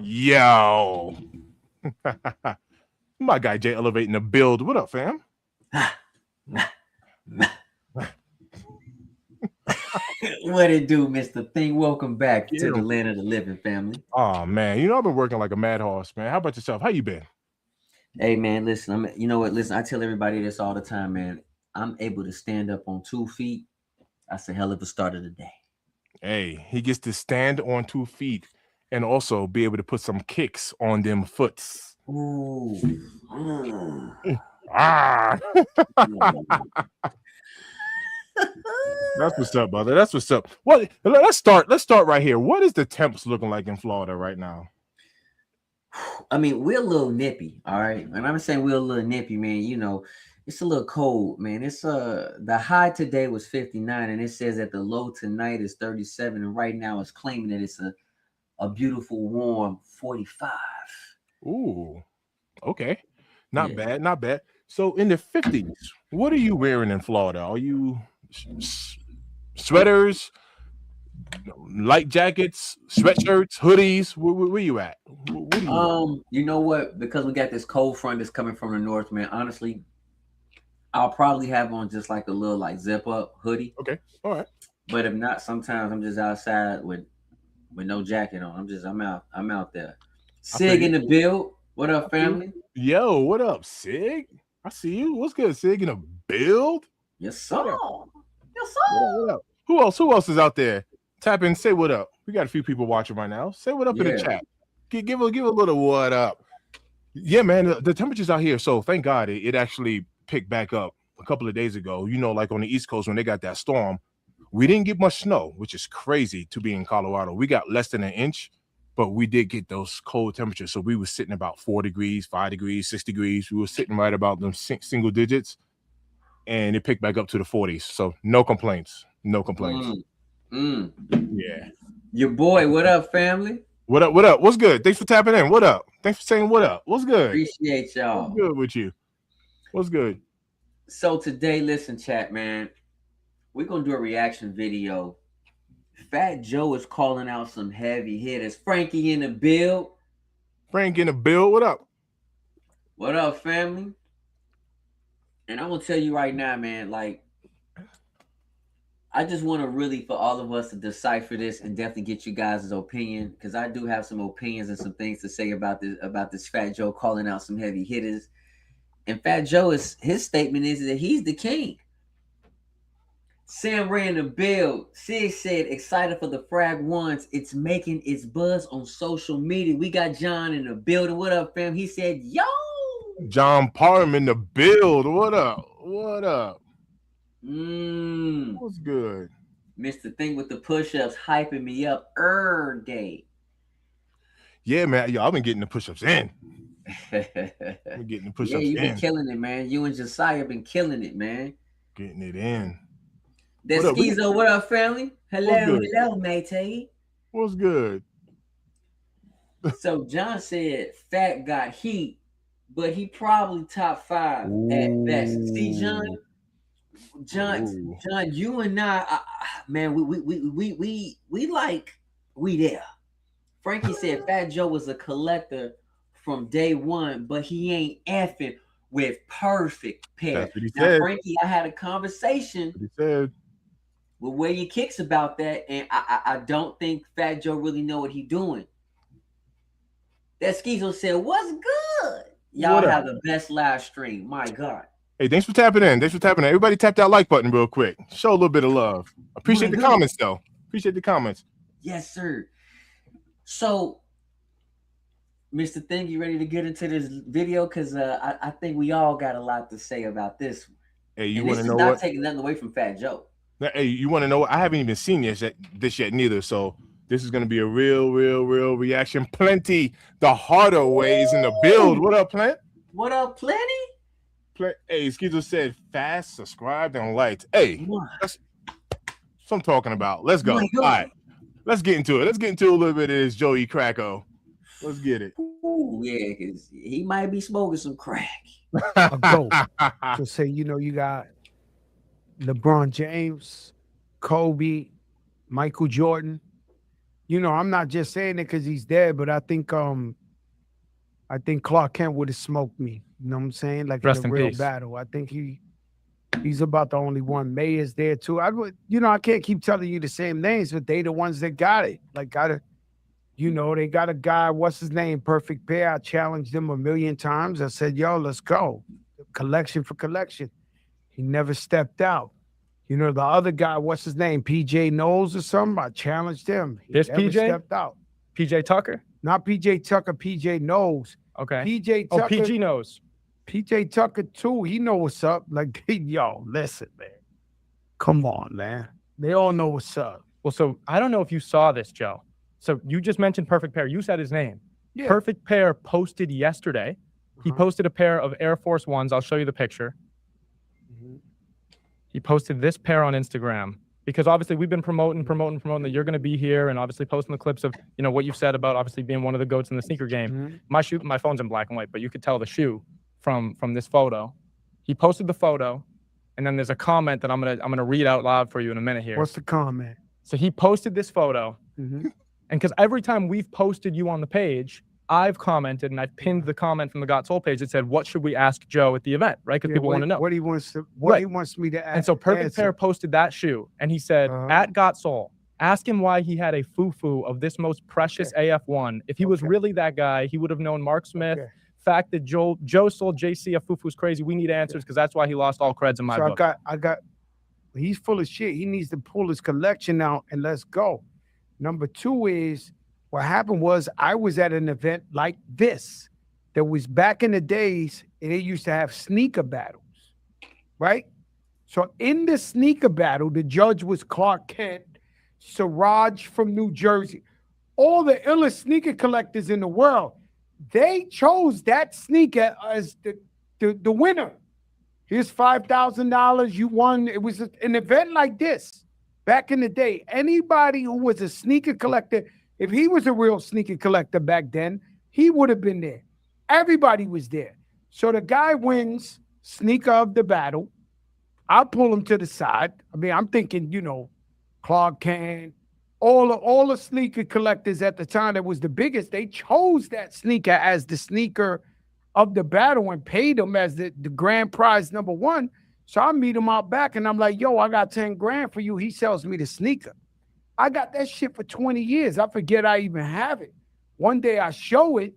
Yo. My guy Jay elevating the build. What up, fam? What it do, Mr. Thing? Welcome back Yeah. to the land of the living, family. Oh man, I've been working like a mad horse, man. How about yourself? How you been? Hey, man, listen. You know what? Listen, I tell everybody this all the time, man. I'm able to stand up on 2 feet. That's a hell of a start of the day. Hey, he gets to stand on 2 feet and also be able to put some kicks on them foots. Ooh. Ah. That's what's up, brother. That's what's up. What? Let's start right here. What is the temps looking like in Florida right now? I mean, we're a little nippy, all right. And I'm saying we're a little nippy, man. It's a little cold, man. It's the high today was 59, and it says that the low tonight is 37, and right now it's claiming that it's a beautiful warm 45. Ooh, okay, not bad, not bad. So in the 50s, what are you wearing in Florida? Are you sweaters, light jackets, sweatshirts, hoodies? Where you at? What are you You know what? Because we got this cold front that's coming from the north, man. Honestly, I'll probably have on just like a little like zip up hoodie. Okay, all right. But if not, sometimes I'm just outside with no jacket on. I'm out there. Sig in the build. What up, family? Yo, what up, Sig? I see you. What's good, Sig? In a build? Yes, sir. Yes, sir. What up? Who else is out there? Tap in, say what up. We got a few people watching right now. Say what up in the chat. Give a little what up. Yeah, man, the temperatures out here. So thank God it actually picked back up a couple of days ago. Like on the East Coast when they got that storm, we didn't get much snow, which is crazy to be in Colorado. We got less than an inch, but we did get those cold temperatures. So we were sitting about 4 degrees, 5 degrees, 6 degrees. We were sitting right about them single digits, and it picked back up to the 40s. So no complaints. No complaints. Yeah. Your boy, what up, family? What up? What up? What's good? Thanks for tapping in. What up? Thanks for saying what up. What's good? Appreciate y'all. What's good with you? What's good? So today, listen, chat, man. We're gonna do a reaction video. Fat Joe is calling out some heavy hitters. Frankie in the build. Frank in the build. What up? What up, family? And I'm gonna tell you right now, man, like I just want to really for all of us to decipher this and definitely get you guys' opinion, because I do have some opinions and some things to say about this Fat Joe calling out some heavy hitters. And Fat Joe his statement is that he's the king. Sam ran the build. Sig said, excited for the Frag Ones. It's making its buzz on social media. We got John in the building. What up, fam? He said, yo. John Parham in the build. What up? What up? What's good? Mr. Thing with the push-ups hyping me up day. Yeah, man. Yo, I've been getting the push-ups in. I'm getting the push-ups in. Yeah, you've been killing it, man. You and Josiah been killing it, man. Getting it in. That's Schizo. What up, family? Hello, matey. What's good? So John said Fat got heat, but he probably top 5 at best. See, John, you and I, man, we there. Frankie said Fat Joe was a collector from day one, but he ain't effing with perfect pair. That's what he now, said. Frankie, I had a conversation with Where Your Kicks about that, and I don't think Fat Joe really know what he doing. That Schizo said, "What's good? Y'all have the best live stream. My God." Hey, thanks for tapping in. Everybody tap that like button real quick. Show a little bit of love. Appreciate the comments, though. Appreciate the comments. Yes, sir. So, Mr. Thing, you ready to get into this video? Because I think we all got a lot to say about this one. Hey, you want to know what? Not what? taking nothing away from Fat Joe. Hey, you want to know what? I haven't even seen this yet neither. So this is going to be a real reaction. Plenty the harder ways in the build. What up, Plant? What up, Plenty? Hey, Schizo said fast, subscribed, and liked. Hey, that's what I'm talking about. Let's go. All right, let's get into it. Let's get into a little bit of this Joey Cracko. Let's get it. Ooh, yeah, because he might be smoking some crack. To say, you got LeBron James, Kobe, Michael Jordan, you know, I'm not just saying it because he's dead, but I think Clark Kent would have smoked me. You know what I'm saying? Like Rest in a in real peace. battle. I think he's about the only one. May is there too. I would, you know, I can't keep telling you the same names, but they the ones that got it. Like you know, they got a guy, what's his name? Perfect Pair. I challenged him a million times. I said, yo, let's go. Collection for collection. He never stepped out. You know, the other guy, what's his name? PJ Knowles or something. I challenged him. He This never PJ? stepped out. PJ Tucker? Not PJ Tucker, PJ Knowles. Okay. PJ Oh, Tucker. PG knows. PJ Tucker too. He know what's up. Like, yo, listen, man. Come on, man. They all know what's up. Well, so I don't know if you saw this, Joe. So you just mentioned Perfect Pair. You said his name. Yeah. Perfect Pair posted yesterday. He posted a pair of Air Force Ones. I'll show you the picture. He posted this pair on Instagram because obviously we've been promoting that you're going to be here and obviously posting the clips of, you know, what you've said about obviously being one of the GOATs in the sneaker game. My phone's in black and white, but you could tell the shoe from this photo. He posted the photo, and then there's a comment that I'm gonna read out loud for you in a minute here. What's the comment? So he posted this photo, and because every time we've posted you on the page, I've commented and I've pinned the comment from the Got Soul page that said, "What should we ask Joe at the event?" Right? Because people want to know what he wants me to ask. And so Perfect Pair posted that shoe, and he said, "At Got Soul, ask him why he had a foo-foo of this most precious AF1. If he was really that guy, he would have known Mark Smith." Fact that Joe sold JC a foo-foo's crazy. We need answers because that's why he lost all creds in my book. I got. He's full of shit. He needs to pull his collection out and let's go. Number two is what happened was I was at an event like this. That was back in the days, and they used to have sneaker battles, right? So in the sneaker battle, the judge was Clark Kent, Siraj from New Jersey, all the illest sneaker collectors in the world. They chose that sneaker as the winner. Here's $5,000. You won. It was an event like this back in the day. Anybody who was a sneaker collector, if he was a real sneaker collector back then, he would have been there. Everybody was there. So the guy wins sneaker of the battle. I'll pull him to the side. I mean, I'm thinking, you know, Clark Kent, all the sneaker collectors at the time that was the biggest, they chose that sneaker as the sneaker of the battle and paid them as the grand prize number one. So I meet him out back and I'm like, yo, I got 10 grand for you. He sells me the sneaker. I got that shit for 20 years. I forget I even have it. One day I show it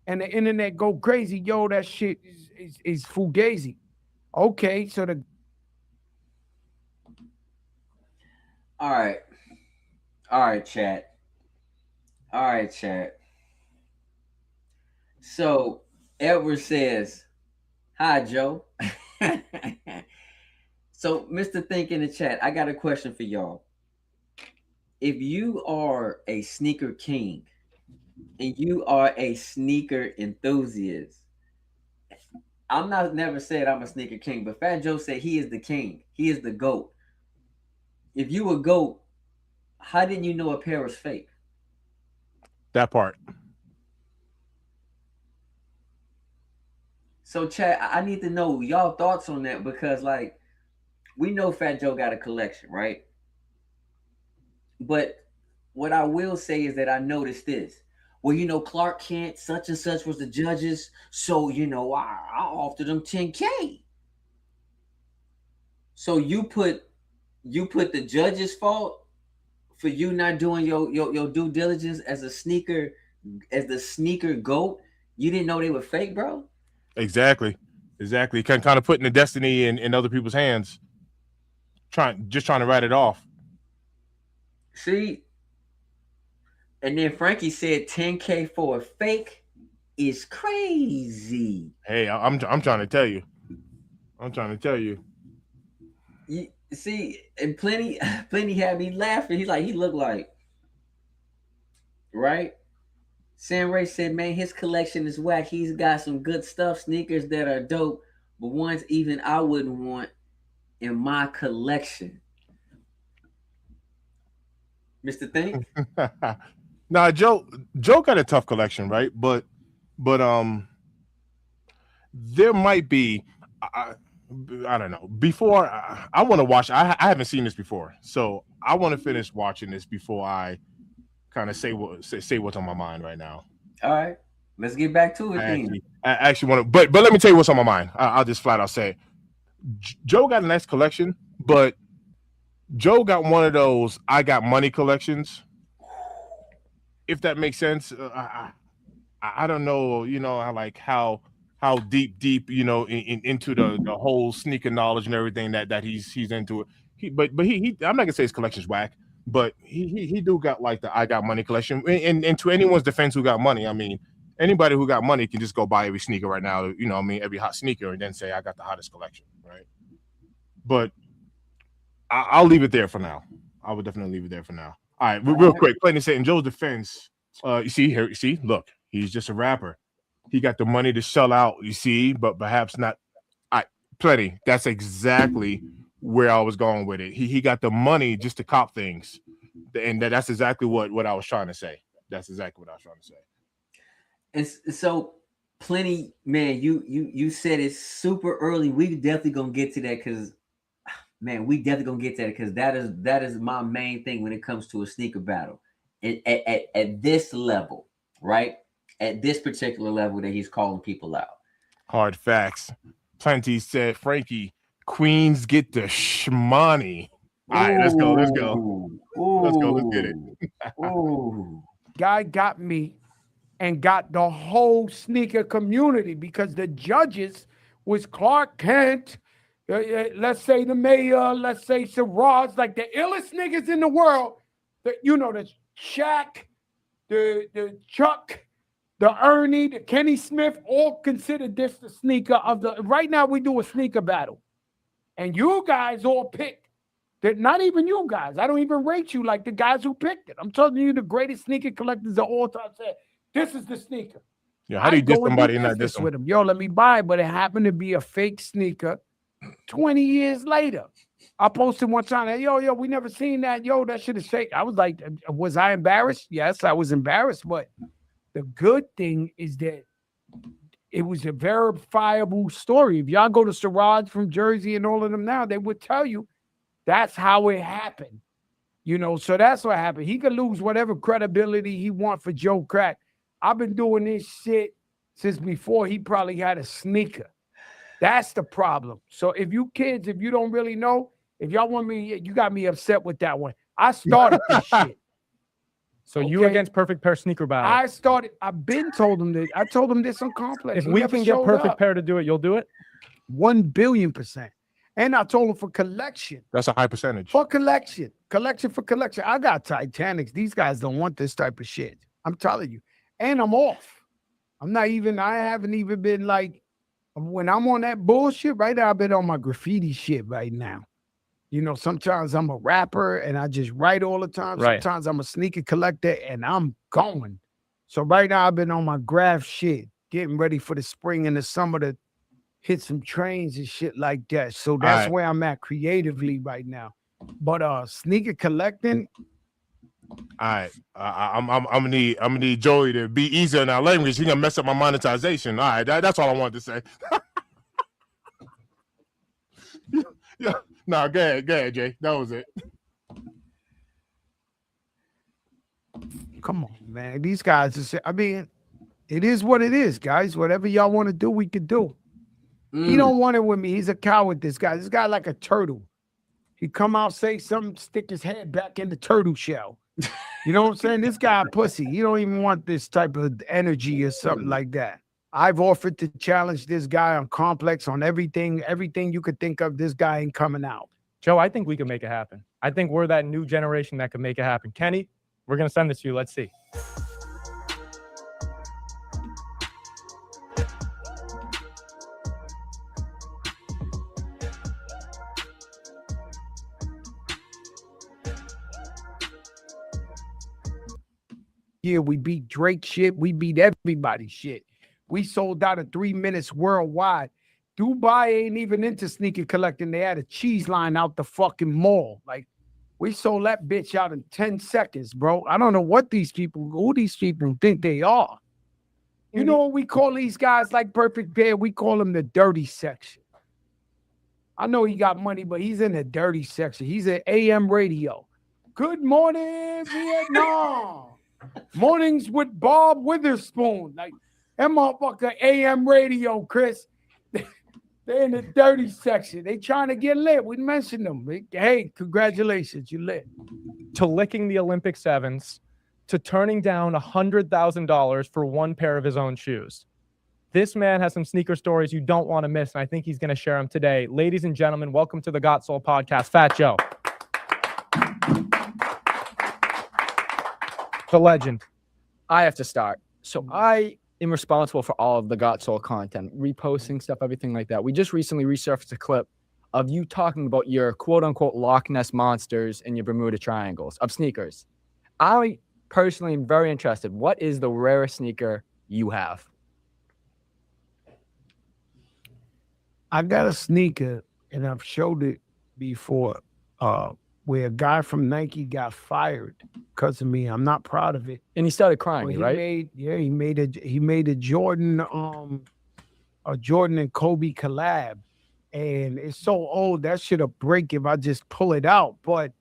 and the internet go crazy. Yo, that shit is fugazi. Okay, so All right. All right, chat. So Edward says, "Hi, Joe." So, Mr. Think in the chat, I got a question for y'all. If you are a sneaker king and you are a sneaker enthusiast, I'm not never said I'm a sneaker king, but Fat Joe said he is the king. He is the GOAT. If you a GOAT, how didn't you know a pair was fake? That part. So, chat, I need to know y'all thoughts on that because, like, we know Fat Joe got a collection, right? But what I will say is that I noticed this. Well, you know, Clark Kent, such and such was the judges, so, you know, I offered them 10K. So you put the judge's fault for you not doing your due diligence as the sneaker GOAT. You didn't know they were fake, bro? Exactly. Kind of putting the destiny in other people's hands. Trying to write it off. See? And then Frankie said 10K for a fake is crazy. Hey, I'm trying to tell you. You see, and plenty had me laughing. He looked like, right? Sam Ray said, man, his collection is whack. He's got some good stuff, sneakers that are dope, but ones even I wouldn't want in my collection. Mr. Think? Nah, Joe got a tough collection, right? But there might be I don't know. Before I want to watch, I haven't seen this before, so I want to finish watching this before I kind of say what's on my mind right now. All right, let's get back to it then. I actually want to, but let me tell you what's on my mind. I'll just flat out say, Joe got a nice collection, but Joe got one of those I got money collections. If that makes sense, I don't know, how deep, into the whole sneaker knowledge and everything that he's into it. But he I'm not gonna say his collection's whack, but he do got like the I got money collection. And to anyone's defense who got money, I mean, anybody who got money can just go buy every sneaker right now, every hot sneaker, and then say I got the hottest collection, right? But I'll leave it there for now. I would definitely leave it there for now. All right, real quick, plain to say, in Joe's defense, you see, look, he's just a rapper. He got the money to shell out, you see, but perhaps not. Plenty. That's exactly where I was going with it. He got the money just to cop things, and that's exactly what I was trying to say. That's exactly what I was trying to say. And so, Plenty, man, you said it super early. We definitely gonna get to that because, man, we definitely gonna get to that because that is my main thing when it comes to a sneaker battle. At this level, right? At this particular level that he's calling people out. Hard facts. Plenty said, Frankie, Queens get the shmoney. All right, let's go. Let's get it. Guy got me and got the whole sneaker community because the judges was Clark Kent, let's say the mayor, let's say Siraj, like the illest niggas in the world. The Shaq, the Chuck, the Ernie, the Kenny Smith, all consider this the sneaker of the. Right now, we do a sneaker battle, and you guys all picked. That not even you guys. I don't even rate you like the guys who picked it. I'm telling you, the greatest sneaker collectors of all time said, "This is the sneaker." Yeah, how do you diss somebody in that diss with them? Yo, let me buy it, but it happened to be a fake sneaker. 20 years later, I posted one time that, yo, we never seen that. Yo, that shit is fake. I was like, was I embarrassed? Yes, I was embarrassed, but the good thing is that it was a verifiable story. If y'all go to Siraj from Jersey and all of them now, they would tell you that's how it happened. So that's what happened. He could lose whatever credibility he want for Joe Crack. I've been doing this shit since before he probably had a sneaker. That's the problem. So if you kids, if you don't really know, if y'all want me, you got me upset with that one. I started this shit. So you against Perfect Pair sneaker battle. I've been told him that. I told him this on Complex. If we can get Perfect Pair to do it, you'll do it? 1,000,000,000%. And I told him for collection. That's a high percentage. For collection. Collection for collection. I got Titanics. These guys don't want this type of shit. I'm telling you. And I'm off. I haven't even been like, when I'm on that bullshit right now, I've been on my graffiti shit right now. Sometimes I'm a rapper and I just write all the time. Right. Sometimes I'm a sneaker collector and I'm going. So right now I've been on my graph shit, getting ready for the spring and the summer to hit some trains and shit like that. So that's where I'm at creatively right now. But sneaker collecting. All right, I'm gonna need Joey to be easier in our language. He's gonna mess up my monetization. All right, that's all I wanted to say. Yeah. No, go ahead, Jay. That was it. Come on, man. These guys it is what it is, guys. Whatever y'all want to do, we could do. He don't want it with me. He's a coward, this guy. This guy like a turtle. He come out, say something, stick his head back in the turtle shell. You know what I'm saying? This guy a pussy. He don't even want this type of energy or something like that. I've offered to challenge this guy on Complex, on everything you could think of. This guy ain't coming out. Joe, I think we can make it happen. I think we're that new generation that can make it happen. Kenny, we're going to send this to you. Let's see. Yeah, we beat Drake shit. We beat everybody shit. We sold out in 3 minutes worldwide. Dubai ain't even into sneaker collecting. They had a cheese line out the fucking mall. Like, we sold that bitch out in 10 seconds, bro. I don't know who these people think they are. You know what we call these guys like Perfect Pair? We call them the dirty section. I know he got money, but he's in the dirty section. He's at AM radio. Good morning, Vietnam. Mornings with Bob Witherspoon. Like that motherfucker AM radio, Chris. They're in the dirty section. They trying to get lit. We mentioned them. Hey, congratulations, you lit. To licking the Olympic sevens, to turning down $100,000 for one pair of his own shoes. This man has some sneaker stories you don't want to miss, and I think he's going to share them today. Ladies and gentlemen, welcome to the Got Soul podcast, Fat Joe. The legend. I have to start. So I am responsible for all of the Got Soul content, reposting stuff, everything like that. We just recently resurfaced a clip of you talking about your quote-unquote Loch Ness monsters and your Bermuda Triangles of sneakers. I personally am very interested. What is the rarest sneaker you have? I got a sneaker, and I've showed it before, where a guy from Nike got fired because of me. I'm not proud of it. And he started crying, He right? made a Jordan and Kobe collab, and it's so old that should break if I just pull it out. But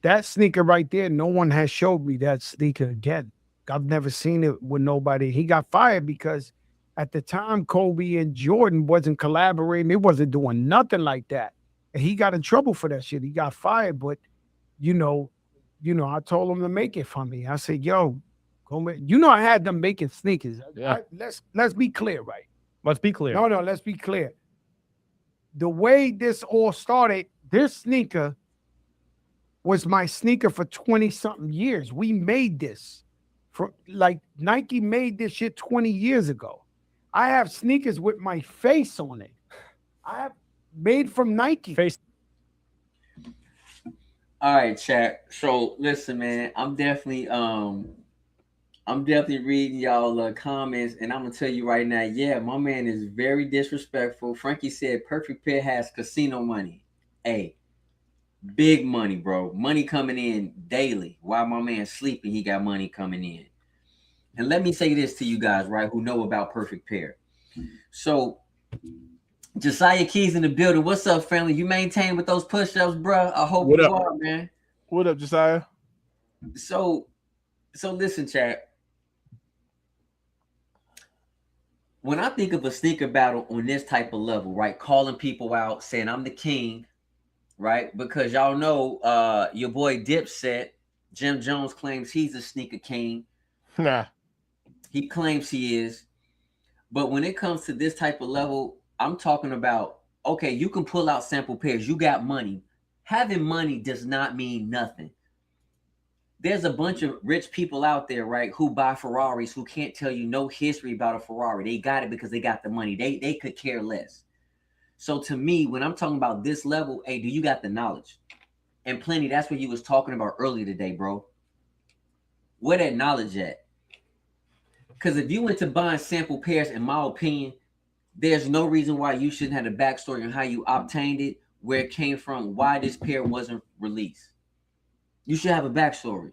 that sneaker right there, no one has showed me that sneaker again. I've never seen it with nobody. He got fired because at the time Kobe and Jordan wasn't collaborating. They wasn't doing nothing like that, and he got in trouble for that shit. He got fired, but you know, I told him to make it for me. I said, yo, go make, I had them making sneakers. Yeah. Let's be clear, right? Let's be clear. No, let's be clear. The way this all started, this sneaker was my sneaker for 20-something years. We made this. Nike made this shit 20 years ago. I have sneakers with my face on it. I have made from Nike. Face. All right, chat. So listen, man, I'm definitely reading y'all comments, and I'm gonna tell you right now, yeah, my man is very disrespectful. Frankie said Perfect Pair has casino money. Hey, big money, bro. Money coming in daily. While my man's sleeping, he got money coming in. And let me say this to you guys, right, who know about Perfect Pair. So Josiah Keys in the building. What's up, family? You maintain with those push-ups, bro? I hope you are, man. What up, Josiah? So listen, chat. When I think of a sneaker battle on this type of level, right, calling people out, saying I'm the king, right? Because y'all know your boy Dipset, Jim Jones claims he's a sneaker king. Nah. He claims he is. But when it comes to this type of level, I'm talking about, okay, you can pull out sample pairs. You got money. Having money does not mean nothing. There's a bunch of rich people out there, right, who buy Ferraris who can't tell you no history about a Ferrari. They got it because they got the money. They could care less. So to me, when I'm talking about this level, hey, do you got the knowledge? And plenty, that's what you was talking about earlier today, bro. Where that knowledge at? Because if you went to buying sample pairs, in my opinion, there's no reason why you shouldn't have the backstory on how you obtained it, where it came from, why this pair wasn't released. You should have a backstory.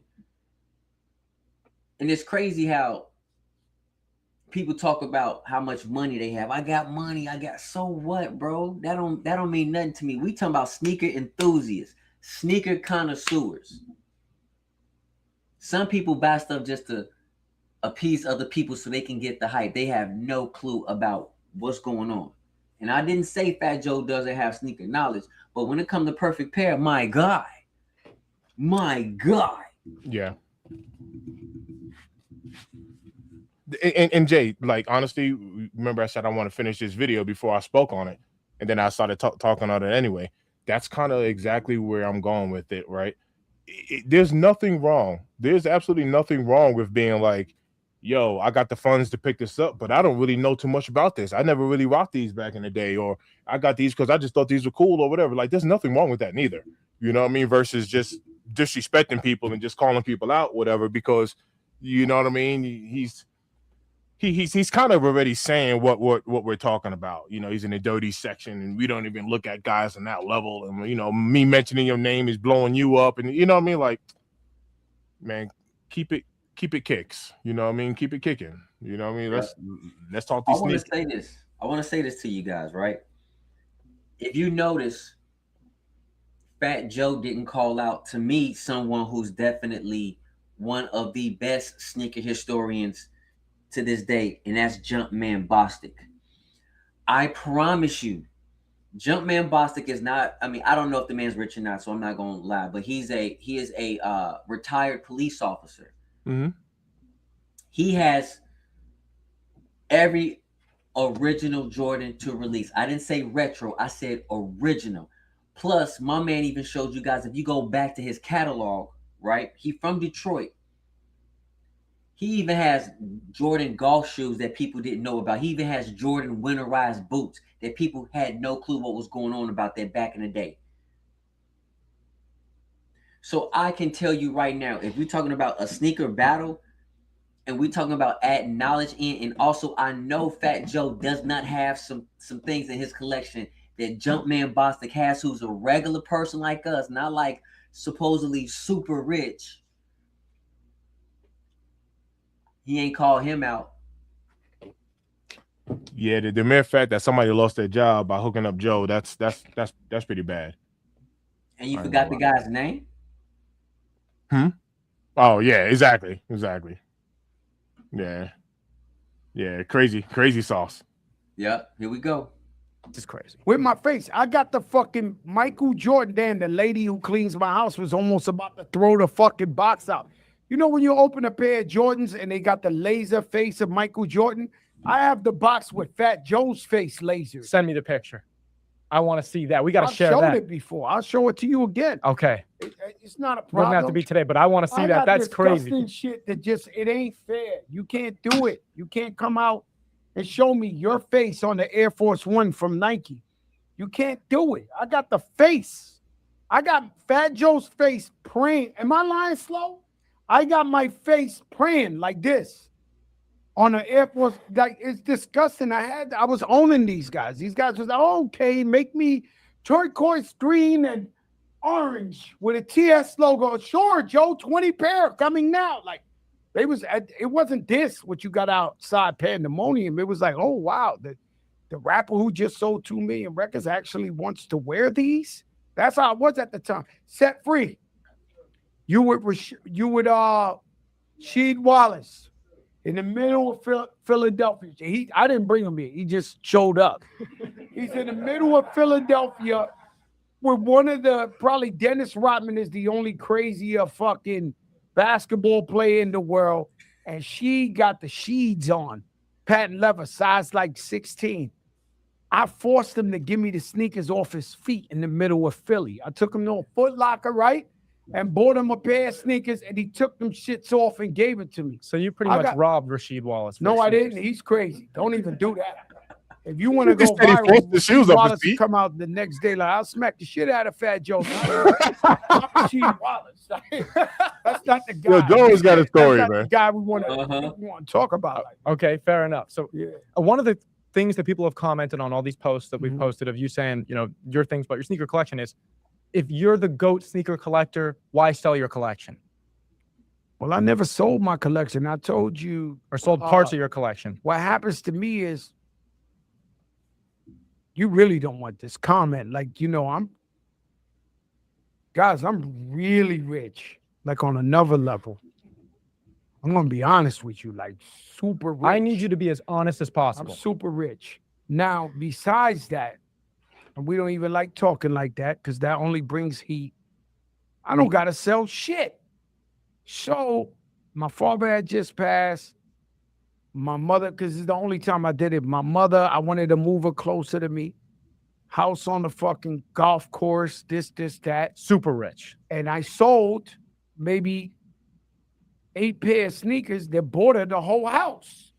And it's crazy how people talk about how much money they have. I got money. I got, so what, bro? That don't mean nothing to me. We talking about sneaker enthusiasts, sneaker connoisseurs. Some people buy stuff just to appease other people so they can get the hype. They have no clue about what's going on. And I didn't say Fat Joe doesn't have sneaker knowledge, but when it comes to Perfect Pair, my God. Yeah. And Jay, like, honestly, remember I said I want to finish this video before I spoke on it, and then I started talking on it anyway. That's kind of exactly where I'm going with it, right? There's nothing wrong. There's absolutely nothing wrong with being like, yo, I got the funds to pick this up, but I don't really know too much about this. I never really rocked these back in the day, or I got these because I just thought these were cool or whatever. Like, there's nothing wrong with that neither. You know what I mean? Versus just disrespecting people and just calling people out, whatever, because you know what I mean? He's kind of already saying what we're talking about. You know, he's in the dirty section, and we don't even look at guys on that level. And you know, me mentioning your name is blowing you up, and you know what I mean? Like, man, keep it kicks. You know what I mean? Keep it kicking. You know what I mean? Let's talk these sneakers. I want to say this to you guys, right? If you notice, Fat Joe didn't call out, to me, someone who's definitely one of the best sneaker historians to this day, and that's Jumpman Bostic. I promise you, Jumpman Bostic is not. I mean, I don't know if the man's rich or not, so I'm not gonna lie. But he is a retired police officer. Mm-hmm. He has every original Jordan to release. I didn't say retro. I said original. Plus, my man even showed you guys, if you go back to his catalog, right? He from Detroit. He even has Jordan golf shoes that people didn't know about. He even has Jordan winterized boots that people had no clue what was going on about that back in the day. So I can tell you right now, if we're talking about a sneaker battle and we're talking about adding knowledge in, and also I know Fat Joe does not have some things in his collection that Jumpman Bostic has, who's a regular person like us, not like supposedly super rich. He ain't called him out. Yeah, the mere fact that somebody lost their job by hooking up Joe, that's pretty bad. And you forgot the guy's name? Oh yeah, exactly. Yeah, crazy sauce. Yep, here we go. Just crazy. With my face, I got the fucking Michael Jordan. Damn, the lady who cleans my house was almost about to throw the fucking box out. You know when you open a pair of Jordans and they got the laser face of Michael Jordan? I have the box with Fat Joe's face laser. Send me the picture. I want to see that. We got to share that. I've showed it before. I'll show it to you again. Okay. It's not a problem. Doesn't have to be today, but I want to see that. That's crazy. Shit that just, it ain't fair. You can't do it. You can't come out and show me your face on the Air Force One from Nike. You can't do it. I got the face. I got Fat Joe's face praying. Am I lying slow? I got my face praying like this on an Air Force. Like, it's disgusting. I was owning these guys. These guys was like, okay, make me turquoise green and orange with a TS logo. Sure, Joe, 20 pair coming now. Like, it wasn't this what you got outside Pandemonium. It was like, oh wow, the rapper who just sold 2 million records actually wants to wear these. That's how it was at the time. Set Free. You would Sheed Wallace in the middle of Philadelphia. I didn't bring him here. He just showed up. He's in the middle of Philadelphia with one of the, probably Dennis Rodman is the only crazy fucking basketball player in the world. And she got the Sheeds on. Patent leather, size like 16. I forced him to give me the sneakers off his feet in the middle of Philly. I took him to a Foot Locker, right? And bought him a pair of sneakers, and he took them shits off and gave it to me. So you pretty much robbed Rasheed Wallace. No, I didn't. He's crazy. Don't even do that. If you want to go viral, the shoes off his feet. Come out the next day like, I'll smack the shit out of Fat Joe. Rasheed Wallace. That's not the guy. Yo, Joe's got a story, man. The guy we want to talk about. Okay, fair enough. So one of the things that people have commented on all these posts that we've posted of you saying, your things about your sneaker collection is, if you're the GOAT sneaker collector, why sell your collection? Well, I never sold my collection. I told you. Or sold parts of your collection. What happens to me is, you really don't want this comment. Like, I'm really rich, like on another level. I'm going to be honest with you, like super rich. I need you to be as honest as possible. I'm super rich. Now, besides that, and we don't even like talking like that because that only brings heat. I don't got to sell shit. So my father had just passed. My mother, because it's the only time I did it. My mother, I wanted to move her closer to me. House on the fucking golf course, this, that. Super rich. And I sold maybe 8 pair of sneakers that bought her the whole house.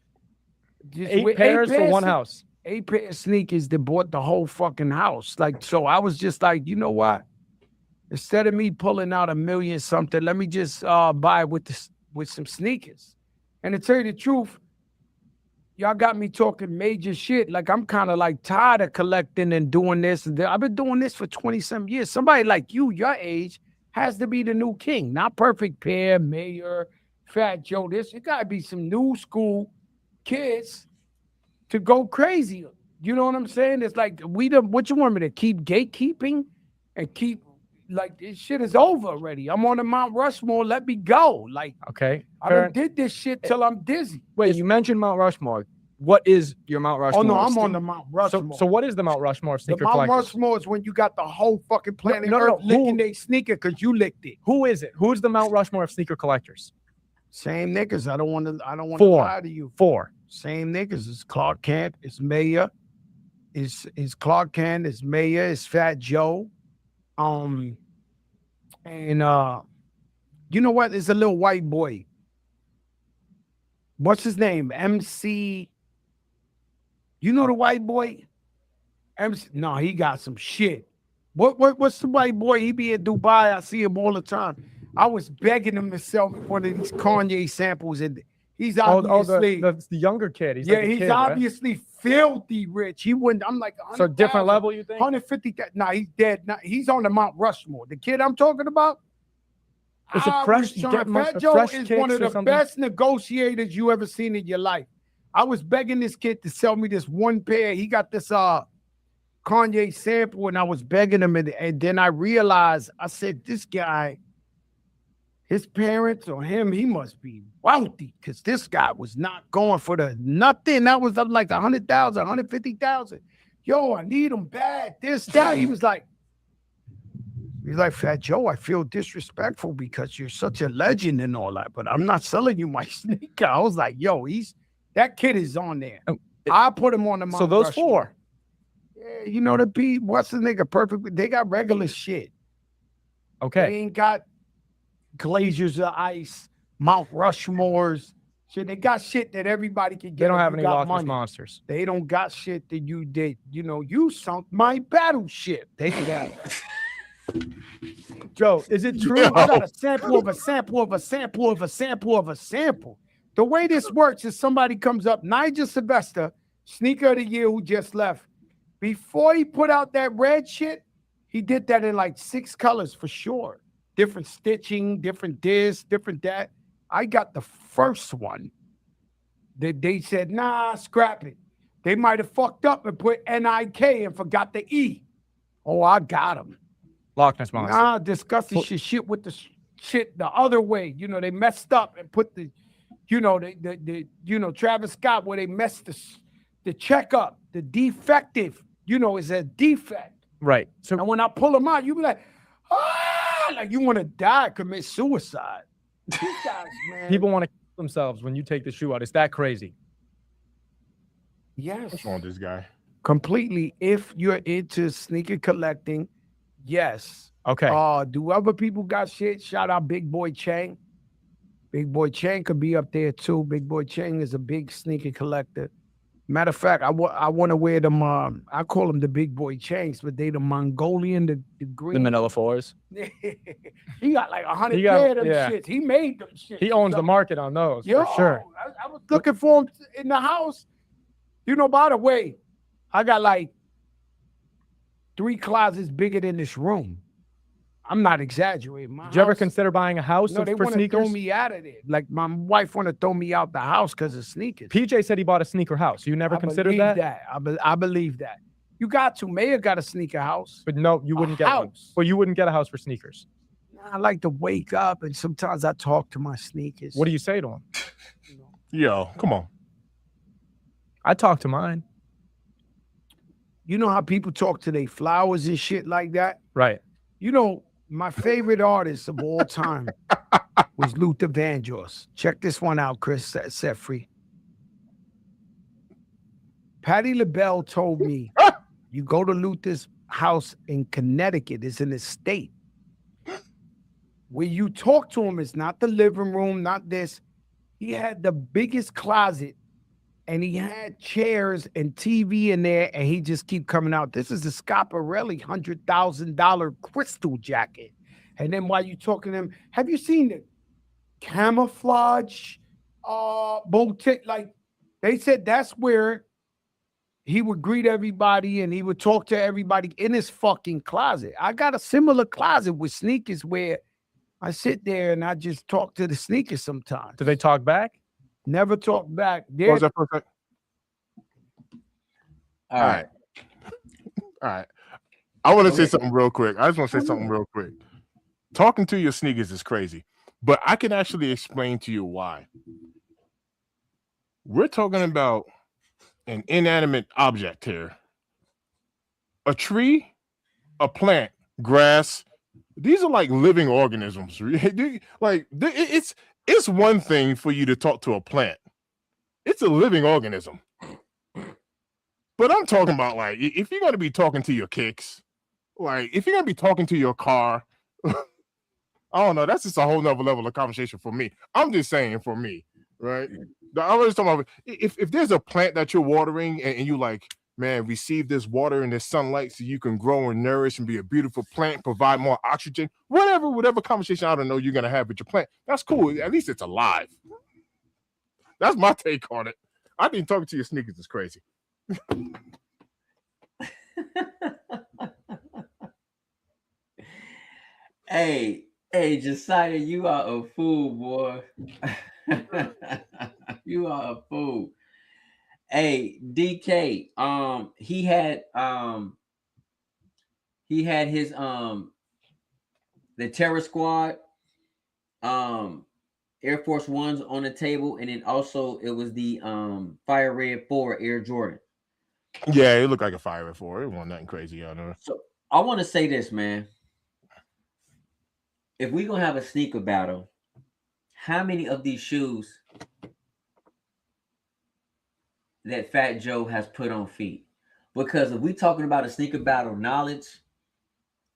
Just 8 pairs for one house. 8 pair of sneakers that bought the whole fucking house. Like, so I was just like, you know what? Instead of me pulling out $1 million something, let me just buy with some sneakers. And to tell you the truth, y'all got me talking major shit. Like, I'm kind of like tired of collecting and doing this. And I've been doing this for 20-some years. Somebody like you, your age, has to be the new king. Not Perfect Pair, Mayor, Fat Joe. It got to be some new school kids to go crazy. You know what I'm saying? It's like, what you want me to keep gatekeeping and keep like this shit is over already. I'm on the Mount Rushmore. Let me go. Like, Okay. I done did this shit till I'm dizzy. Wait, you mentioned Mount Rushmore. What is your Mount Rushmore? Oh no, I'm on the Mount Rushmore. So what is the Mount Rushmore of the sneaker Mount collectors? Rushmore is when you got the whole fucking planet no, Earth who- licking their sneaker because you licked it. Who is it? Who's the Mount Rushmore of sneaker collectors? Same niggas. I don't want to Four. lie to you. 4. Same niggas. It's Clark Kent. It's Mayor. It's Clark Kent. It's Mayor. It's Fat Joe. And you know what? It's a little white boy. What's his name? MC. You know the white boy? MC. No, he got some shit. What's the white boy? He be in Dubai. I see him all the time. I was begging him to sell me one of these Kanye samples, and he's obviously the younger kid. He's yeah, like a he's kid, right? obviously filthy rich. He wouldn't. I'm like, So different level, you think? 150. Nah, he's dead. Nah, he's on the Mount Rushmore. The kid I'm talking about. Is it fresh? Fat Joe Fresh is Kicks one of or the something? best negotiators you ever seen in your life. I was begging this kid to sell me this one pair. He got this Kanye sample, and I was begging him, and then I realized, I said, this guy, his parents or him, he must be wealthy, because this guy was not going for the nothing. That was up like 100,000, 150,000. Yo, I need him bad. This, that. He's like, Fat Joe, I feel disrespectful because you're such a legend and all that, but I'm not selling you my sneaker. I was like, yo, that kid is on there. I put him on the Mount So those Rushmore. 4. Yeah, you know the beat. What's the nigga perfect? They got regular shit. Okay. They ain't got glaciers of ice, Mount Rushmores. Shit, they got shit that everybody can get. They don't if have you any got Loch Ness money. monsters. They don't got shit that you did. You know, you sunk my battleship. They got. Joe, is it true? I got a sample of a sample of a sample of a sample of a sample. The way this works is somebody comes up, Nigel Sylvester, sneaker of the year who just left. Before he put out that red shit, he did that in like 6 colors for sure. Different stitching, different this, different that. I got the first one. They said, nah, scrap it. They might have fucked up and put N-I-K and forgot the E. Oh, I got him. Loch Ness monster. Nah, disgusting shit with the shit the other way. You know, they messed up and put the, you know, Travis Scott, where they messed the check up, the defective, you know, is a defect. Right. So And when I pull them out, you be like, like you want to die, commit suicide. These guys, man. people want to kill themselves when you take the shoe out. It's that crazy. Yes. What's wrong with this guy? Completely. If you're into sneaker collecting, yes. Okay. Do other people got shit? Shout out Big Boy Chang. Big Boy Chang could be up there too. Big Boy Chang is a big sneaker collector. Matter of fact, I want to wear them. I call them the Big Boy Changs, but they the Mongolian, the green. The Manila 4s. He got like 100 He got- pair of them yeah. shits. He made them shit. He owns the market on those Yo, for sure. I was looking for him in the house. You know, by the way, I got like 3 closets bigger than this room. I'm not exaggerating. Did you ever consider buying a house No, they for want to throw sneakers? me out of there. Like my wife want to throw me out the house because of sneakers. PJ said he bought a sneaker house. You never considered believe that? I believe that. You got to. Mayor got a sneaker house. But no, you wouldn't get one. house. Well, you wouldn't get a house for sneakers. I like to wake up and sometimes I talk to my sneakers. What do you say to him? Yo, come on. I talk to mine. You know how people talk to their flowers and shit like that? Right. You know, my favorite artist of all time was Luther Vandross. Check this one out, Chris, set free. Patti LaBelle told me, you go to Luther's house in Connecticut, it's an estate. Where you talk to him, it's not the living room, not this. He had the biggest closet and he had chairs and TV in there, and he just keep coming out. This is a Schiaparelli $100,000 crystal jacket. And then while you talking to him, have you seen the camouflage boutique? Like they said, that's where he would greet everybody and he would talk to everybody in his fucking closet. I got a similar closet with sneakers where I sit there and I just talk to the sneakers sometimes. Do they talk back? Never talk back. What was that for a sec? All right. All right. I want to say Okay. something real quick. I just want to say something real quick. Talking to your sneakers is crazy, but I can actually explain to you why. We're talking about an inanimate object here. A tree, a plant, grass. These are like living organisms. It's one thing for you to talk to a plant. It's a living organism. But I'm talking about like if you're gonna be talking to your kicks, like if you're gonna be talking to your car, I don't know. That's just a whole nother level of conversation for me. I'm just saying for me, right? I was talking about if there's a plant that you're watering and you like, man, receive this water and this sunlight so you can grow and nourish and be a beautiful plant, provide more oxygen, whatever conversation I don't know you're gonna have with your plant. That's cool. At least it's alive. That's my take on it. I think talking to your sneakers is crazy. Hey, Josiah, you are a fool, boy. You are a fool. Hey, DK, he had his the terror squad Air Force Ones on the table, and then also it was the Fire Red 4 Air Jordan. Yeah, it looked like a Fire Red 4. It wasn't nothing crazy on there. So I want to say this, man. If we're gonna have a sneaker battle, how many of these shoes that Fat Joe has put on feet? Because if we talking about a sneaker battle knowledge,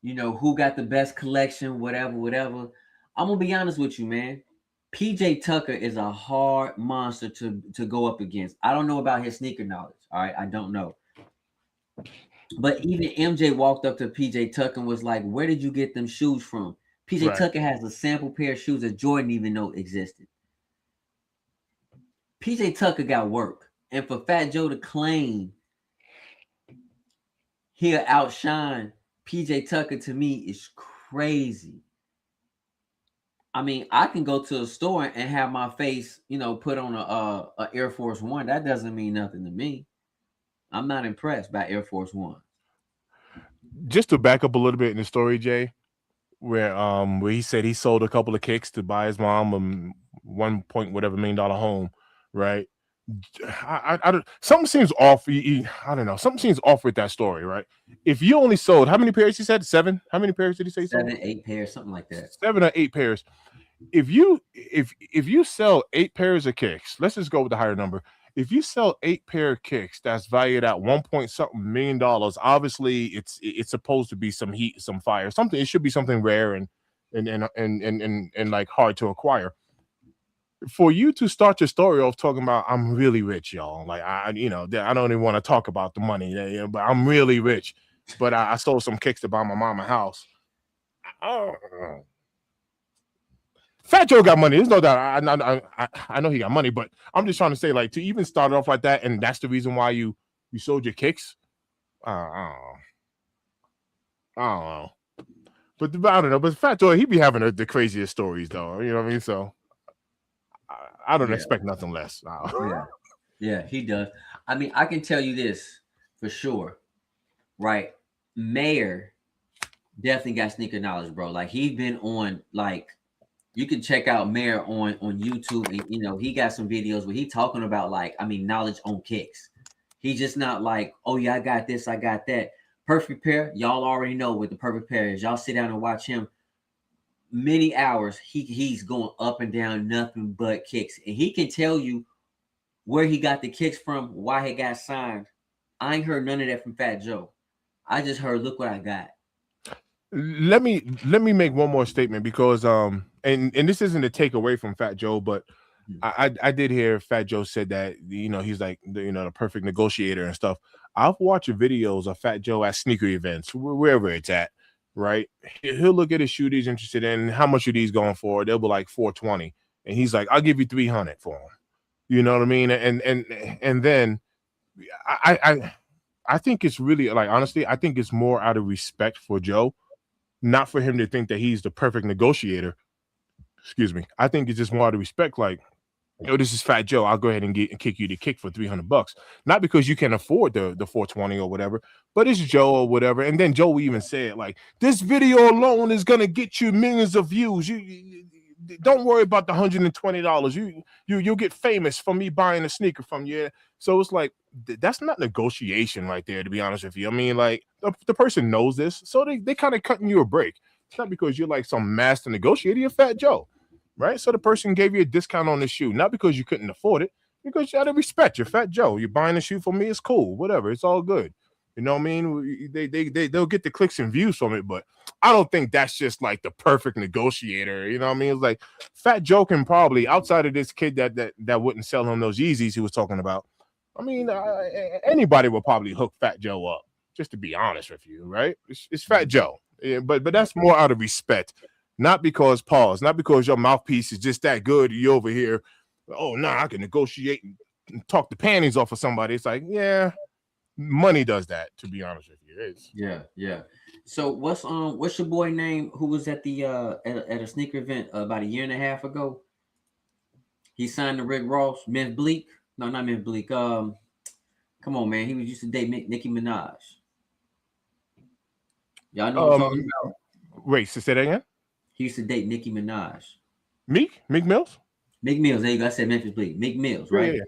you know, who got the best collection, whatever. I'm gonna be honest with you, man. PJ Tucker is a hard monster to go up against. I don't know about his sneaker knowledge. All right, I don't know. But even MJ walked up to PJ Tucker and was like, "Where did you get them shoes from?" PJ Tucker has a sample pair of shoes that Jordan even know existed. PJ Tucker got work. And for Fat Joe to claim he'll outshine PJ Tucker, to me is crazy. I mean, I can go to a store and have my face, you know, put on a Air Force One. That doesn't mean nothing to me. I'm not impressed by Air Force One. Just to back up a little bit in the story, Jay, where he said he sold a couple of kicks to buy his mom a $1 million home, right? I don't. Something seems off. I don't know. Something seems off with that story, right? If you only sold how many pairs? He said 7. How many pairs did he say? 7, 8 pairs, something like that. 7 or 8 pairs. If you sell 8 pairs of kicks, let's just go with the higher number. If you sell 8 pair of kicks, that's valued at $1 million. Obviously, it's supposed to be some heat, some fire, something. It should be something rare and like hard to acquire. For you to start your story off talking about I'm really rich, y'all. Like I don't even want to talk about the money, but I'm really rich. But I stole some kicks to buy my mom a house. Fat Joe got money. There's no doubt. I know he got money, but I'm just trying to say, like, to even start off like that, and that's the reason why you sold your kicks. I don't know. But I don't know. But Fat Joe, he be having the craziest stories, though. You know what I mean? So I don't expect nothing less. Yeah, he does. I mean, I can tell you this for sure, right? Mayor definitely got sneaker knowledge, bro. Like he's been on, like you can check out Mayor on YouTube, and you know he got some videos where he talking about like, I mean, knowledge on kicks. He's just not like, oh yeah, I got this, I got that. Perfect pair, y'all already know what the perfect pair is. Y'all sit down and watch him. Many hours, he's going up and down, nothing but kicks, and he can tell you where he got the kicks from, why he got signed. I ain't heard none of that from Fat Joe. I just heard, look what I got. Let me make one more statement because and this isn't a takeaway from Fat Joe, but I did hear Fat Joe said that he's like the perfect negotiator and stuff. I've watched videos of Fat Joe at sneaker events, wherever it's at. Right, he'll look at his shoe he's interested in. How much are these going for? They'll be like $420, and he's like, "I'll give you $300 for them." You know what I mean? And then I think it's really like honestly, I think it's more out of respect for Joe, not for him to think that he's the perfect negotiator. Excuse me. I think it's just more out of respect. Like yo, this is Fat Joe. I'll go ahead and kick you the kick for $300, not because you can afford the 420 or whatever, but it's Joe or whatever. And then Joe even said like, this video alone is gonna get you millions of views. You don't worry about the $120. You'll get famous from me buying a sneaker from you. So it's like that's not negotiation right there, to be honest with you. I mean, like the person knows this, so they kind of cutting you a break. It's not because you're like some master negotiator. You're Fat Joe, right? So the person gave you a discount on the shoe, not because you couldn't afford it, because you out of respect. You're Fat Joe. You're buying a shoe for me. It's cool, whatever. It's all good. You know what I mean? They'll get the clicks and views from it, but I don't think that's just like the perfect negotiator. You know what I mean? It's like Fat Joe can probably, outside of this kid that wouldn't sell him those Yeezys he was talking about. I mean, anybody will probably hook Fat Joe up. Just to be honest with you, right? It's Fat Joe, yeah, but that's more out of respect, not because not because your mouthpiece is just that good. You over here, oh no, I can negotiate and talk the panties off of somebody. It's like, yeah. Money does that, to be honest with you. Yeah. So what's your boy name who was at the at a sneaker event about a year and a half ago? He signed to Rick Ross, Memphis Bleak. No, not Memphis Bleak. Come on, man. He was used to date Nicki Minaj. Y'all know what I'm talking about? Wait, so say that again? He used to date Nicki Minaj. Meek Mills? Meek Mills. There you go. I said Memphis Bleak. Meek Mills, right? Yeah.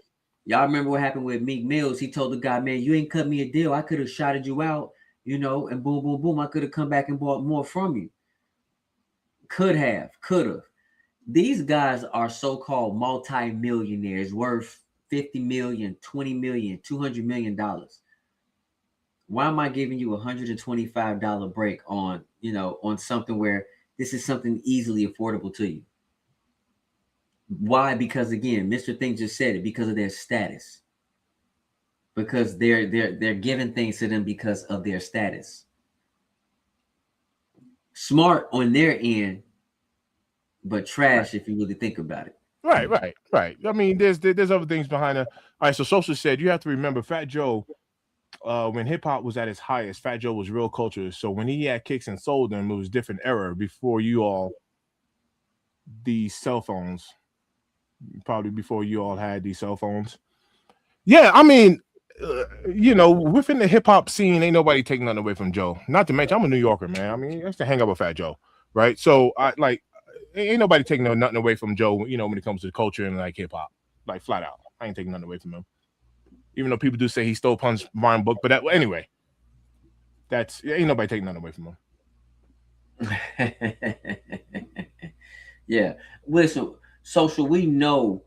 Y'all remember what happened with Meek Mills? He told the guy, man, you ain't cut me a deal. I could have shotted you out, you know, and boom, boom, boom. I could have come back and bought more from you. Could have. These guys are so-called multi-millionaires worth $50 million, $20 million, $200 million. Why am I giving you $125 break on, you know, on something where this is something easily affordable to you? Why? Because again, Mr. Thing just said it, because of their status. Because they're giving things to them because of their status. Smart on their end, but trash if you really think about it. Right. I mean, there's other things behind it. All right, so Social said you have to remember Fat Joe, when hip hop was at its highest, Fat Joe was real culture. So when he had kicks and sold them, it was different era before these cell phones. Probably before you all had these cell phones. Yeah, I mean, you know, within the hip hop scene, ain't nobody taking nothing away from Joe. Not to mention, I'm a New Yorker, man. I mean, I used to hang out with Fat Joe, right? So ain't nobody taking nothing away from Joe, you know, when it comes to culture and like hip hop, like flat out. I ain't taking nothing away from him. Even though people do say he stole Pun's rhyme book, but anyway, ain't nobody taking nothing away from him. Yeah, listen. Social, we know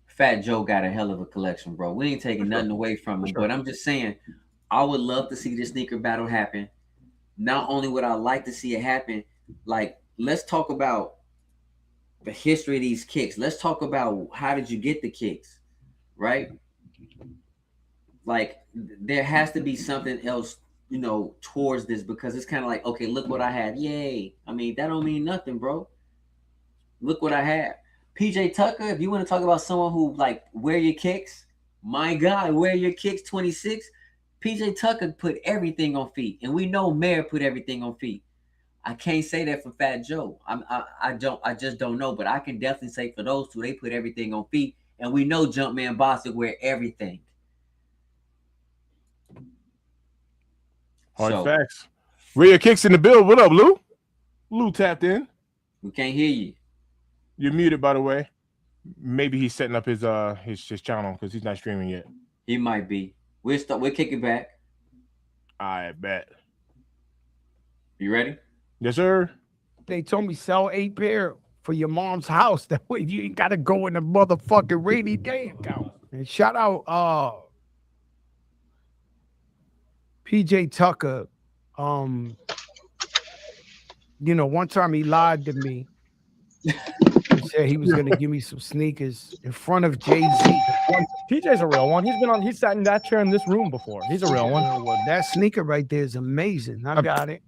Fat Joe got a hell of a collection, bro. We ain't taking nothing away from him, but I'm just saying, I would love to see this sneaker battle happen. Not only would I like to see it happen, like, let's talk about the history of these kicks. Let's talk about how did you get the kicks, right? Like, there has to be something else, you know, towards this, because it's kind of like, okay, look what I have. Yay. I mean, that don't mean nothing, bro. Look what I have. PJ Tucker, if you want to talk about someone who like wear your kicks, my God, wear your kicks 26. PJ Tucker put everything on feet, and we know Mayor put everything on feet. I can't say that for Fat Joe. I just don't know, but I can definitely say for those two, they put everything on feet, and we know Jumpman Bostic wear everything. Hard facts. Rear kicks in the build. What up, Lou? Lou tapped in. We can't hear you. You're muted, by the way. Maybe he's setting up his channel because he's not streaming yet. He might be. We'll kick it back. I bet. You ready? Yes, sir. They told me sell 8 pair for your mom's house. That way you ain't gotta go in the motherfucking rainy day account. And shout out PJ Tucker. You know, one time he lied to me. He said he was gonna give me some sneakers in front of Jay-Z. PJ's a real one. He's sat in that chair in this room before. He's a real one. Well, that sneaker right there is amazing. I got it.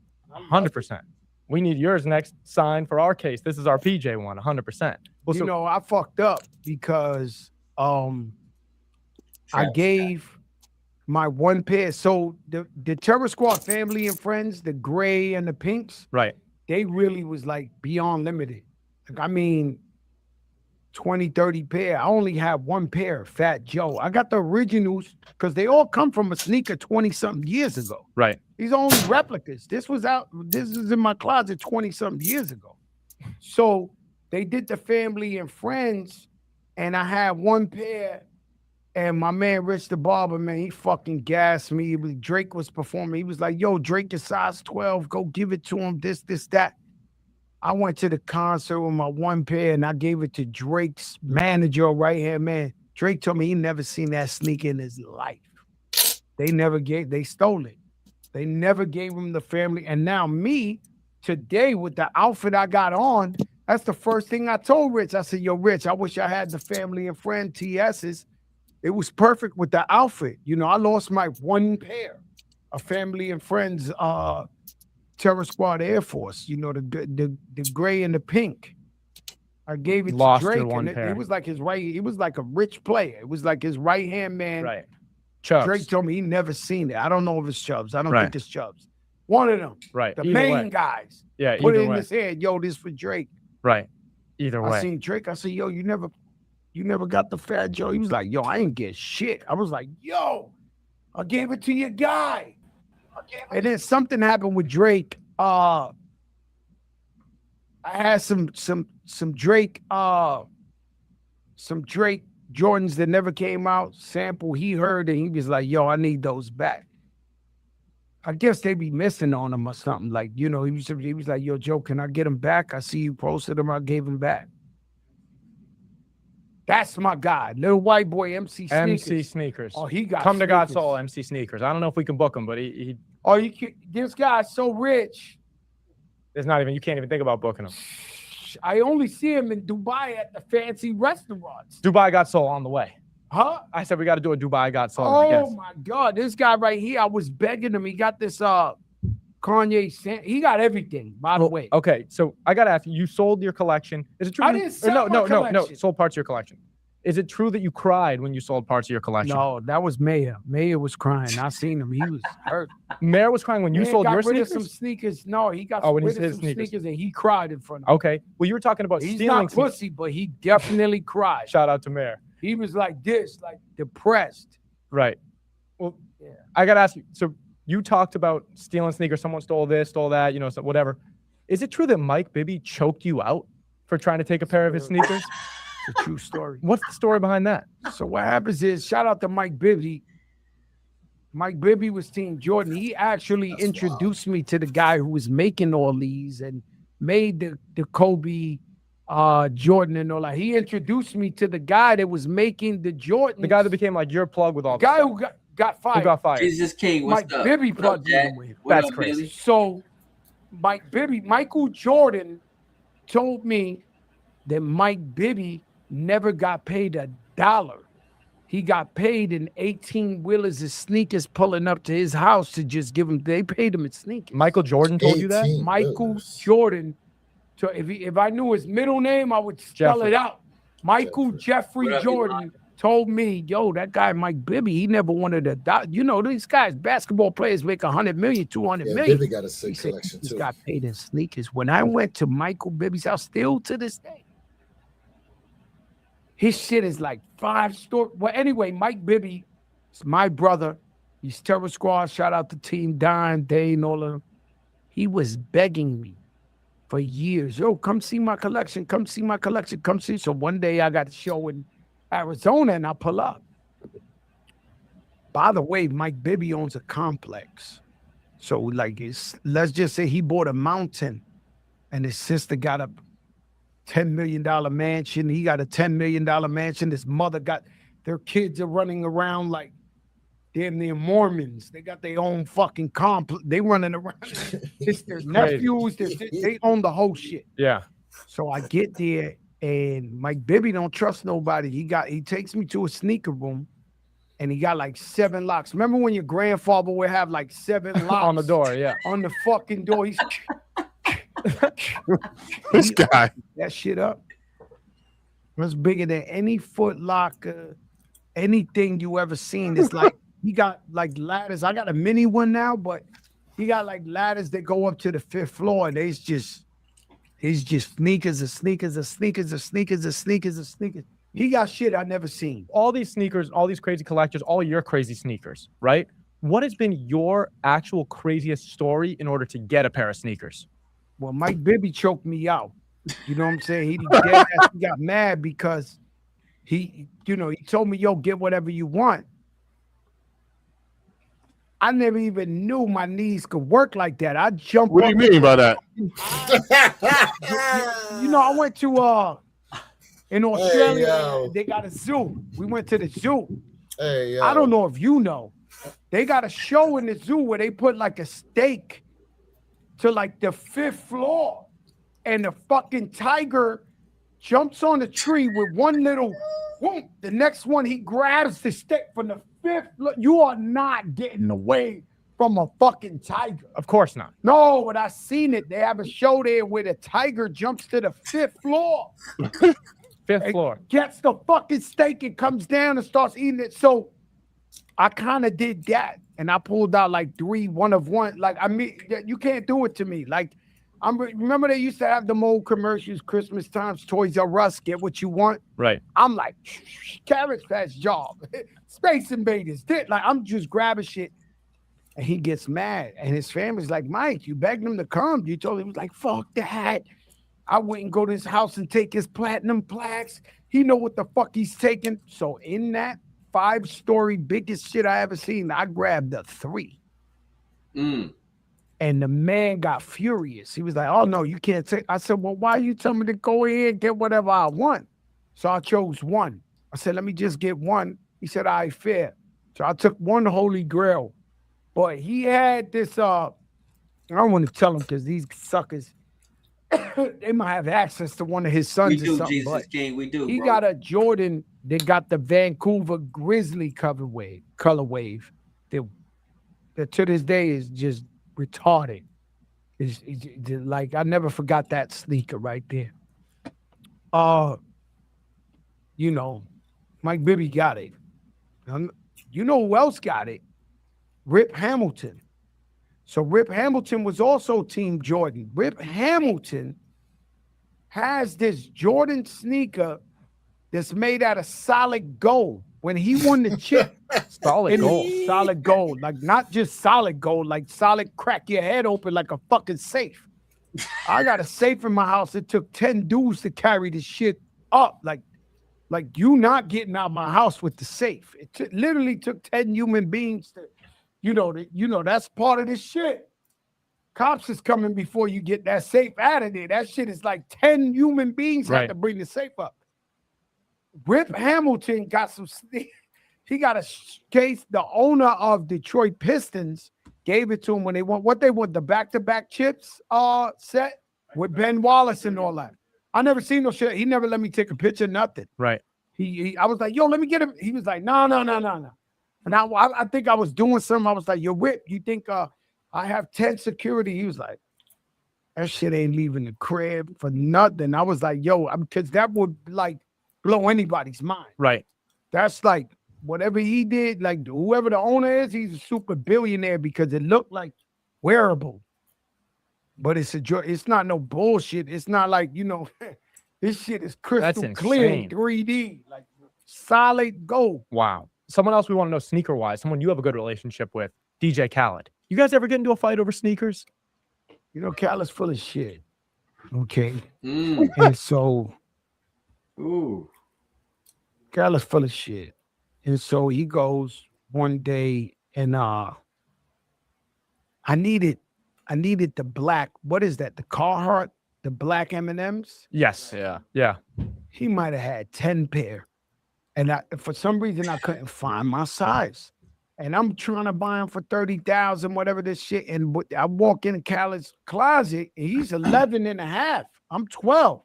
100%. We need yours next signed for our case. This is our PJ one, 100%. Well, you know, I fucked up because I gave my one pair. So the Terror Squad family and friends, the gray and the pinks, right? They really was like beyond limited. Like, I mean, 20, 30 pair. I only have one pair, Fat Joe. I got the originals because they all come from a sneaker 20-something years ago. Right. These are only replicas. This is in my closet 20-something years ago. So they did the family and friends, and I had one pair. And my man Rich the Barber, man, he fucking gassed me. Drake was performing. He was like, yo, Drake is size 12. Go give it to him, this, that. I went to the concert with my one pair, and I gave it to Drake's manager, right-hand man. Drake told me he never seen that sneaker in his life. They stole it. They never gave him the family. And now me, today, with the outfit I got on, that's the first thing I told Rich. I said, yo, Rich, I wish I had the family and friend TS's. It was perfect with the outfit. You know, I lost my one pair of family and friends, Terror Squad Air Force. You know, the gray and the pink. I gave it to Drake, and it was like he was like a rich player. It was like his right-hand man. Right. Chubbs. Drake told me he never seen it. I don't know if it's Chubbs. I don't think it's Chubbs. One of them. Right. The main guys. Yeah. Put it in his head. Yo, this for Drake. Right. Either way. I seen Drake. I said, yo, you never got the Fat Joe. He was like, yo, I ain't get shit. I was like, yo, I gave it to your guy. And then something happened with Drake. I had some Drake Jordans that never came out, sample he heard, and he was like, yo, I need those back. I guess they be missing on them or something. Like, you know, he was like, yo, Joe, can I get them back? I see you posted them. I gave them back. That's my guy, little white boy, MC Sneakers. MC Sneakers. Oh, he got Come sneakers. to God's Soul, MC Sneakers. I don't know if we can book him, but he Oh, this guy's so rich. there's not even, you can't even think about booking him. I only see him in Dubai at the fancy restaurants. Dubai Got Soul on the way. Huh? I said we got to do a Dubai Got Soul. Oh my God, this guy right here, I was begging him. He got this Kanye, he got everything, by the way. Okay, so I got to ask you sold your collection. Is it true? I didn't sell my collection. No, sold parts of your collection. Is it true that you cried when you sold parts of your collection? No, that was Mayor. Mayor was crying. I seen him. He was hurt. Mayor was crying when you sold your sneakers? Some sneakers. No, he got rid of of some sneakers and he cried in front of me. Okay. Well, you were talking about He's stealing not pussy, but he definitely cried. Shout out to Mayor. He was like this, like depressed. Right. Well, yeah. I got to ask you. So you talked about stealing sneakers. Someone stole this, stole that, you know, so whatever. Is it true that Mike Bibby choked you out for trying to take a pair of his sneakers? It's a true story. What's the story behind that? So what happens is, shout out to Mike Bibby. Mike Bibby was Team Jordan. He actually introduced me to the guy who was making all these and made the Kobe Jordan and all that. He introduced me to the guy that was making the Jordan. The guy that became like your plug with all the guy who got fired. Who got fired? Jesus King, what's Mike up? Bibby plugged me with. That's crazy. So Michael Jordan told me that Mike Bibby never got paid $1. He got paid in 18-wheelers of sneakers pulling up to his house to just give him. They paid him in sneakers. Michael Jordan told you that? Michael Jordan. So if I knew his middle name, I would spell it out. Michael Jeffrey Jordan told me, yo, that guy Mike Bibby, he never wanted $1. You know, these guys, basketball players make 100 million, 200 million. Bibby got a sick collection too. He got paid in sneakers. When I went to Michael Bibby's house, still to this day, his shit is like 5-story. Well, anyway, Mike Bibby is my brother. He's Terror Squad. Shout out to Team Dime, Dane, all of them. He was begging me for years. Yo, come see my collection. Come see my collection. Come see. So one day I got a show in Arizona and I pull up. By the way, Mike Bibby owns a complex. So like let's just say he bought a mountain and his sister got a $10 million mansion. He got a $10 million mansion. His mother got, their kids are running around like damn near Mormons. They got their own fucking complex. They running around. It's their nephews. They own the whole shit. Yeah. So I get there and Mike Bibby don't trust nobody. He takes me to a sneaker room and he got like 7 locks. Remember when your grandfather would have like 7 locks on the door? Yeah. On the fucking door. He's this guy. That shit up. It was bigger than any Foot Locker, anything you ever seen. It's like he got like ladders. I got a mini one now, but he got like ladders that go up to the 5th floor, and it's It's just sneakers and sneakers and sneakers and sneakers and sneakers and sneakers. He got shit I never seen. All these sneakers, all these crazy collectors, all your crazy sneakers, right? What has been your actual craziest story in order to get a pair of sneakers? Well, Mike Bibby choked me out. You know what I'm saying? He got mad because he told me, yo, get whatever you want. I never even knew my knees could work like that. I jumped. What do you mean by that? I went to in Australia. yo. They got a zoo. We went to the zoo. Hey, yo. I don't know if you know. They got a show in the zoo where they put like a stake to like the 5th floor, and the fucking tiger jumps on the tree with one little whoop. The next one, he grabs the stake from the 5th. Look, you are not getting away from a fucking tiger. Of course not. No, but I seen it. They have a show there where the tiger jumps to the 5th floor. 5th floor. Gets the fucking steak and comes down and starts eating it. So I kind of did that. And I pulled out like 3 one of one. Like, I mean, you can't do it to me. Like, remember they used to have the old commercials, Christmas times, Toys R Us, get what you want. Right. I'm like, Carrot's Patch job, Space Invaders, like I'm just grabbing shit. And he gets mad. And his family's like, Mike, you begged him to come. You told him, he was like, fuck that. I wouldn't go to his house and take his platinum plaques. He know what the fuck he's taking. So in that 5-story biggest shit I ever seen, I grabbed a 3. And the man got furious. He was like, oh, no, you can't take. I said, well, why you tell me to go ahead and get whatever I want? So I chose 1. I said, let me just get 1. He said, all right, fair. So I took 1 Holy Grail. But he had this, I don't want to tell him because these suckers, they might have access to one of his sons We do, or something. Jesus King, we do, He bro. got a Jordan. They got the Vancouver Grizzly color wave. That to this day is just retarded. It's like I never forgot that sneaker right there. Mike Bibby got it. You know who else got it? Rip Hamilton. So Rip Hamilton was also Team Jordan. Rip Hamilton has this Jordan sneaker that's made out of solid gold. When he won the chip, Solid gold. solid gold, like not just solid gold, like solid crack your head open like a fucking safe. I got a safe in my house. It took 10 dudes to carry this shit up. Like you not getting out of my house with the safe. It literally took 10 human beings to, that's part of this shit. Cops is coming before you get that safe out of there. That shit is like 10 human beings have to bring the safe up. Rip Hamilton got some. He got a case. The owner of Detroit Pistons gave it to him when they want the back-to-back chips set with Ben Wallace and all that. I never seen no shit. He never let me take a picture, nothing. Right. I was like, yo, let me get him. He was like, no. And I think I was doing something. I was like, yo, Rip, you think I have 10 security? He was like, that shit ain't leaving the crib for nothing. I was like, yo, because that would like blow anybody's mind. Right. That's like whatever he did, like whoever the owner is, he's a super billionaire because it looked like wearable. But it's not no bullshit. It's not like, this shit is crystal clear, 3D, like solid gold. Wow. Someone else we want to know sneaker-wise, someone you have a good relationship with, DJ Khaled. You guys ever get into a fight over sneakers? Khaled's full of shit. Okay. And so Khaled's full of shit. And so he goes one day and I needed the black, what is that? The Carhartt, the black M&Ms? Yes. Yeah. He might have had 10 pair. And for some reason I couldn't find my size. And I'm trying to buy them for 30,000, whatever this shit. And I walk in Khaled's closet and he's 11 and a half. I'm 12.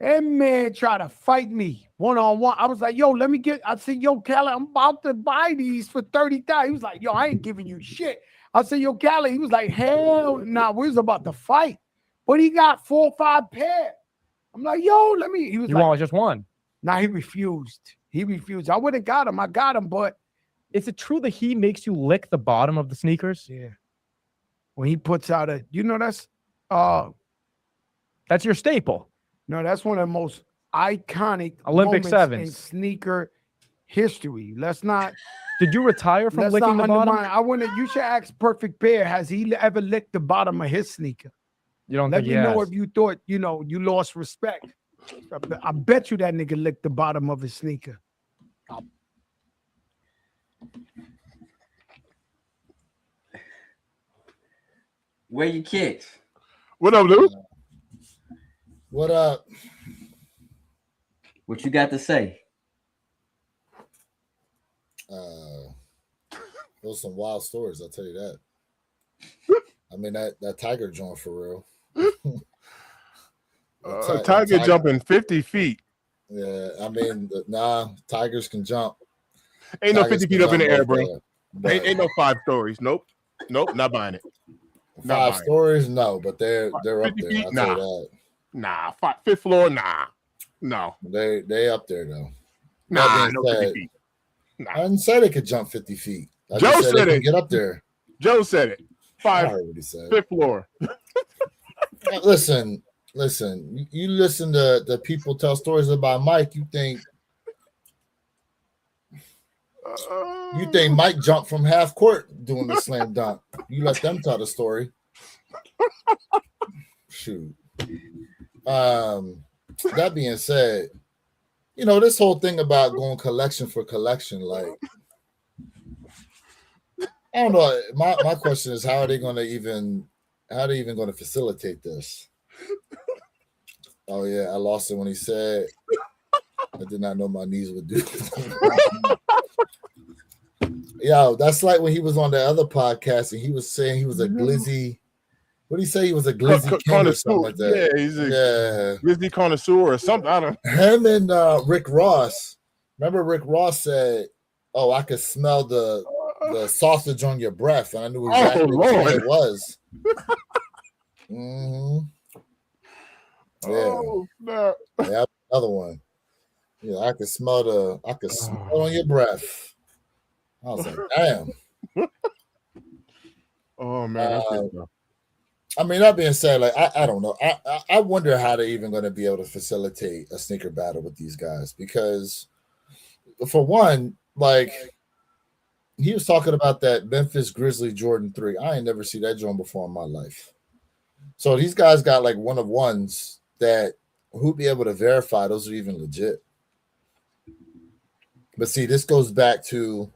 That man tried to fight me one-on-one. I was like, yo, I said, yo, Khaled, I'm about to buy these for 30,000. He was like, yo, I ain't giving you shit. I said, yo, Khaled. He was like, hell nah, we was about to fight. But he got 4 or 5 pair. I'm like, yo, he was you like, want just one? Nah, he refused. I would have got him. I got him, but. Is it true that he makes you lick the bottom of the sneakers? Yeah. When he puts out that's That's your staple. No, that's one of the most iconic Olympic moments in sevens. sneaker history. Let's not Did you retire from let's licking not the bottom? undermine. I want to. You should ask Perfect Bear. Has he ever licked the bottom of his sneaker? You don't Let think me he know has? if you thought you lost respect. I bet you that nigga licked the bottom of his sneaker. Where you kicks? What up, dude? What up? What you got to say? Those some wild stories, I'll tell you that. I mean that tiger joint for real. Tiger jumping 50 feet. Yeah, I mean, nah, tigers can jump. Ain't no Tigers 50 feet can up in the jump air, both bro. ways, but Ain't no 5 stories. Nope, not buying it. Not five buying it. stories, no, but they're up 50 there. feet? I'll tell you that. Nah, 5th floor, nah, no, They up there though. nah, That no being 50 said, feet. I Nah, didn't say they could jump 50 feet. I Joe just said said they it. can get up there. Joe said it. I heard what he said. 5th floor. Listen. You listen to the people tell stories about Mike. You think Mike jumped from half court doing the slam dunk? You let them tell the story. Shoot. That being said, this whole thing about going collection for collection, like, I don't know. My question is, how are they even going to facilitate this? Oh yeah, I lost it when he said, I did not know my knees would do. Yo, that's like when he was on the other podcast and he was saying he was a glizzy. What did he say? He was a glizzy king or something like that. Yeah, he's a glizzy connoisseur or something. I don't. Him and Rick Ross. Remember, Rick Ross said, "Oh, I could smell the sausage on your breath," and I knew exactly what it was. Mm-hmm. Yeah. Oh, no. Yeah, another one. Yeah, I could smell it on your breath. I was like, damn. Oh man, that's good stuff. I mean, that being said, like I don't know. I wonder how they're even going to be able to facilitate a sneaker battle with these guys, because for one, like he was talking about that Memphis Grizzly Jordan 3. I ain't never seen that joint before in my life. So these guys got like one of ones that who'd be able to verify those are even legit. But see, this goes back to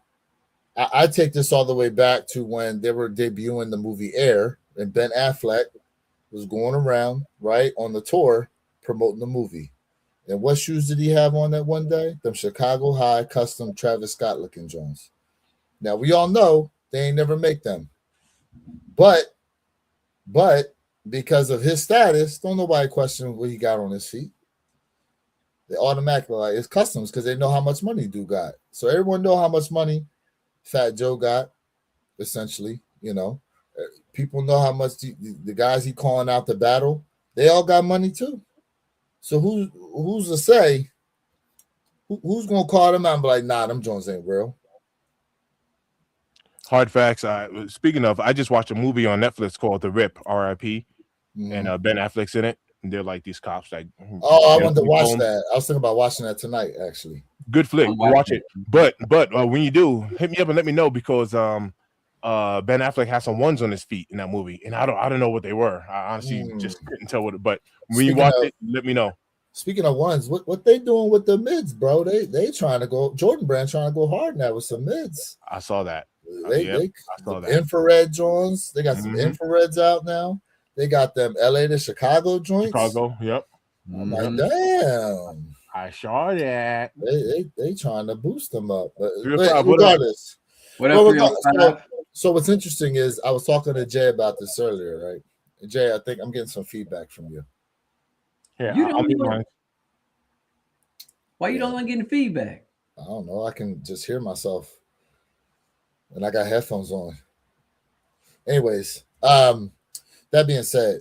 I take this all the way back to when they were debuting the movie Air, and Ben Affleck was going around, right, on the tour promoting the movie. And what shoes did he have on that one day? Them Chicago High custom Travis Scott looking Jones. Now we all know they ain't never make them. But because of his status, don't nobody question what he got on his feet. They automatically like it's customs because they know how much money dude got. So everyone know how much money Fat Joe got, essentially. People know how much the guys he calling out the battle, they all got money too. So who's to say who's gonna call them out and be like, nah, them Jones ain't real? Hard facts. Speaking of, I just watched a movie on Netflix called The Rip, R.I.P. And Ben Affleck's in it. And they're like these cops. Like, oh, I wanted to watch that. I was thinking about watching that tonight, actually. Good flick. Watch it. But when you do, hit me up and let me know, because Ben Affleck has some ones on his feet in that movie, and I don't know what they were. I honestly just couldn't tell what. But when you watch it, let me know. Speaking of ones, what they doing with the mids, bro? They trying to go. Jordan Brand trying to go hard now with some mids. I saw that. I saw that. Infrared joints. They got some infrareds out now. They got them LA to Chicago joints. Chicago, yep. I'm like, damn. I saw that. They trying to boost them up. But regardless. So what's interesting is I was talking to Jay about this earlier, right? Jay, I think I'm getting some feedback from you. Yeah, why you don't like getting feedback? I don't know. I can just hear myself. And I got headphones on. Anyways, that being said,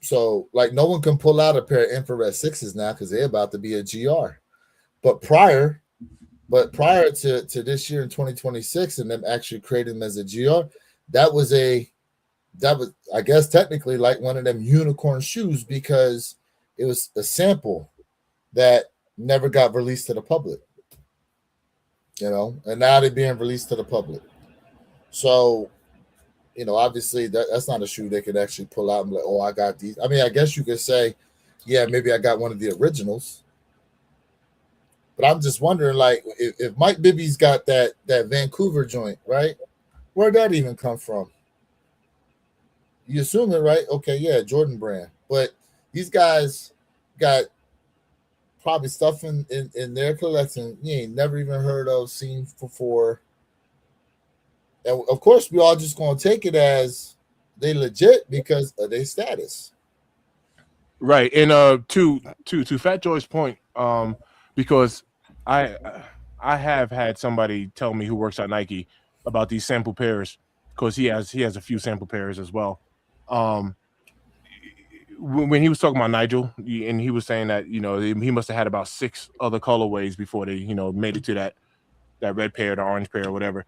so like no one can pull out a pair of infrared 6s now because they're about to be a GR. But prior to this year in 2026 and them actually creating them as a GR, that was a that was, I guess, technically like one of them unicorn shoes because it was a sample that never got released to the public. You know, and now they're being released to the public. So, you know, obviously that's not a shoe they could actually pull out and be like, oh, I got these. I mean, I guess you could say, yeah, maybe I got one of the originals. But I'm just wondering, like, if Mike Bibby's got that Vancouver joint, right? Where'd that even come from? You assume it, right? Okay, yeah, Jordan brand. But these guys got probably stuff in their collection you ain't never even heard of, seen before. And of course, we all just gonna take it as they legit because of their status. Right. And to Fat Joy's point, because I have had somebody tell me who works at Nike about these sample pairs because he has a few sample pairs as well. When he was talking about Nigel, and he was saying that, you know, he must have had about 6 other colorways before they, you know, made it to that red pair, the orange pair, or whatever.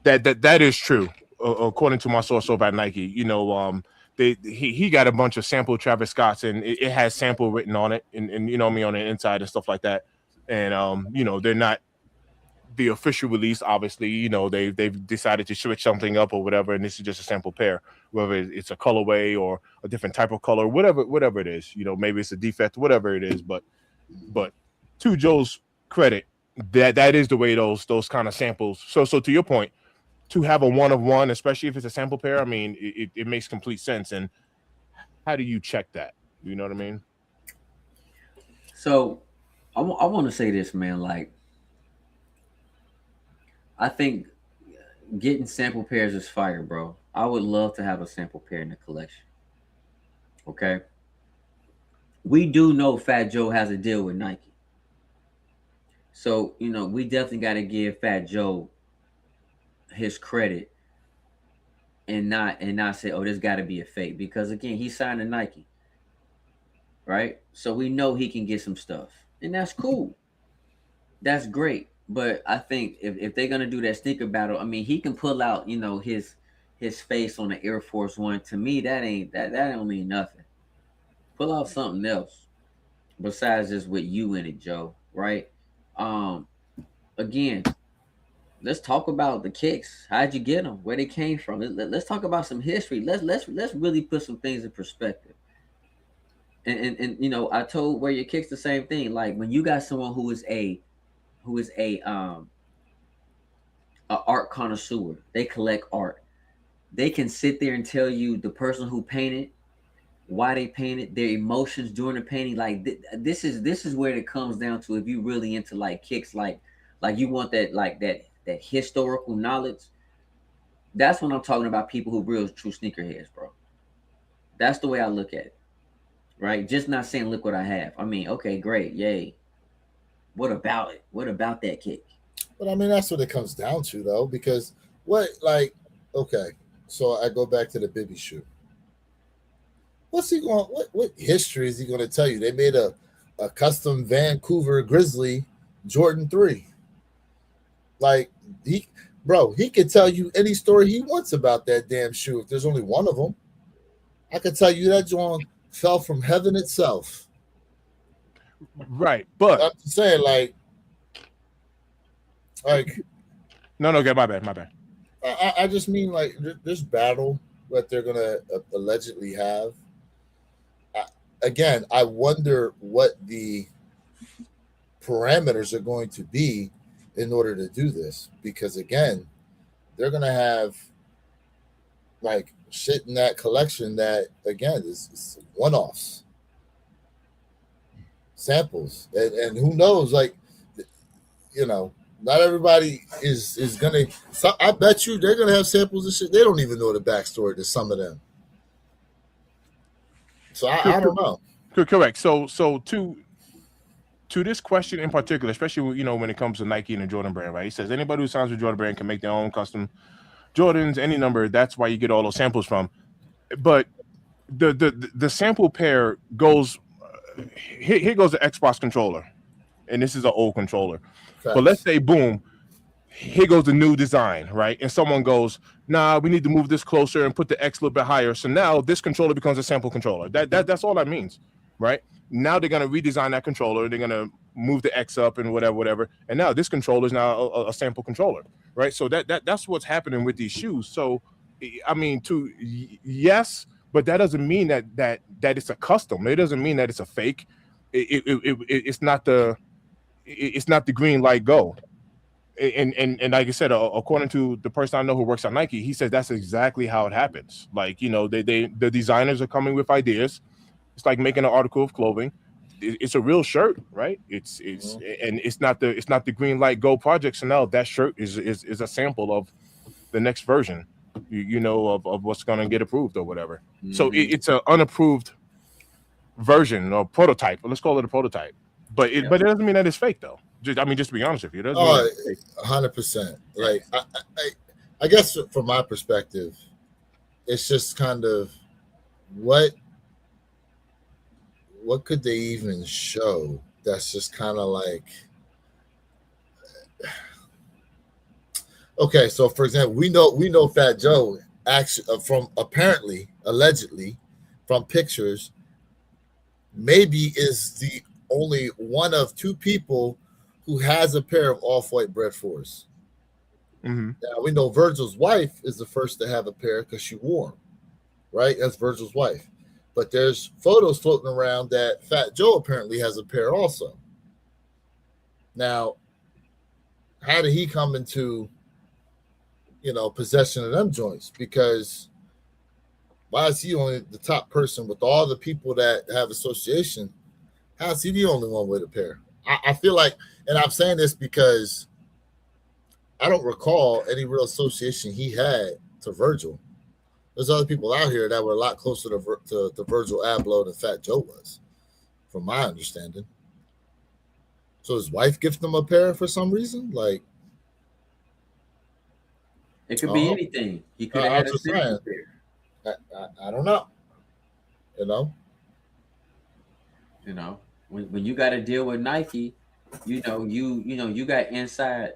That is true, according to my source over at Nike. You know, he got a bunch of sample Travis Scotts, and it has sample written on it, and you know me, on the inside and stuff like that. And you know, they're not the official release, obviously. You know, they've decided to switch something up or whatever, and this is just a sample pair, whether it's a colorway or a different type of color, whatever it is. You know, maybe it's a defect, whatever it is. But to Joe's credit, that is the way those kind of samples. So to your point, to have a one of one, especially if it's a sample pair, I mean, it makes complete sense. And how do you check that? You know what I mean? So I want to say this, man. Like, I think getting sample pairs is fire, bro. I would love to have a sample pair in the collection. Okay. We do know Fat Joe has a deal with Nike. So, you know, we definitely got to give Fat Joe his credit and not say, oh, this got to be a fake, because again, he signed to Nike. Right? So we know he can get some stuff. And that's cool. That's great. But I think if they're gonna do that sneaker battle, I mean, he can pull out, you know, his face on the Air Force One. To me, that don't mean nothing. Pull out something else besides just with you in it, Joe. Right? Again, let's talk about the kicks. How'd you get them? Where they came from? Let's talk about some history. Let's really put some things in perspective. And you know, I told Wear Your Kicks the same thing. Like, when you got someone who is a art connoisseur, they collect art. They can sit there and tell you the person who painted, why they painted, their emotions during the painting. Like, this is where it comes down to. If you really into like kicks, like you want that historical knowledge. That's when I'm talking about people who real true sneakerheads, bro. That's the way I look at it. Right? Just not saying, look what I have. I mean, okay, great, yay. What about it? What about that kick? But I mean, that's what it comes down to, though, because okay, so I go back to the Bibby shoe. What's he going? What history is he going to tell you? They made a custom Vancouver Grizzly Jordan 3. Like, he could tell you any story he wants about that damn shoe if there's only one of them. I could tell you that John fell from heaven itself. Right, but I'm just saying, like no, okay, my bad. I just mean, like, this battle that they're gonna allegedly have. Again, I wonder what the parameters are going to be in order to do this, because again, they're gonna have like shit in that collection that again is one-offs, samples, and who knows, like, you know, not everybody is gonna. So I bet you they're gonna have samples of shit they don't even know the backstory to some of them. So I don't know. Correct. So to this question in particular, especially, you know, when it comes to Nike and the Jordan brand, right? He says anybody who signs with Jordan brand can make their own custom Jordans, any number. That's why you get all those samples from. But the sample pair goes. Here goes the Xbox controller, and this is an old controller. Facts. But let's say, boom, here goes the new design, right? And someone goes, nah, we need to move this closer and put the X a little bit higher. So now this controller becomes a sample controller. That's all that means, right? Now they're gonna redesign that controller. They're gonna move the X up and whatever. And now this controller is now a sample controller, right? So that's what's happening with these shoes. So, I mean, yes, but that doesn't mean that it's a custom. It doesn't mean that it's a fake. It's not the green light go. And like I said, according to the person I know who works at Nike, he says that's exactly how it happens. Like, you know, the designers are coming with ideas. It's like making an article of clothing. It's a real shirt, right? It's and it's not the green light go project. So now that shirt is a sample of the next version, you know, of what's going to get approved or whatever. So it's an unapproved version or prototype. Let's call it a prototype. But it doesn't mean that it's fake though. Just to be honest with you, 100%. Like I guess from my perspective, it's just kind of what could they even show that's just kind of like, okay, so for example, we know Fat Joe actually from allegedly from pictures maybe is the only one of two people who has a pair of off-white Bred 4s. Mm-hmm. Now we know Virgil's wife is the first to have a pair because she wore them, right? That's Virgil's wife. But there's photos floating around that Fat Joe apparently has a pair also. Now, how did he come into, you know, possession of them joints? Because why is he only the top person with all the people that have association? How is he the only one with a pair? I feel like, and I'm saying this because I don't recall any real association he had to Virgil. There's other people out here that were a lot closer to Virgil Abloh than Fat Joe was, from my understanding. So his wife gifted him a pair for some reason? Like, it could be anything. He could have had a single pair. I don't know. You know, when you got to deal with Nike, you got inside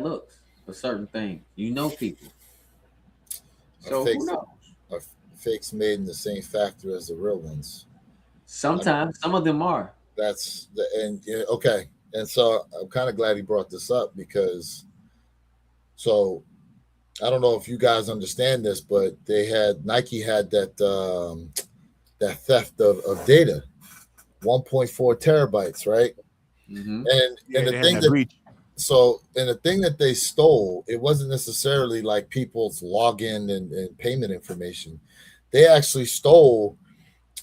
looks for certain things. You know people. So who knows? Fakes made in the same factory as the real ones. Sometimes some of them are. Okay. And so I'm kind of glad he brought this up because so I don't know if you guys understand this, but Nike had that theft of data, 1.4 terabytes, right? Mm-hmm. And the thing that they stole, it wasn't necessarily like people's login and payment information. They actually stole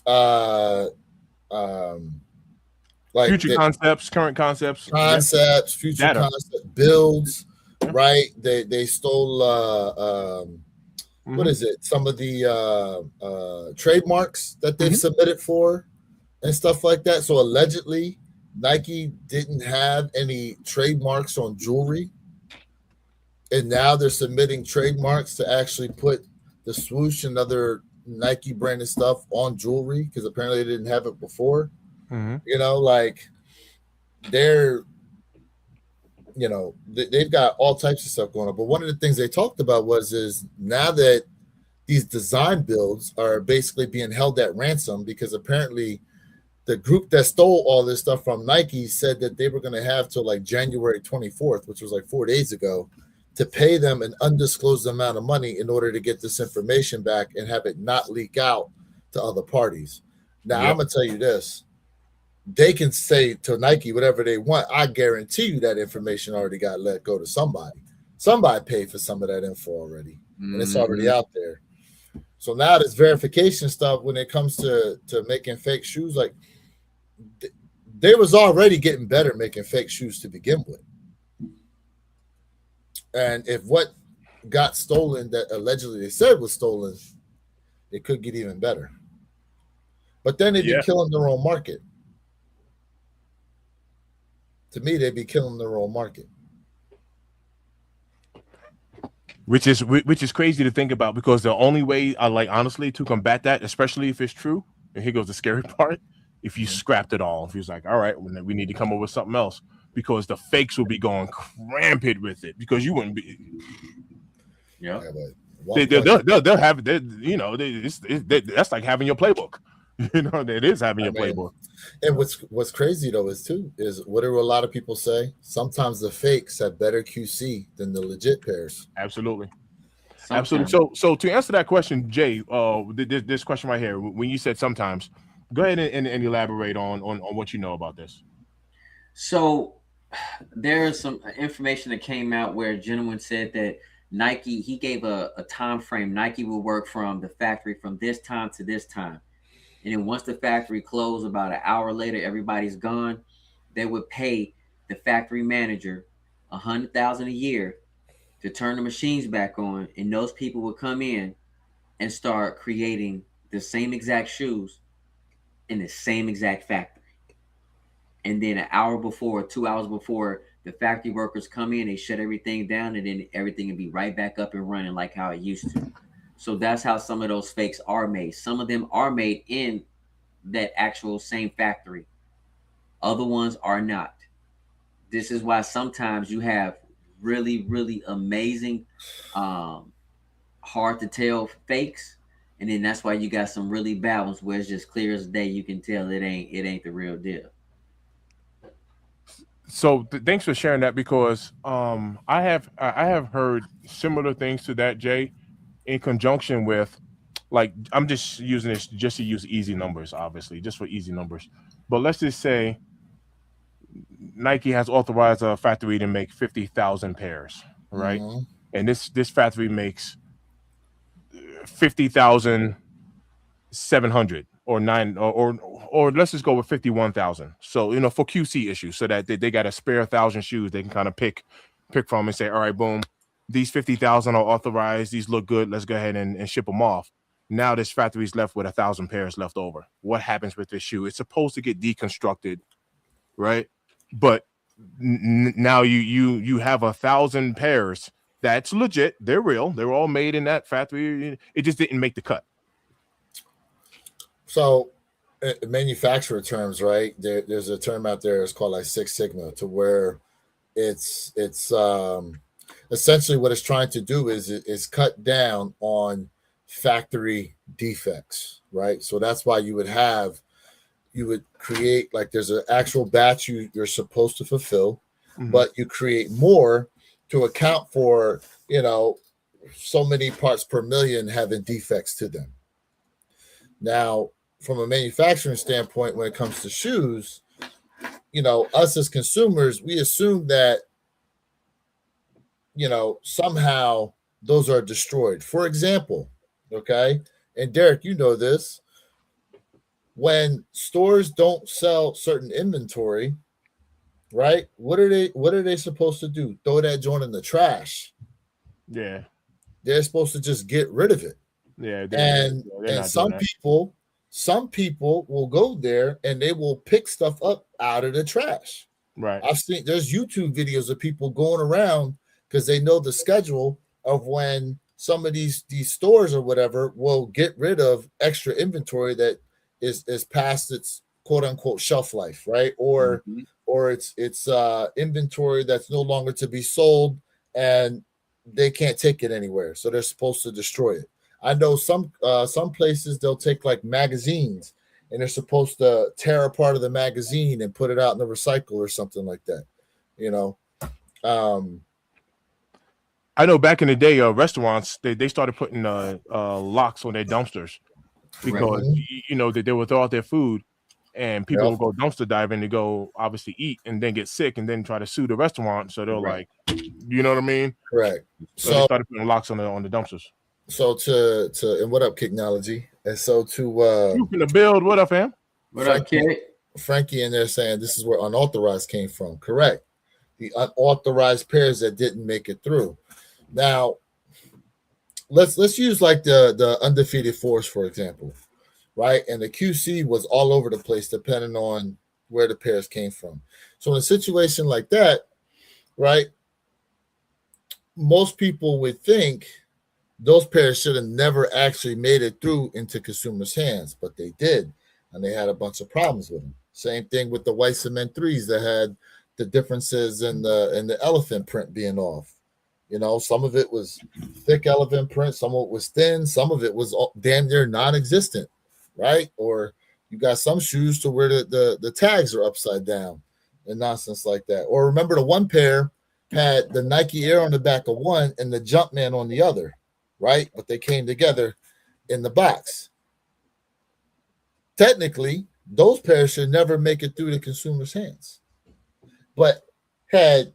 like future concepts, current concepts, future data. Concepts, builds, right? They stole what is it? Some of the trademarks that they've submitted for and stuff like that. So allegedly, Nike didn't have any trademarks on jewelry, and now they're submitting trademarks to actually put the swoosh and other Nike branded stuff on jewelry because apparently they didn't have it before. Mm-hmm. You know, like they've got all types of stuff going on. But one of the things they talked about is now that these design builds are basically being held at ransom because apparently the group that stole all this stuff from Nike said that they were going to have till like January 24th, which was like 4 days ago, to pay them an undisclosed amount of money in order to get this information back and have it not leak out to other parties. Now, I'm going to tell you this. They can say to Nike whatever they want. I guarantee you that information already got let go to somebody. Somebody paid for some of that info already, and it's already out there. So now this verification stuff, when it comes to making fake shoes, like they was already getting better making fake shoes to begin with. And if what got stolen that allegedly they said was stolen, it could get even better. But then they'd be killing their own market. To me, they'd be killing their own market. Which is crazy to think about because the only way honestly to combat that, especially if it's true, and here goes the scary part, if you scrapped it all, if you was like, all right, we need to come up with something else. because the fakes will be going rampant with it because you wouldn't be. Yeah. They'll have that's like having your playbook. It is having your playbook. And what's crazy though is what do a lot of people say? Sometimes the fakes have better QC than the legit pairs. Absolutely. Sometimes. Absolutely. So to answer that question, Jay, this question right here, when you said sometimes, go ahead and elaborate on what you know about this. So there's some information that came out where a gentleman said that Nike, he gave a time frame. Nike will work from the factory from this time to this time. And then once the factory closed, about an hour later, everybody's gone. They would pay the factory manager $100,000 a year to turn the machines back on, and those people would come in and start creating the same exact shoes in the same exact factory. And then an hour before, 2 hours before, the factory workers come in, they shut everything down, and then everything would be right back up and running like how it used to. So that's how some of those fakes are made. Some of them are made in that actual same factory. Other ones are not. This is why sometimes you have really, really amazing, hard to tell fakes, and then that's why you got some really bad ones where it's just clear as day. You can tell it ain't the real deal. So thanks for sharing that because I have heard similar things to that, Jay, in conjunction with, like, I'm just using this just to use easy numbers, obviously, just for easy numbers. But let's just say Nike has authorized a factory to make 50,000 pairs, right? Mm-hmm. And this factory makes 50,700 or nine or let's just go with 51,000. So for QC issues, so that they got a spare 1,000 shoes they can kind of pick from and say, all right, boom, these 50,000 are authorized. These look good. Let's go ahead and ship them off. Now this factory's left with 1,000 pairs left over. What happens with this shoe? It's supposed to get deconstructed, right? But now you have 1,000 pairs that's legit. They're real. They're all made in that factory. It just didn't make the cut. So, manufacturer terms, right? There's a term out there. It's called like Six Sigma, to where it's essentially what it's trying to do is cut down on factory defects, right? So that's why you would create, like, there's an actual batch you're supposed to fulfill, but you create more to account for, so many parts per million having defects to them. Now, from a manufacturing standpoint, when it comes to shoes, us as consumers, we assume that, somehow those are destroyed. For example, okay, and Derek, you know this, when stores don't sell certain inventory, right? What are they supposed to do? Throw that joint in the trash? Yeah, they're supposed to just get rid of it. Yeah, and some people will go there and they will pick stuff up out of the trash. Right. There's YouTube videos of people going around because they know the schedule of when some of these stores or whatever will get rid of extra inventory that is past its quote unquote shelf life, right? Or it's inventory that's no longer to be sold and they can't take it anywhere, so they're supposed to destroy it. I know some places they'll take like magazines and they're supposed to tear apart of the magazine and put it out in the recycle or something like that. I know back in the day, restaurants they started putting locks on their dumpsters because they would throw out their food and people will go dumpster diving to go obviously eat and then get sick and then try to sue the restaurant. So they're like, you know what I mean? Correct. So they started putting locks on the dumpsters. So to and what up, Kicknology? And so to you finna build. What up, fam? What up, kid? Frankie in there saying this is where unauthorized came from. Correct. The unauthorized pairs that didn't make it through. Now, let's use like the undefeated force, for example, right? And the QC was all over the place depending on where the pairs came from. So in a situation like that, right, most people would think those pairs should have never actually made it through into consumers' hands, but they did, and they had a bunch of problems with them. Same thing with the white cement 3s that had the differences in the elephant print being off. You know, some of it was thick elephant print, some of it was thin, some of it was damn near non-existent, right? Or you got some shoes to where the tags are upside down and nonsense like that. Or remember the one pair had the Nike Air on the back of one and the Jumpman on the other, right? But they came together in the box. Technically, those pairs should never make it through the consumer's hands. But had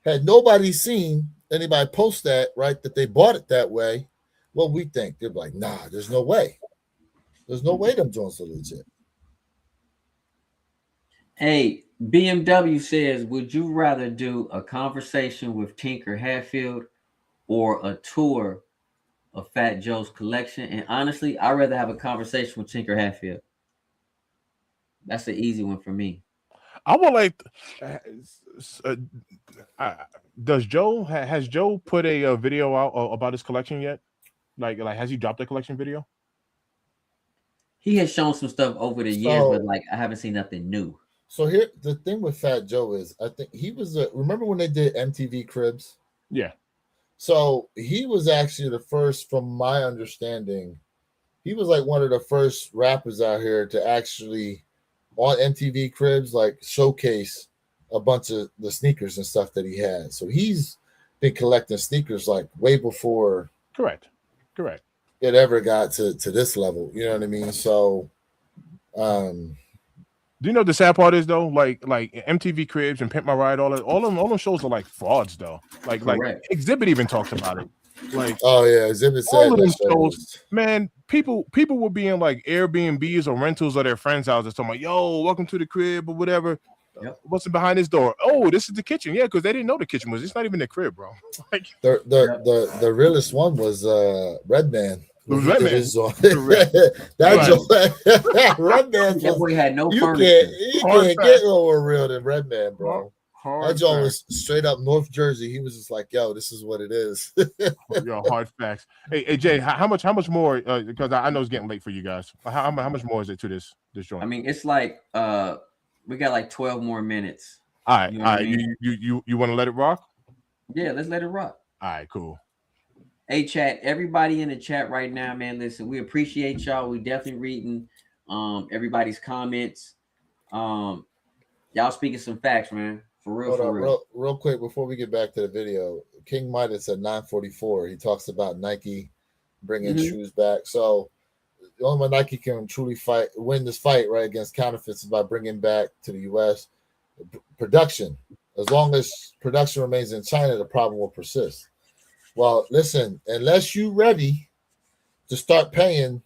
nobody seen anybody post that, right, that they bought it that way, what we think? They're like, nah, there's no way. There's no way them joints are legit. Hey, BMW says, would you rather do a conversation with Tinker Hatfield or a tour of Fat Joe's collection? And honestly, I'd rather have a conversation with Tinker Hatfield. That's the easy one for me. I would like. Has Joe put a video out about his collection yet? Like has he dropped a collection video? He has shown some stuff over the years, but like I haven't seen nothing new. So here, the thing with Fat Joe is, I think he was. Remember when they did MTV Cribs? Yeah. So he was actually the first, from my understanding, he was like one of the first rappers out here to actually on MTV Cribs like showcase a bunch of the sneakers and stuff that he had. So he's been collecting sneakers like way before. Correct. It ever got to this level. You know what I mean? So, do you know the sad part is though? Like MTV Cribs and Pimp My Ride, all them shows are like frauds though. Like Exhibit even talks about it. Like, oh yeah, Exhibit said all of them shows, man. People will be in like Airbnbs or rentals of their friends' houses talking about, yo, welcome to the crib or whatever. Yep. What's behind this door? Oh, this is the kitchen. Yeah, because they didn't know the kitchen was. It's not even the crib, bro. Like the realest one was Redman. Redman. Redman. That boy had no furniture. You can't get more real than Redman, bro. That Joe was straight up North Jersey. He was just like, yo, this is what it is. Yo, hard facts. Hey, Jay, how much more? Because I know it's getting late for you guys. How much more is it to this joint? I mean, it's like we got like 12 more minutes. All right, I mean? You want to let it rock? Yeah, let's let it rock. All right, cool. Hey, chat, everybody in the chat right now, man. Listen, we appreciate y'all. We definitely reading everybody's comments. Y'all speaking some facts, man. For real. Real quick before we get back to the video, King Midas at 944. He talks about Nike bringing shoes back. So the only way Nike can truly win this fight right against counterfeits is by bringing back to the U.S. production. As long as production remains in China, the problem will persist. Well, listen, unless you're ready to start paying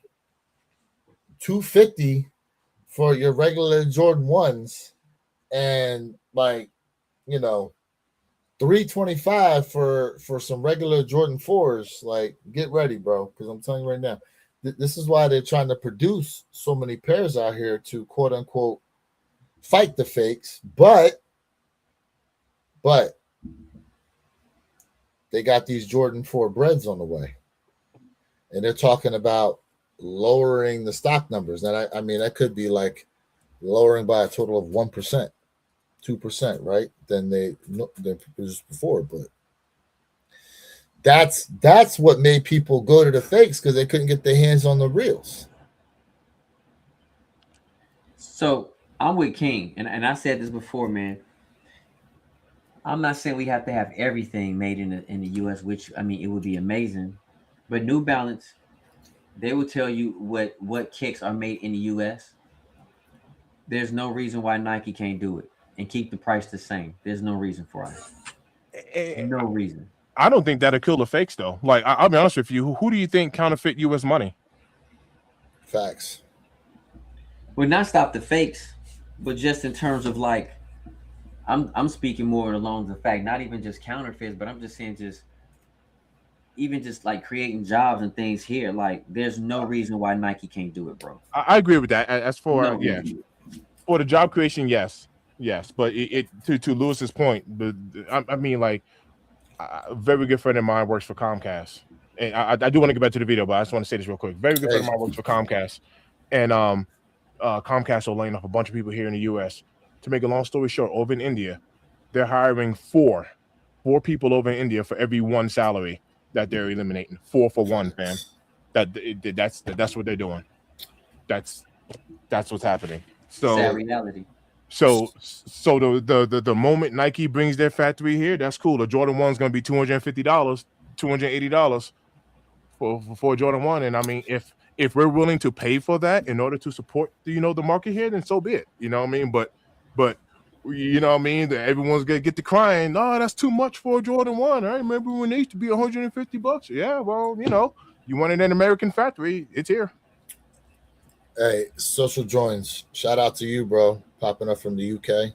$250 for your regular Jordan 1s and like, you know, $325 for some regular Jordan 4s, like, get ready, bro. Because I'm telling you right now, this is why they're trying to produce so many pairs out here to quote unquote fight the fakes, but they got these Jordan 4 breads on the way, and they're talking about lowering the stock numbers. And I mean, that could be like lowering by a total of 1%, 2%, right? Than they produced before. But that's what made people go to the fakes, because they couldn't get their hands on the reals. So I'm with King, and I said this before, man. I'm not saying we have to have everything made in the U.S., which, I mean, it would be amazing. But New Balance, they will tell you what kicks are made in the U.S. There's no reason why Nike can't do it and keep the price the same. There's no reason for it. No reason. I don't think that'll kill the fakes, though. Like, I'll be honest with you. Who do you think counterfeit U.S. money? Facts. Would not stop the fakes, but just in terms of like, I'm speaking more along the fact, not even just counterfeits, but I'm just saying even just like creating jobs and things here. Like, there's no reason why Nike can't do it, bro. I agree with that. As for for the job creation, yes, but to Lewis's point, I mean, like, a very good friend of mine works for Comcast, and I do want to get back to the video, but I just want to say this real quick. Very good friend of mine works for Comcast, and Comcast are laying off a bunch of people here in the U.S. to make a long story short, over in India, they're hiring four people over in India for every one salary that they're eliminating. 4 for 1, fam. That's what they're doing. That's what's happening. Sad reality. So the moment Nike brings their factory here, that's cool. The Jordan 1's gonna be $250, $280 for Jordan 1. And I mean, if we're willing to pay for that in order to support the market here, then so be it. You know what I mean? But you know what I mean? That everyone's gonna get to crying. Oh, that's too much for a Jordan 1. I remember when they used to be $150. Yeah, well, you want it in an American factory, it's here. Hey, Social Joins, shout out to you, bro. Popping up from the UK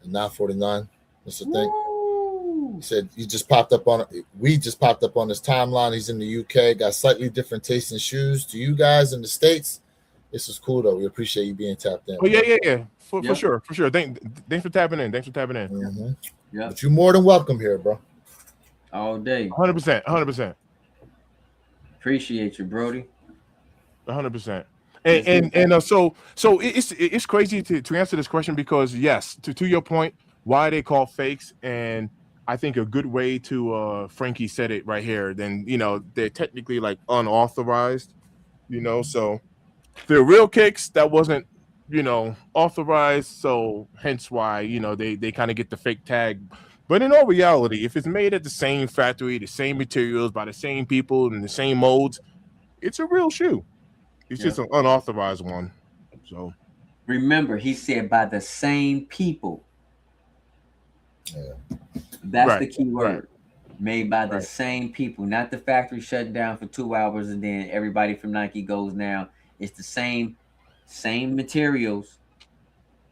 and 949. Mr. Think. He said you just popped up on we just popped up on his timeline. He's in the UK, got slightly different tastes in shoes to you guys in the States. This is cool though. We appreciate you being tapped in. Oh yeah. For sure. Thanks for tapping in. Mm-hmm. Yeah. But you're more than welcome here, bro. All day. 100%. Appreciate you, Brody. 100%. And so it's crazy to answer this question because yes, to your point, why they call fakes, and I think a good way to Frankie said it right here. Then they're technically like unauthorized, so they're real kicks that wasn't authorized, so hence why they kind of get the fake tag. But in all reality, if it's made at the same factory, the same materials, by the same people and the same molds, it's a real shoe. It's just an unauthorized one. So remember, he said by the same people. Yeah. That's the key word. Made by the same people, not the factory shut down for 2 hours and then everybody from Nike goes now. It's the same materials,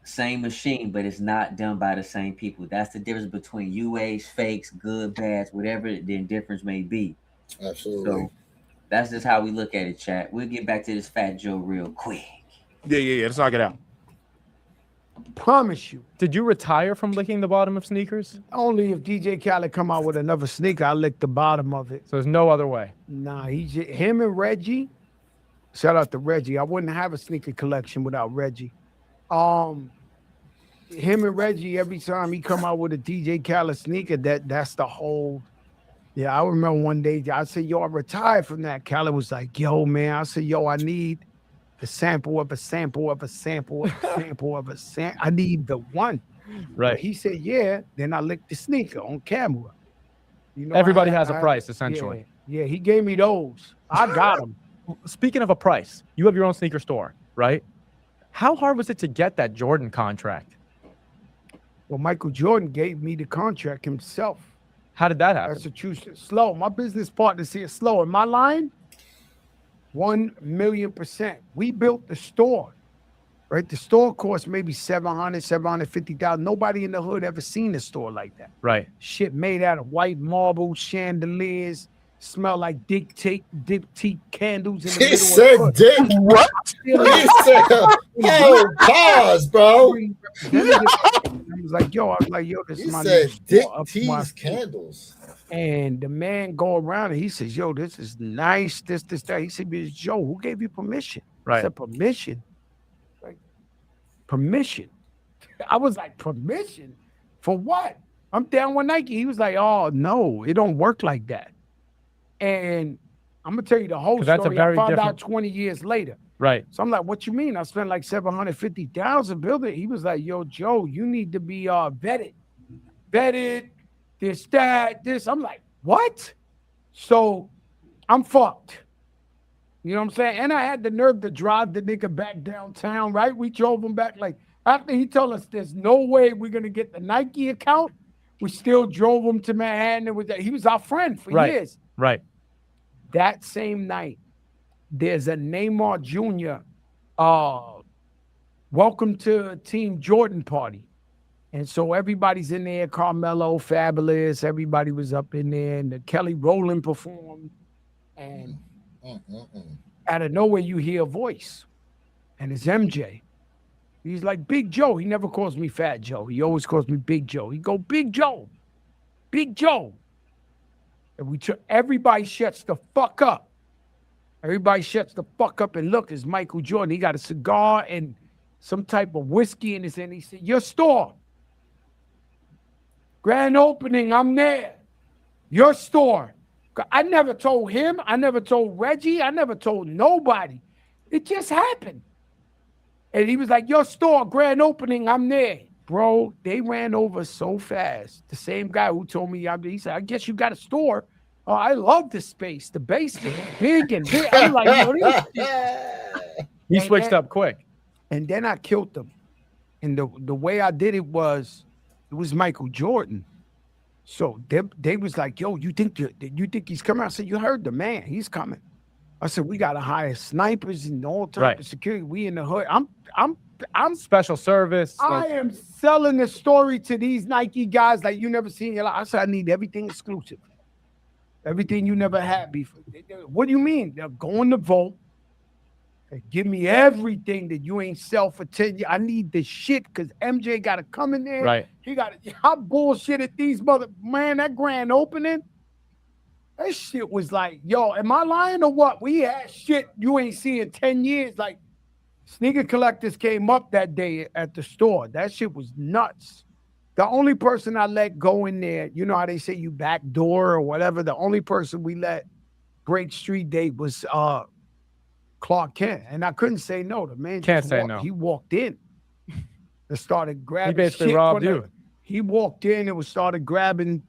same machine, but it's not done by the same people. That's the difference between UAs, fakes, good, bads, whatever the difference may be. Absolutely. So that's just how we look at it, chat. We'll get back to this Fat Joe real quick. Yeah. Let's knock it out. Promise you. Did you retire from licking the bottom of sneakers? Only if DJ Khaled come out with another sneaker, I lick the bottom of it. So there's no other way. Nah, him and Reggie. Shout out to Reggie. I wouldn't have a sneaker collection without Reggie. Him and Reggie, every time he come out with a DJ Khaled sneaker, that's the whole. Yeah, I remember one day I said, "Yo, I retired from that." Khaled was like, "Yo, man," I said, "Yo, I need the sample of a sample of a sample of a sample of a sample. I need the one." Right. But he said, "Yeah." Then I licked the sneaker on camera. Everybody has a price, essentially. Yeah, he gave me those. I got them. Speaking of a price, you have your own sneaker store, right? How hard was it to get that Jordan contract? Well, Michael Jordan gave me the contract himself. How did that happen? That's a true slow. My business partner said slow. In my line, 1,000,000%. We built the store, right? The store cost maybe $700,000, $750,000. Nobody in the hood ever seen a store like that. Right. Shit made out of white marble, chandeliers, smell like dick teeth candles in the He middle said of dick. What? He said, pause, bro. I was like, yo, this is my said dick teeth candles. And the man go around and he says, yo, this is nice, this, that. He said, Joe, who gave you permission? Right. I said, permission? Like, permission? I was like, permission? For what? I'm down with Nike. He was like, oh, no, it don't work like that. And I'm going to tell you the whole story. I found out 20 years later. Right. So I'm like, what you mean? I spent like $750,000 building. He was like, yo, Joe, you need to be vetted, this. I'm like, what? So I'm fucked. You know what I'm saying? And I had the nerve to drive the nigga back downtown, right? We drove him back. Like, after he told us there's no way we're going to get the Nike account, we still drove him to Manhattan. He was our friend for years. Right. That same night, there's a Neymar Jr. Welcome to Team Jordan party. And so everybody's in there, Carmelo, Fabulous, everybody was up in there, and Kelly Rowland performed. And out of nowhere, you hear a voice, and it's MJ. He's like, Big Joe. He never calls me Fat Joe. He always calls me Big Joe. He go, Big Joe. And everybody shuts the fuck up. Everybody shuts the fuck up and look, it's Michael Jordan. He got a cigar and some type of whiskey in his hand. He said, your store. Grand opening, I'm there. Your store. I never told him. I never told Reggie. I never told nobody. It just happened. And he was like, your store, grand opening, I'm there. Bro, they ran over so fast. The same guy who told me, he said, I guess you got a store. Oh, I love the space. The basement, big and big. I'm like, yo, this He switched up quick. And then I killed them. And the way I did it was Michael Jordan. So they was like, yo, you think he's coming? I said, you heard the man. He's coming. I said, we got to hire snipers and all type of security. We in the hood. I'm special service. I am selling the story to these Nike guys like you never seen in your life. I said, I need everything exclusive. Everything you never had before. What do you mean? They're going to vote. Give me everything that you ain't sell for 10 years. I need the shit because MJ got to come in there. Right. He got to, I bullshitted these man, that grand opening, that shit was like, yo, am I lying or what? We had shit you ain't seen in 10 years. Like, sneaker collectors came up that day at the store. That shit was nuts. The only person I let go in there, you know how they say you back door or whatever, the only person we let break street date was Clark Kent, and I couldn't say no. The man can't say no. He walked in and started grabbing. He basically robbed you. He walked in and started grabbing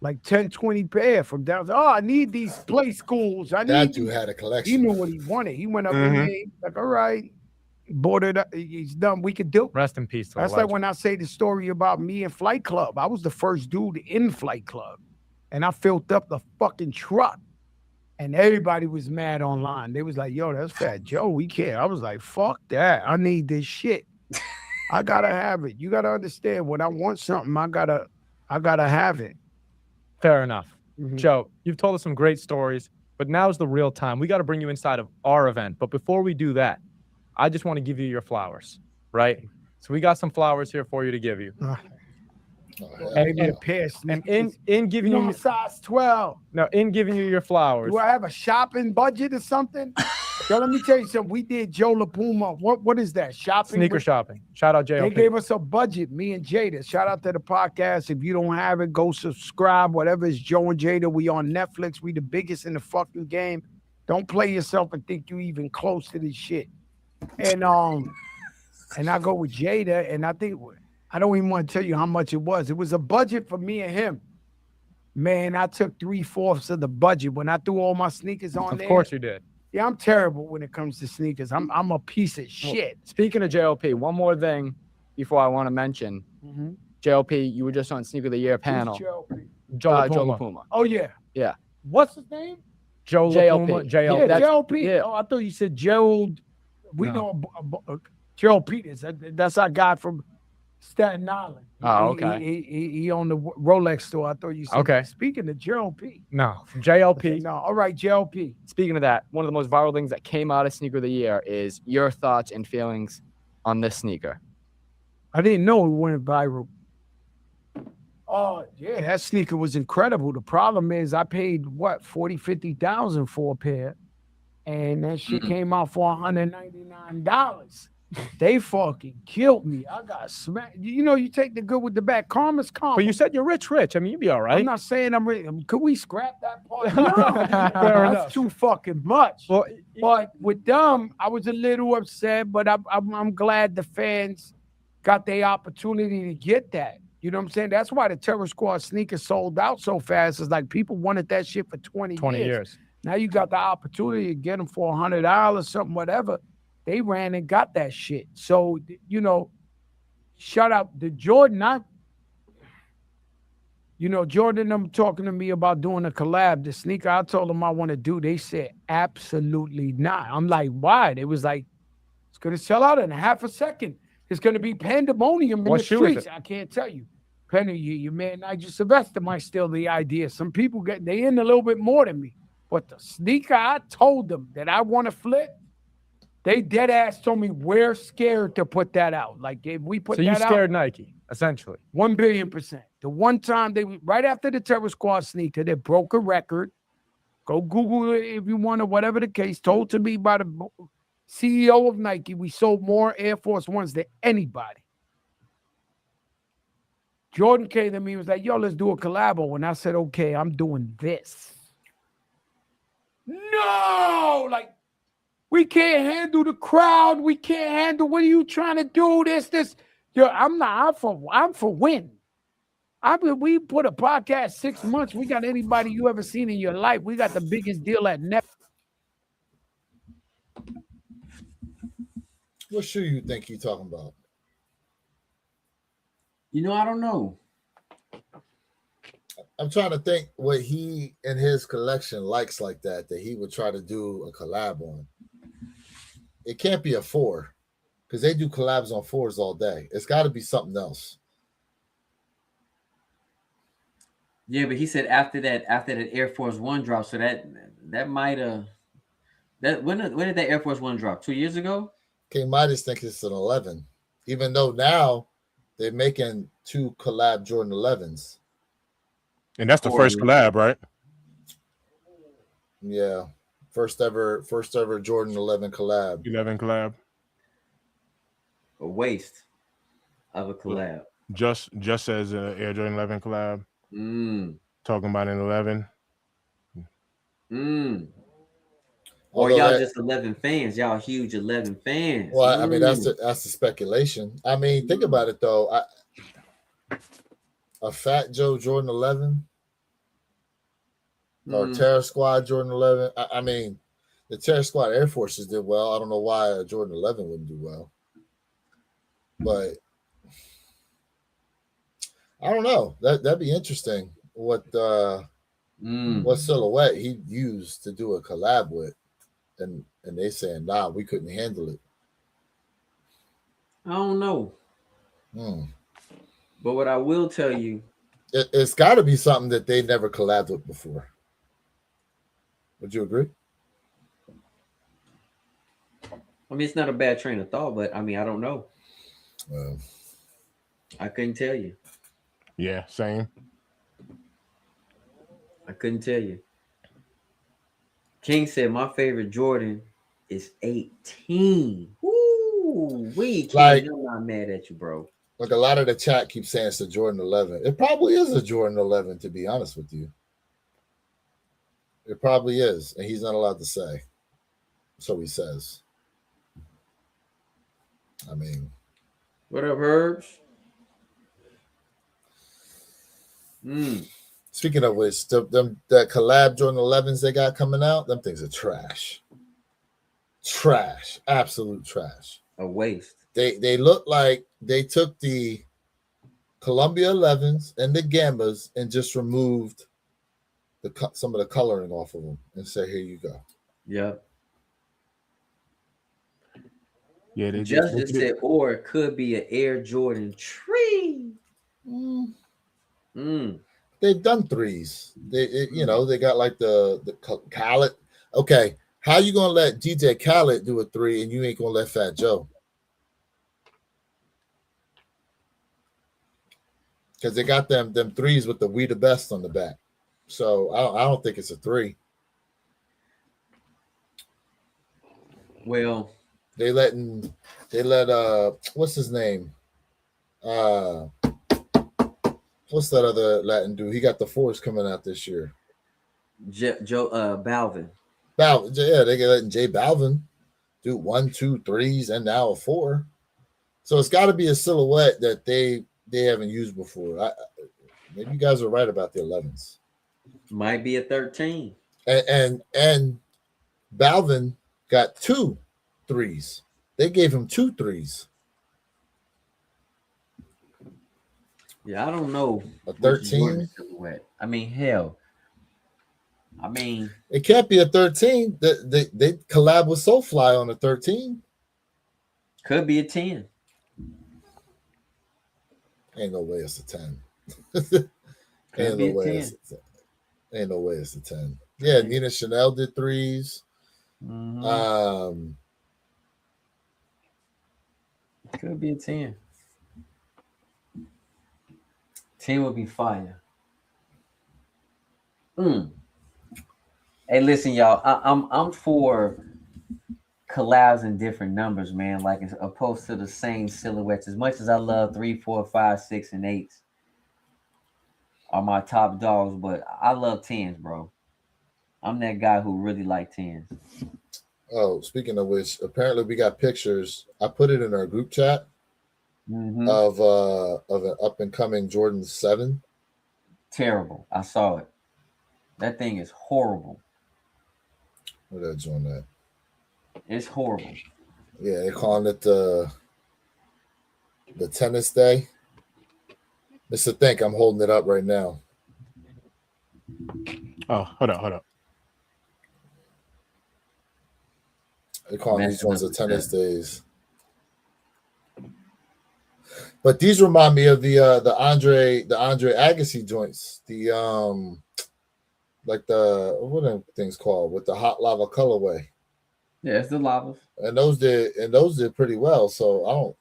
like 10, 20 pair from down. Oh, I need these play schools. That dude had a collection. He knew what he wanted. He went up in there, like, all right, bought it up. He's done. We could do. Rest in peace. That's like when I say the story about me and Flight Club. I was the first dude in Flight Club, and I filled up the fucking truck. And everybody was mad online. They was like, yo, that's Fat Joe. We can't. I was like, fuck that. I need this shit. I gotta have it. You gotta understand, when I want something, I gotta have it. Fair enough. Joe, you've told us some great stories, but now's the real time. We got to bring you inside of our event. But before we do that, I just want to give you your flowers, right? So we got some flowers here for you to give you. And in giving you size 12. No, in giving you your flowers. Do I have a shopping budget or something? Yo, let me tell you something. We did Joe LaPuma. What is that? Shopping? Sneaker shopping. Shout out JLP. They gave us a budget, me and Jada. Shout out to the podcast. If you don't have it, go subscribe. Whatever is Joe and Jada. We on Netflix. We the biggest in the fucking game. Don't play yourself and think you even close to this shit. And I go with Jada, and I don't even want to tell you how much it was. It was a budget for me and him. Man, I took 3/4 of the budget when I threw all my sneakers on there. Of course you did. Yeah, I'm terrible when it comes to sneakers. I'm a piece of shit. Speaking of JLP, one more thing before I want to mention. JLP, you were just on Sneaker of the Year panel. Joe LaPuma. Oh, yeah. Yeah. What's his name? Joe LaPuma. JLP. JLP. JLP. Yeah. Oh, I thought you said Gerald. We know Gerald Peters. That's our guy from Staten Island. Oh, okay. He owned the Rolex store. I thought you said. Okay. Speaking of Gerald P. No, JLP. No, all right, JLP. Speaking of that, one of the most viral things that came out of Sneaker of the Year is your thoughts and feelings on this sneaker. I didn't know it went viral. Oh, yeah, that sneaker was incredible. The problem is I paid, what, 40, 50,000 for a pair, and that shit came out for $199. They fucking killed me. I got smacked. You know, you take the good with the bad. Karma's karma. But you said you're rich. I mean, you'd be all right. I'm not saying I'm rich. Could we scrap that part? No, that's too fucking much. Well, but with them, I was a little upset, but I'm glad the fans got the opportunity to get that. You know what I'm saying? That's why the Terror Squad sneakers sold out so fast. It's like people wanted that shit for 20 years. Now you got the opportunity to get them for $100, something, whatever. They ran and got that shit. So, you know, shout out to Jordan. Jordan, them talking to me about doing a collab. The sneaker I told them I want to do, they said, absolutely not. I'm like, why? They was like, it's going to sell out in half a second. It's going to be pandemonium in the streets. I can't tell you. Penny, your man Nigel Sylvester might steal the idea. Some people they in a little bit more than me. But the sneaker I told them that I want to flip, they dead ass told me we're scared to put that out. Like if we put that out. So you scared Nike, essentially. 1 billion%. The one time right after the Terror Squad sneaker, they broke a record. Go Google it if you want or whatever the case. Told to me by CEO of Nike. We sold more Air Force Ones than anybody. Jordan came to me and was like, yo, let's do a collabo. And I said, okay, I'm doing this. No, like, we can't handle the crowd. We can't handle, what are you trying to do? This. Yo, I'm for win. We put a podcast 6 months. We got anybody you ever seen in your life. We got the biggest deal at Net. What shoe you think he talking about? You know, I don't know. I'm trying to think what he in his collection likes like that he would try to do a collab on. It can't be a 4 because they do collabs on 4s all day. It's got to be something else. Yeah, but he said after that Air Force One drop, so that might have when did that Air Force One drop? 2 years ago? King Midas thinks it's an 11, even though now they're making 2 collab Jordan 11s. And that's the first collab, right? Yeah, first ever Jordan 11 collab. 11 collab. A waste of a collab. Just as Air Jordan 11 collab. Talking about an 11. Or y'all just 11 fans. Y'all huge 11 fans. Well, I mean, that's the speculation. I mean, think about it, though. A Fat Joe Jordan 11 or Terror Squad Jordan 11. I mean, the Terror Squad Air Forces did well. I don't know why a Jordan 11 wouldn't do well. But I don't know. That'd be interesting. What silhouette he used to do a collab with, and they saying, nah, we couldn't handle it. I don't know. But what I will tell you, it's got to be something that they never collabed with before. Would you agree? I mean, it's not a bad train of thought, but I mean, I don't know. I couldn't tell you. Yeah, same. I couldn't tell you. King said my favorite Jordan is 18. Woo! I'm not mad at you, bro. Like a lot of the chat keeps saying it's a Jordan 11. It probably is a Jordan 11, to be honest with you. It probably is, and he's not allowed to say. So he says. I mean, what up, Herbs? Speaking of which, that collab Jordan 11s they got coming out, them things are trash. Trash. Absolute trash. A waste. They look like they took the Columbia 11s and the Gambas and just removed some of the coloring off of them and said, here you go. Yep. Yeah, they just said, or it could be an Air Jordan tree. They've done 3s. They got like the Khaled. Okay, how you gonna let DJ Khaled do a 3 and you ain't gonna let Fat Joe? Because they got them 3s with the "We the Best" on the back. So I don't think it's a 3. Well, they let what's his name? What's that other Latin dude? He got the 4s coming out this year. Balvin. Yeah, they letting J Balvin do 1, 2, 3s and now a 4. So it's got to be a silhouette that they haven't used before. Maybe you guys are right about the 11s. Might be a 13. And Balvin got 2 3s. They gave him 2 3s. Yeah, I don't know. A 13? I mean, hell. I mean, it can't be a 13. They collab with Soulfly on a 13. Could be a 10. Ain't no way it's a 10. Ain't no way it's a 10. Yeah, Nina Chanel did 3s. Could be a 10. 10 would be fire. Hey, listen, y'all. I'm for collabs in different numbers, man. Like as opposed to the same silhouettes. As much as I love 3, 4, 5, 6, and 8s are my top dogs, but I love 10s, bro. I'm that guy who really like 10s. Oh, speaking of which, apparently we got pictures. I put it in our group chat of an up and coming Jordan 7. Terrible. I saw it. That thing is horrible. What are they doing that? It's horrible. Yeah, they're calling it the tennis day. Mr. Think, I'm holding it up right now. Oh, hold up. They're calling these ones the tennis days. But these remind me of the Andre Agassi joints. The like the what are things called with the hot lava colorway. Yeah, it's the lavas. And those did pretty well. So I don't,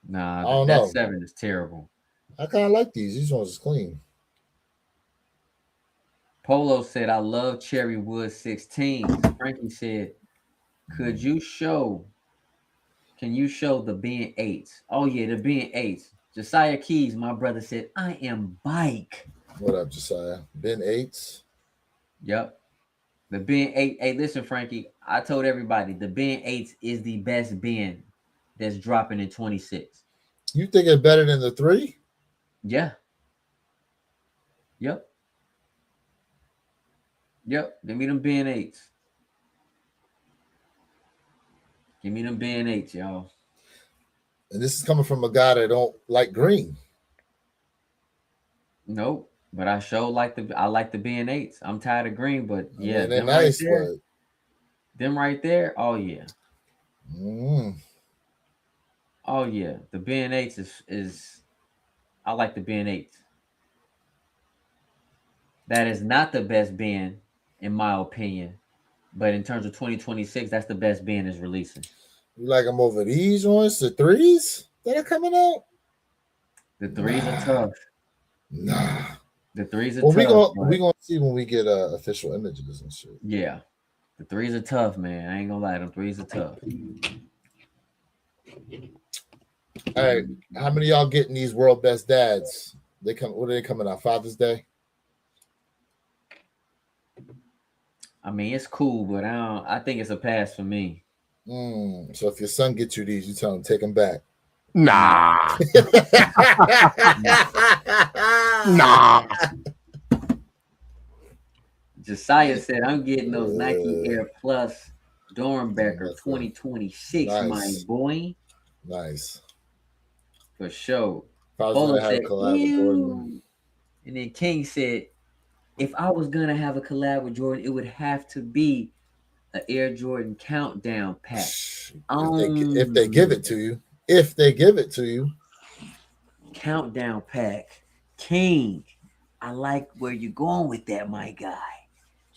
Nah, I don't that know. 7 is terrible. I kind of like these. These ones is clean. Polo said, I love Cherry Wood 16s. Frankie said, can you show the Ben 8s? Oh, yeah, the Ben 8s. Josiah Keys, my brother, said, I am bike. What up, Josiah? Ben 8s? Yep. The Ben 8. Hey, listen, Frankie, I told everybody the Ben 8s is the best Ben that's dropping in 26. You think it's better than the 3? Yeah. Yep. Give me them Ben 8s. Give me them Ben 8s, y'all. And this is coming from a guy that don't like green. Nope. But I like the Ben 8s. I'm tired of green, but yeah, they're nice, but them right there. Oh yeah. Mm. Oh yeah. The Ben 8s is I like the Ben 8s. That is not the best Ben, in my opinion. But in terms of 2026, that's the best Ben is releasing. You like them over these ones, the 3s that are coming out? The 3s are tough. Nah. The 3s are tough. We're gonna see when we get official images and shit. Yeah. The 3s are tough, man. I ain't gonna lie, them 3s are tough. All right. How many of y'all getting these world best dads? What are they coming out? Father's Day? I mean, it's cool, but I think it's a pass for me. So if your son gets you these, you tell him take them back. Nah. Nah. Josiah said, I'm getting those Nike Air Plus Dornbecker 2026, my boy. Nice. For sure. Polo said, and then King said, if I was going to have a collab with Jordan, it would have to be an Air Jordan countdown pack. If they give it to you. If they give it to you. Countdown pack. King, I like where you're going with that, my guy.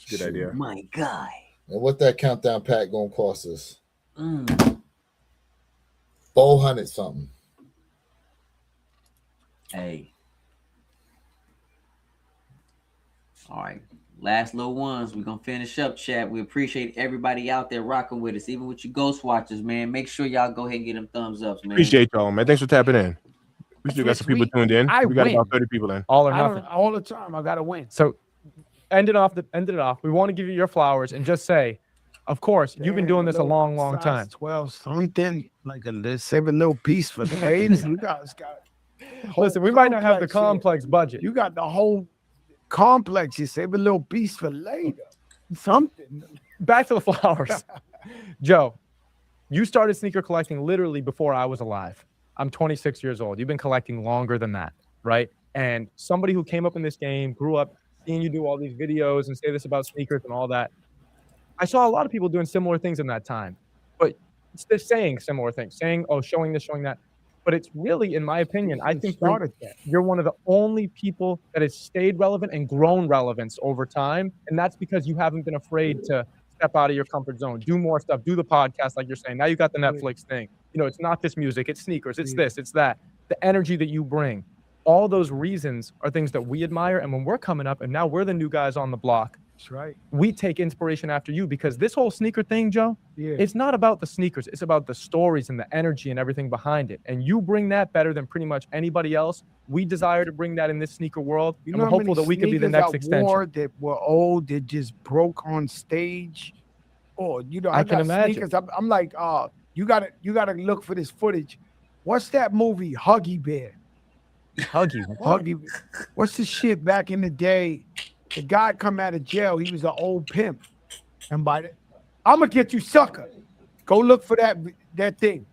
Good idea. My guy. And what that countdown pack gonna cost us? 400 something. Hey. All right. Last little ones. We're gonna finish up, chat. We appreciate everybody out there rocking with us, even with your ghost watchers, man. Make sure y'all go ahead and get them thumbs ups, man. Appreciate y'all, man. Thanks for tapping in. We still got some people tuned in. We got about 30 people in. All or nothing. All the time. I gotta win. So ended it off. We want to give you your flowers and just say, of course, you've been doing this a long time. 12 something, like let's save a little piece for the ladies. You guys got Listen, we might not have the complex budget. You got the whole complex. You save a little piece for later. Something. Back to the flowers. Joe, you started sneaker collecting literally before I was alive. I'm 26 years old. You've been collecting longer than that, right? And somebody who came up in this game, grew up seeing you do all these videos and say this about sneakers and all that. I saw a lot of people doing similar things in that time, but it's just saying similar things, showing this, showing that. But it's really, in my opinion, I think you're one of the only people that has stayed relevant and grown relevance over time. And that's because you haven't been afraid to step out of your comfort zone, do more stuff, do the podcast like you're saying. Now you got the Netflix thing. You know, it's not just music, it's sneakers, it's this, it's that. The energy that you bring. All those reasons are things that we admire. And when we're coming up and now we're the new guys on the block, That's right. We take inspiration after you, because this whole sneaker thing, Joe, Yeah. it's not about the sneakers. It's about the stories and the energy and everything behind it. And you bring that better than pretty much anybody else. We desire to bring that in this sneaker world. You And know we're how hopeful many that we could be the sneakers next I extension. wore that were old that just broke on stage? Or you know, I I can got imagine. sneakers. I'm like, you gotta look for this footage. What's that movie, Huggy Bear? Huggy. Huggy. What's the shit back in the day? The guy come out of jail. He was an old pimp, and I'm gonna get you, sucker. Go look for that thing.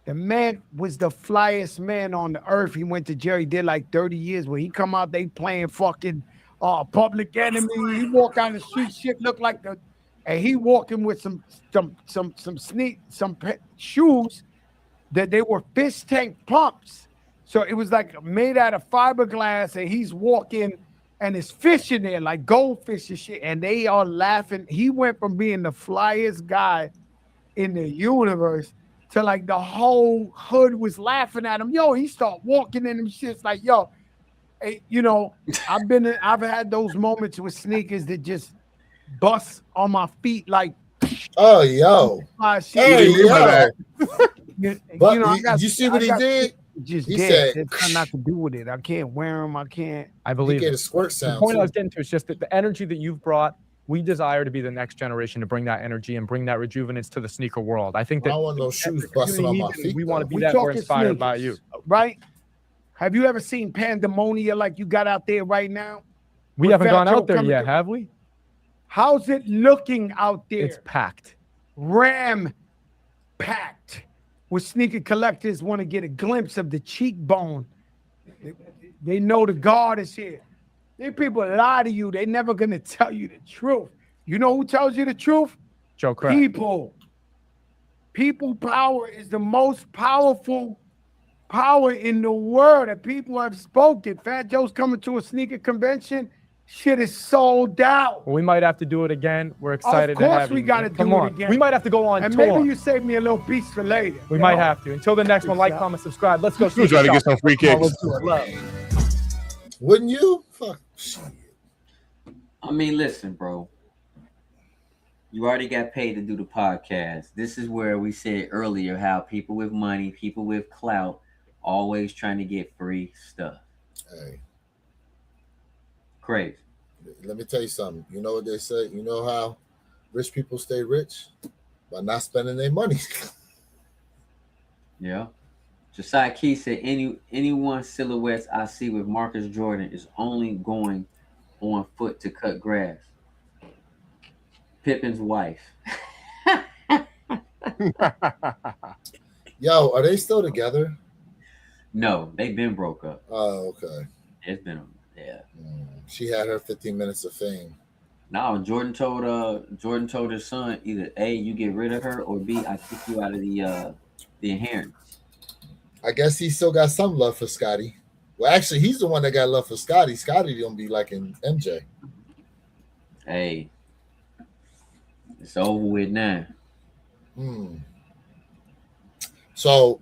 The man was the flyest man on the earth. He went to jail. He did like 30 years. When he come out, they playing fucking Public Enemy. He walk down the street, shit look like and he walking with some shoes that they were fish tank pumps. So it was like made out of fiberglass, and he's walking and it's fish in there, like goldfish and shit. And they are laughing. He went from being the flyest guy in the universe to like the whole hood was laughing at him. Yo, he start walking in them shits like, yo, hey, you know, I've had those moments with sneakers that just bust on my feet like, oh, yo. Hey, yo. But you see what he did? Just he dead. said, It's got nothing to do with it. I can't wear them. I can't. I believe he get it. a squirt The sound. point I Too. was getting to is just that the energy that you've brought, we desire to be the next generation to bring that energy and bring that rejuvenance to the sneaker world. I think I that don't want no shoes busting on my feet. we want to be We that. We're talking inspired by you. sneakers, right? Have you ever seen Pandemonia like you got out there right now? We With haven't Fat gone Joe out there coming yet, through? have we? How's it looking out there? It's packed. Ram packed. Where sneaker collectors want to get a glimpse of the cheekbone. They know the guard is here. These people lie to you. They're never going to tell you the truth. You know who tells you the truth? Joe Crack. People. People power is the most powerful power in the world that people have spoken. Fat Joe's coming to a sneaker convention. Shit is sold out. Well, we might have to do it again. We're excited to have you. Of course we got to do it again. We might have to go on and tour. maybe you save me a little piece for later. We might have to. Until the next one, like, comment, subscribe. Let's go. We'll try to get some free kicks. Let's do it. Love. Wouldn't you? Fuck. I mean, listen, bro. You already got paid to do the podcast. This is where we said earlier how people with money, people with clout, always trying to get free stuff. Hey. Crazy. Let me tell you something. You know what they say? You know how rich people stay rich? By not spending their money. Yeah. Josiah Key said anyone silhouettes I see with Marcus Jordan is only going on foot to cut grass. Pippen's wife. Yo, are they still together? No, they've been broke up. Oh, okay. It's been She had her 15 minutes of fame. No, Jordan told his son either A, you get rid of her, or B, I kick you out of the inheritance. I guess he still got some love for Scotty. Well, actually, he's the one that got love for Scotty. Scotty gonna be like in MJ. Hey, it's over with now. So,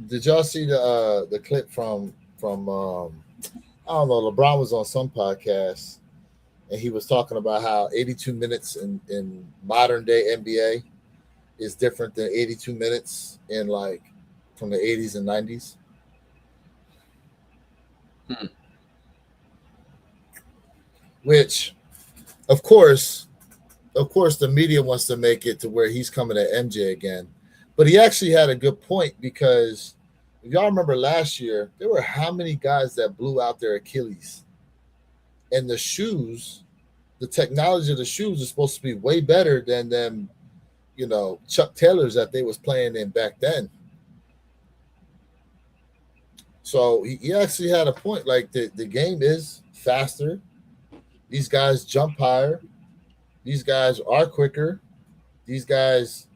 did y'all see the clip from I don't know, LeBron was on some podcast and he was talking about how 82 minutes in modern day NBA is different than 82 minutes in like from the 80s and 90s. Which, of course, the media wants to make it to where he's coming at MJ again. But he actually had a good point because if y'all remember last year, there were how many guys that blew out their Achilles? And the shoes, the technology of the shoes is supposed to be way better than them, you know, Chuck Taylors that they was playing in back then. So he actually had a point. Like the game is faster. These guys jump higher. These guys are quicker. These guys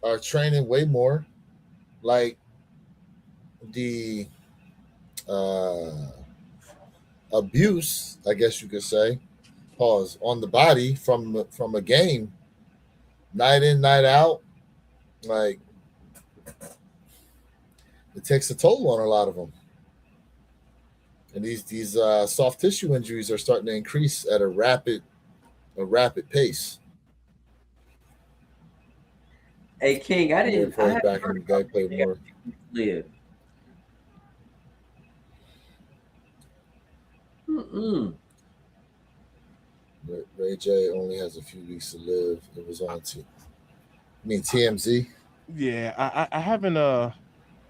are training way more. Like the abuse, I guess you could say, pause, on the body from a game, night in, night out, like it takes a toll on a lot of them. And these soft tissue injuries are starting to increase at a rapid pace. Hey King, I Yeah, didn't. I before he's haven't back heard and the guy about played they got more. 2 weeks to live. Mm-mm. Ray J only has a few weeks to live. It was on TMZ. Yeah, I haven't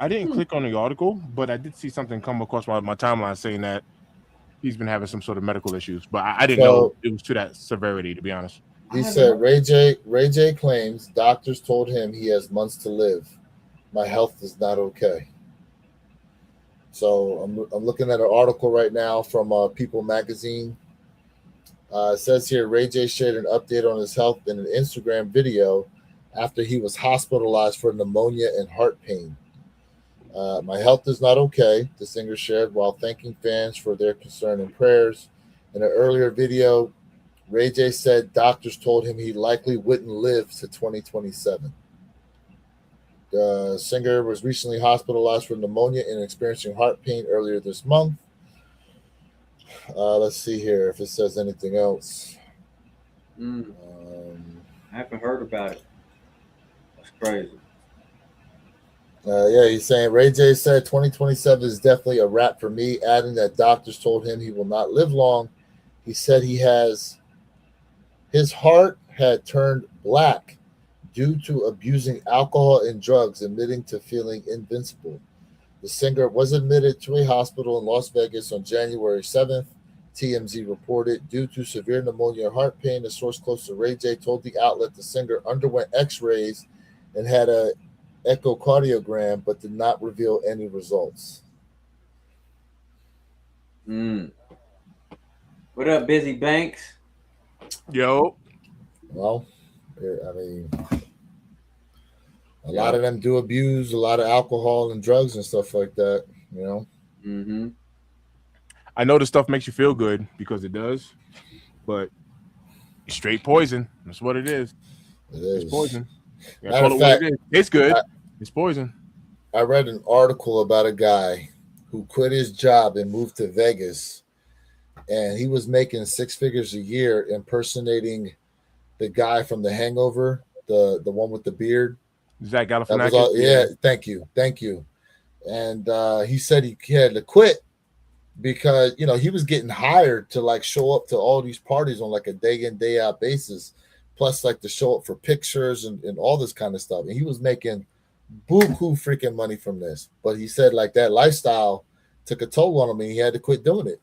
I didn't Hmm. click on the article, but I did see something come across my timeline saying that he's been having some sort of medical issues. But I didn't know So it was to that severity, to be honest. I he haven't said heard. Ray J claims doctors told him he has months to live. My health is not okay. So I'm looking at an article right now from People Magazine. It says here Ray J shared an update on his health in an Instagram video after he was hospitalized for pneumonia and heart pain. My health is not okay, the singer shared while thanking fans for their concern and prayers. In an earlier video, Ray J said doctors told him he likely wouldn't live to 2027. The singer was recently hospitalized for pneumonia and experiencing heart pain earlier this month. Let's see here if it says anything else. Mm, I haven't heard about it. That's crazy. Yeah, he's saying Ray J said 2027 is definitely a wrap for me, adding that doctors told him he will not live long. He said his heart had turned black due to abusing alcohol and drugs, admitting to feeling invincible. The singer was admitted to a hospital in Las Vegas on January 7th. TMZ reported due to severe pneumonia and heart pain. A source close to Ray J told the outlet the singer underwent x-rays and had a echocardiogram, but did not reveal any results. Mm. What up, Busy Banks? Yo, Well, I mean, a lot of them do abuse a lot of alcohol and drugs and stuff like that, you know. Mm-hmm. I know this stuff makes you feel good because it does, but it's straight poison. That's what it is. It It's is. poison. You Matter call of it what fact, it is. It's good. It's poison. I read an article about a guy who quit his job and moved to Vegas, and he was making 6 figures a year impersonating the guy from The Hangover, the one with the beard. Zach That was Galifianakis. all. Yeah, thank you. And he said he had to quit because he was getting hired to like show up to all these parties on like a day in day out basis, plus like to show up for pictures and all this kind of stuff. And he was making buku freaking money from this, but he said like that lifestyle took a toll on him and he had to quit doing it.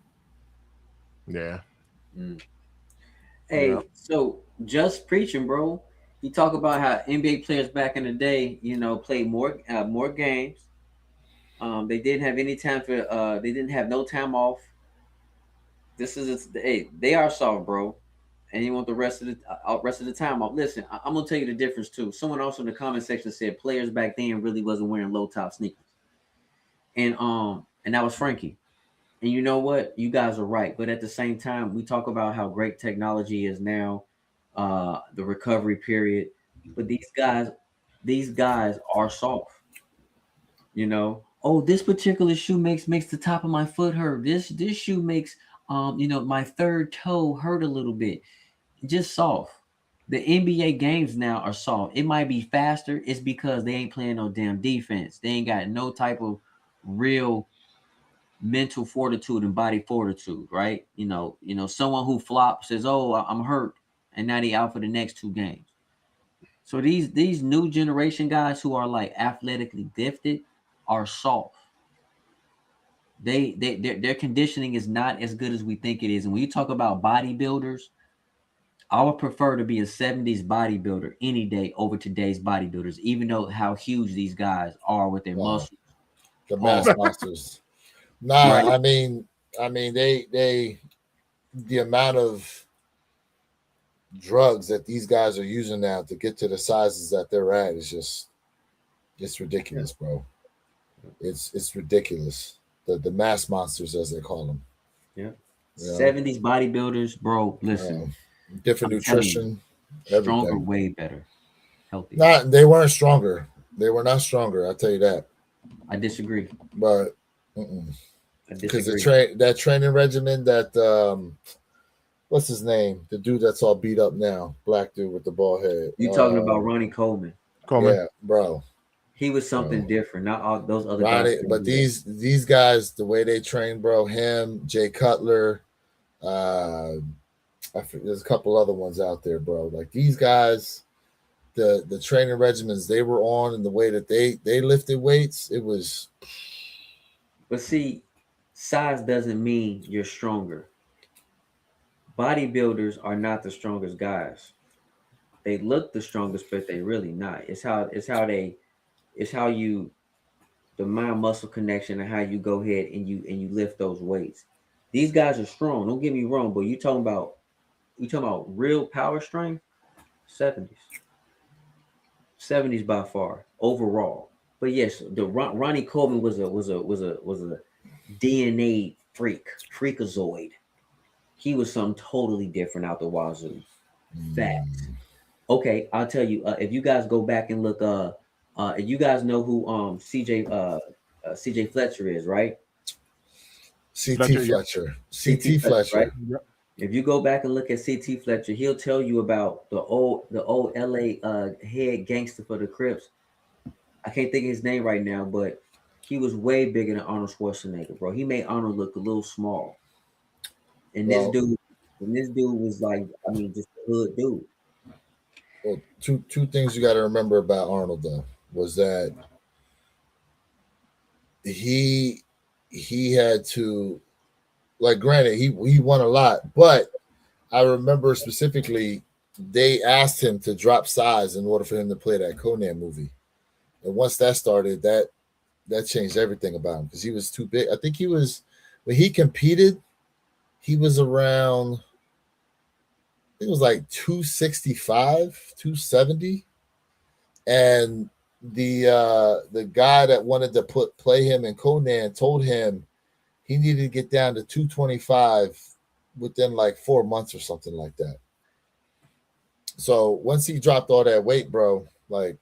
Yeah. Mm. Hey, so just preaching, bro. He talk about how NBA players back in the day, played more games. They didn't have any time for. They didn't have no time off. They are soft, bro, and you want the rest of the time off. Listen, I'm gonna tell you the difference too. Someone also in the comment section said players back then really wasn't wearing low top sneakers, and that was Frankie. And you know what? You guys are right. But at the same time, we talk about how great technology is now, the recovery period. But these guys are soft. Oh, this particular shoe makes the top of my foot hurt. This shoe makes my third toe hurt a little bit. Just soft. The NBA games now are soft. It might be faster. It's because they ain't playing no damn defense. They ain't got no type of real mental fortitude and body fortitude, right? Someone who flops says, "Oh, I'm hurt," and now they out for the next 2 games. So these new generation guys who are like athletically gifted are soft. Their conditioning is not as good as we think it is. And when you talk about bodybuilders, I would prefer to be a 70s bodybuilder any day over today's bodybuilders, even though how huge these guys are with their muscles. The mass monsters. Nah, Right. I mean, they the amount of drugs that these guys are using now to get to the sizes that they're at is just it's ridiculous, bro. It's ridiculous. The mass monsters as they call them. Yeah. You know? 70s bodybuilders, bro. Listen, different I'm telling nutrition, stronger, everything. way better, healthy. They weren't stronger. They were not stronger. I'll tell you that. I disagree. But Because that training regimen that what's his name? The dude that's all beat up now, black dude with the bald head. You talking about Ronnie Coleman? Yeah, bro. He was something different. Not all those other Ronnie, guys. but these guys, the way they train, bro. Him, Jay Cutler, there's a couple other ones out there, bro. Like these guys, the training regimens they were on and the way that they lifted weights, it was. But see, size doesn't mean you're stronger. Bodybuilders are not the strongest guys. They look the strongest, but they really not. It's how you the mind muscle connection and how you go ahead and you lift those weights. These guys are strong. Don't get me wrong, but you talking about real power strength, 70s by far overall. But yes, the Ronnie Coleman was a DNA freakazoid. He was something totally different out the wazoo. Facts. Okay, I'll tell you. If you guys go back and look, if you guys know who CJ Fletcher is, right? CT Fletcher. Right? Yep. If you go back and look at CT Fletcher, he'll tell you about the old LA head gangster for the Crips. I can't think of his name right now, but he was way bigger than Arnold Schwarzenegger, bro. He made Arnold look a little small. And this dude was like, I mean, just a hood dude. Well, two things you got to remember about Arnold though was that he had to, like, granted he won a lot, but I remember specifically they asked him to drop size in order for him to play that Conan movie, and once that started, that changed everything about him because he was too big. I think he was when he competed, he was around. I think it was like 265, 270. And the guy that wanted to play him in Conan told him he needed to get down to 225 within like 4 months or something like that. So once he dropped all that weight, bro, like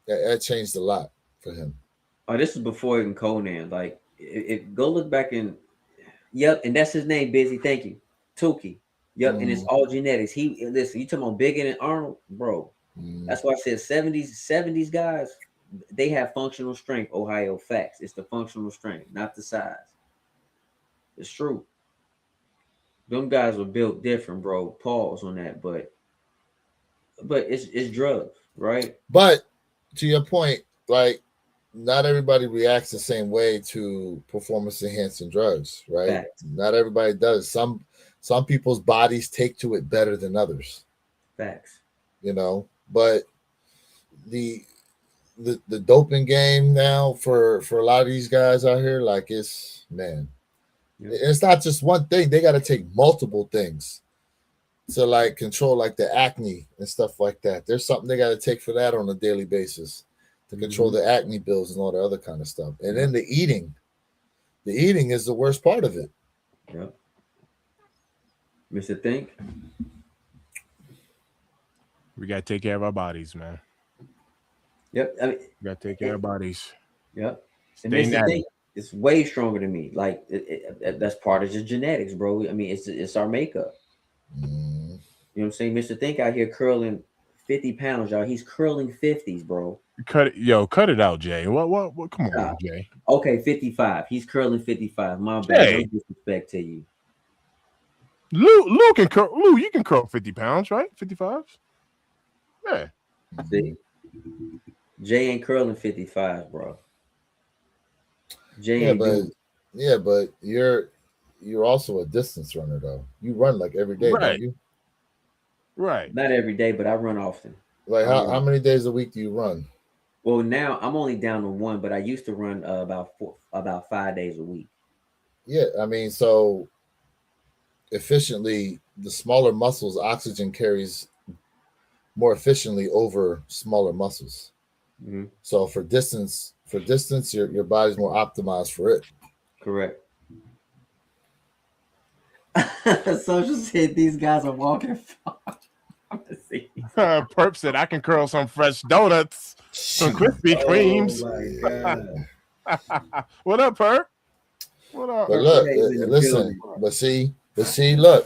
that changed a lot for him. Oh, this is before even Conan. Like, go look back and and that's his name, Busy. Thank you, Tukey. Yep, and it's all genetics. Listen, you talking about bigger than Arnold, bro. That's why I said 70s guys, they have functional strength. Ohio facts. It's the functional strength, not the size. It's true. Them guys were built different, bro. Pause on that, but it's drugs, right? But to your point, like not everybody reacts the same way to performance enhancing drugs, right? Facts. Not everybody does. Some people's bodies take to it better than others. Facts. You know, but the doping game now for a lot of these guys out here, like it's not just one thing. They got to take multiple things to like control like the acne and stuff like that. There's something they got to take for that on a daily basis to control the acne bills and all the other kind of stuff. And then the eating is the worst part of it. Yep. Mr. Think? We got to take care of our bodies, man. Yep. I mean, we got to take care of our bodies. Yep. And Mr. Think is way stronger than me. Like, that's part of just genetics, bro. I mean, it's our makeup. You know what I'm saying? Mr. Think out here curling 50 pounds, y'all. He's curling 50s, bro. Cut it out, Jay. What? Come on, Jay. Okay, 55. He's curling 55. My bad. No disrespect to you. Lou can curl. Lou, you can curl 50 pounds, right? 55. Yeah. See? Jay ain't curling 55, bro. Jay ain't but you're also a distance runner though. You run like every day, don't you? Right. Not every day, but I run often. Like how many days a week do you run? Well, now I'm only down to one, but I used to run about 5 days a week. Yeah, I mean, so efficiently, the smaller muscles, oxygen carries more efficiently over smaller muscles. Mm-hmm. So for distance, your body's more optimized for it. Correct. Social said these guys are walking far. Perp said I can curl some fresh donuts, some Krispy Kremes. Oh, what up, Perp? What up? But look, listen, but see, look,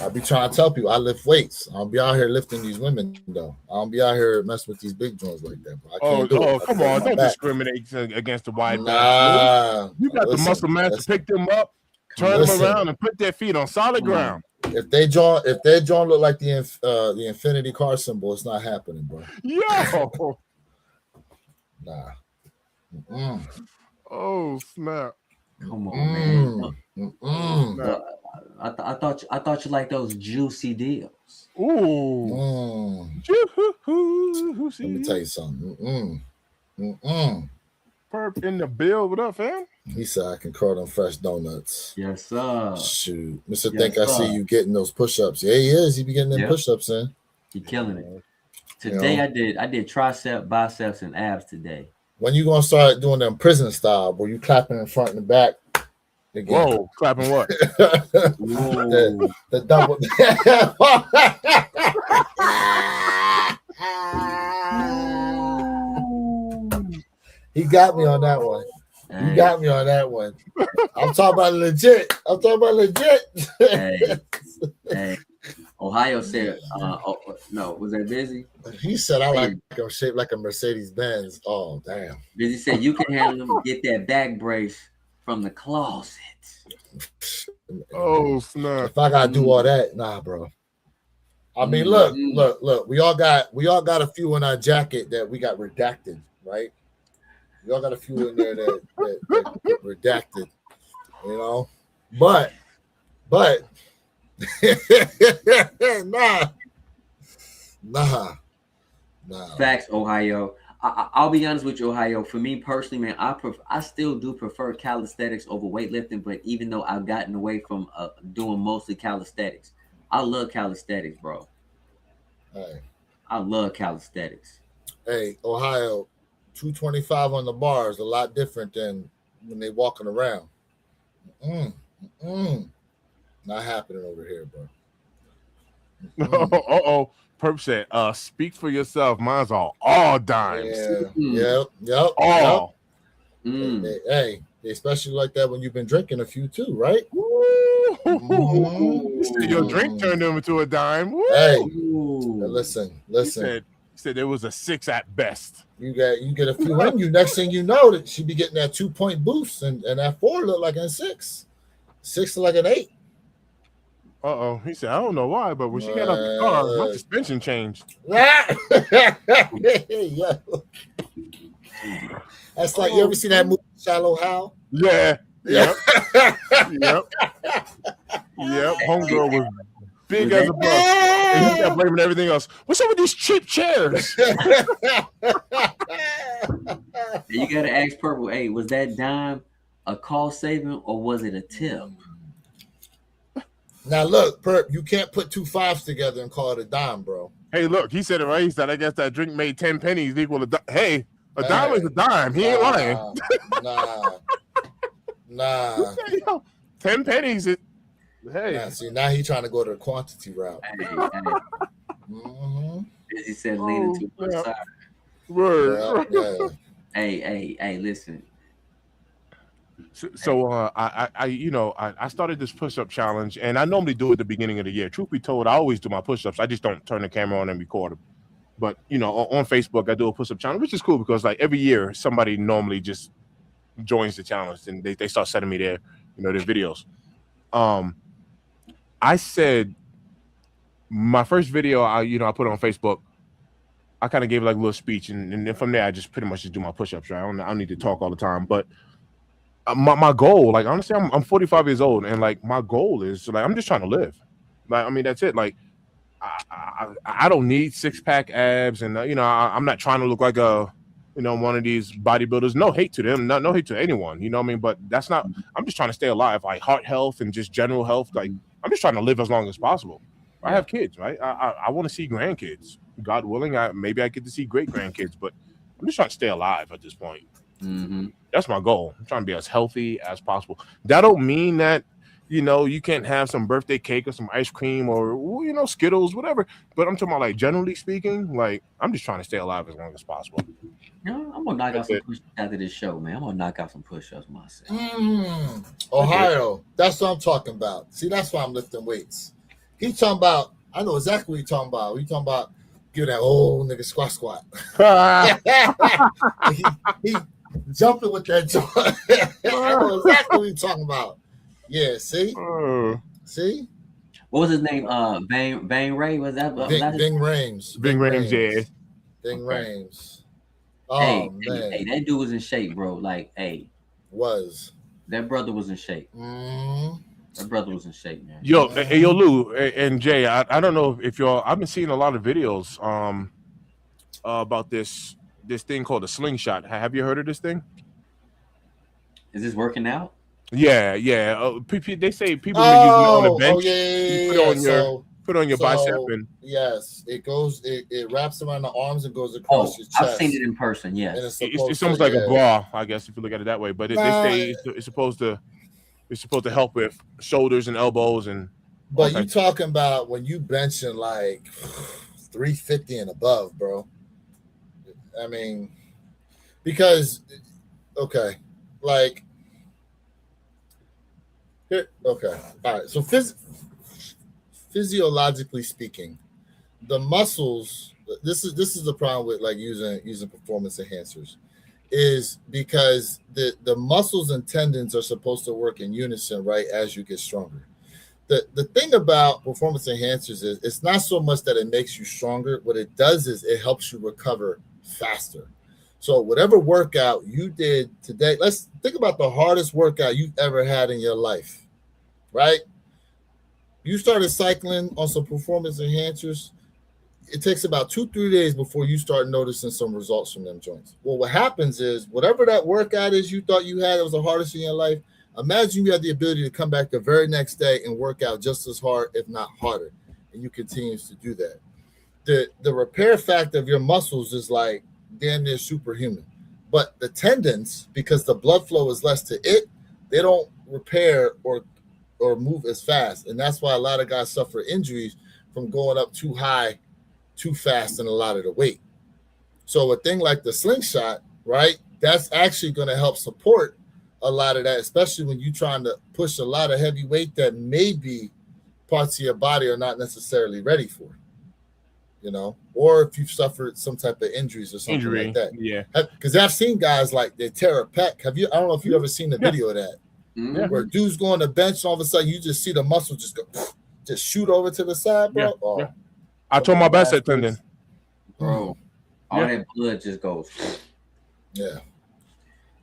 I be trying to tell people I lift weights. I don't be out here lifting these women though. I don't be out here messing with these big joints like that. Bro. I can't do it. Come on! Don't discriminate against the white man. You got the muscle mass to pick them up, turn them around, and put their feet on solid ground. If they joint look like the infinity car symbol, it's not happening, bro. Yo. Nah. Oh snap! Come on, man. I thought you liked those juicy deals. Ooh. Let me tell you something. Perp in the bill. What up, fam? He said I can curl them fresh donuts. Yes, sir. Shoot. Mr. Think I see you getting those push-ups. Yeah, he is. He be getting them push-ups in. He killing it. Today I did tricep, biceps, and abs today. When you gonna start doing them prison style where you clapping in front and back? Again? Whoa, clapping what? the double. He got me on that one. You got me on that one. I'm talking about legit. Hey. Ohio said, no, was that Busy? He said, I like him shaped like a Mercedes Benz. Oh, damn. Busy said, you can handle him, get that back brace from the closet. Oh, snap. If I got to do all that, nah, bro. I mean, look. We all got a few in our jacket that we got redacted, right? We all got a few in there that redacted, you know? But nah. Facts, Ohio. I'll be honest with you, Ohio. For me personally, man, I still do prefer calisthenics over weightlifting. But even though I've gotten away from doing mostly calisthenics, I love calisthenics, bro. Hey. I love calisthenics. Hey, Ohio, 225 on the bar is a lot different than when they walking around. Not happening over here, bro. Perp said, speak for yourself. Mine's all dimes. Yep. All. Hey, they especially like that when you've been drinking a few too, right? Your drink turned them into a dime. Woo. Hey, listen. He said there was a 6 at best. You get a few in you. Next thing you know, that she be getting that 2-point boost, and that 4 look like a 6. 6 like an 8. He said, I don't know why, but when she got out the car, my suspension changed. Yeah. That's like, you ever see that movie Shallow Hal? Yeah. Yep. Homegirl was big as a bus. And he kept blaming everything else. What's up with these cheap chairs? You gotta ask Purple, hey, was that dime a cost saving or was it a tip? Now look, Perp, you can't put 2 5s together and call it a dime, bro. Hey, look, he said it right. He said, I guess that drink made 10 pennies equal to hey, a dime is a dime. He ain't lying. Nah. 10 pennies. Hey. Nah, see, now he trying to go to the quantity route. He said leaning to one side. Word. Yeah. Hey, listen. So I started this push-up challenge, and I normally do it at the beginning of the year. Truth be told, I always do my push-ups. I just don't turn the camera on and record them. But on Facebook, I do a push-up challenge, which is cool because like every year somebody normally just joins the challenge and they start sending me their videos. I said my first video I put on Facebook. I kind of gave like a little speech, and then from there I just pretty much just do my push-ups. Right? I don't need to talk all the time, but my goal, like honestly, I'm 45 years old, and like my goal is like I'm just trying to live. Like I mean that's it. Like I don't need 6-pack abs, and I'm not trying to look like a one of these bodybuilders. No hate to them, no hate to anyone. You know what I mean? But that's not. I'm just trying to stay alive, like heart health and just general health. Like I'm just trying to live as long as possible. I have kids, right? I want to see grandkids. God willing, maybe I get to see great grandkids, but I'm just trying to stay alive at this point. That's my goal. I'm trying to be as healthy as possible. That don't mean that You know, you can't have some birthday cake or some ice cream or Skittles, whatever. But I'm talking about like generally speaking, like I'm just trying to stay alive as long as possible. You know, I'm gonna knock out That's some it. push after this show, man. I'm gonna knock out some push-ups myself. Ohio. That's what I'm talking about. See, that's why I'm lifting weights. He talking about. I know exactly what he talking about. He talking about give that old nigga squat. he jumping with that joint. I know exactly what he talking about. Yeah. See. See. What was his name? Bang Ray. Was that? Bing Rames. Bing Rames, yeah. Bing Rames. Hey, Oh man. hey, that dude was in shape, bro. Like, hey, that brother was in shape. That brother was in shape, man. Yo, hey, yo, Lou and Jay. I don't know if y'all. I've been seeing a lot of videos about this thing called a slingshot. Have you heard of this thing? Is this working out? Yeah. They say people been using it on the bench. Yeah. Put on your bicep and yes, it goes. It wraps around the arms and goes across your chest. I've seen it in person. Yes, it's almost like a bra, I guess, if you look at it that way. But they say it's supposed to help with shoulders and elbows and. But you talking about when you benching like 350 and above, bro? I mean, because like here, all right. So physiologically speaking, the muscles. This is the problem with like using performance enhancers, is because the muscles and tendons are supposed to work in unison, right, as you get stronger. The thing about performance enhancers is it's not so much that it makes you stronger. What it does is it helps you recover faster. So whatever workout you did today, let's think about the hardest workout you've ever had in your life, right? You started cycling on some performance enhancers. It takes about 2-3 days before you start noticing some results from them joints. Well, what happens is whatever that workout is you thought you had that was the hardest in your life, imagine you had the ability to come back the very next day and work out just as hard, if not harder, and you continue to do that. The repair factor of your muscles is like damn near superhuman. But the tendons, because the blood flow is less to it, they don't repair or move as fast. And that's why a lot of guys suffer injuries from going up too high, too fast, and a lot of the weight. So a thing like the slingshot, right, that's actually going to help support a lot of that, especially when you're trying to push a lot of heavy weight that maybe parts of your body are not necessarily ready for, or if you've suffered some type of injuries or something like that. Yeah. Because I've seen guys like they tear a pec. I don't know if you've ever seen the video of that. Mm-hmm. Where dudes go on the bench, and all of a sudden you just see the muscle just shoot over to the side, bro. Yeah. I tore my bicep tendon. Bro, all that blood just goes. Yeah.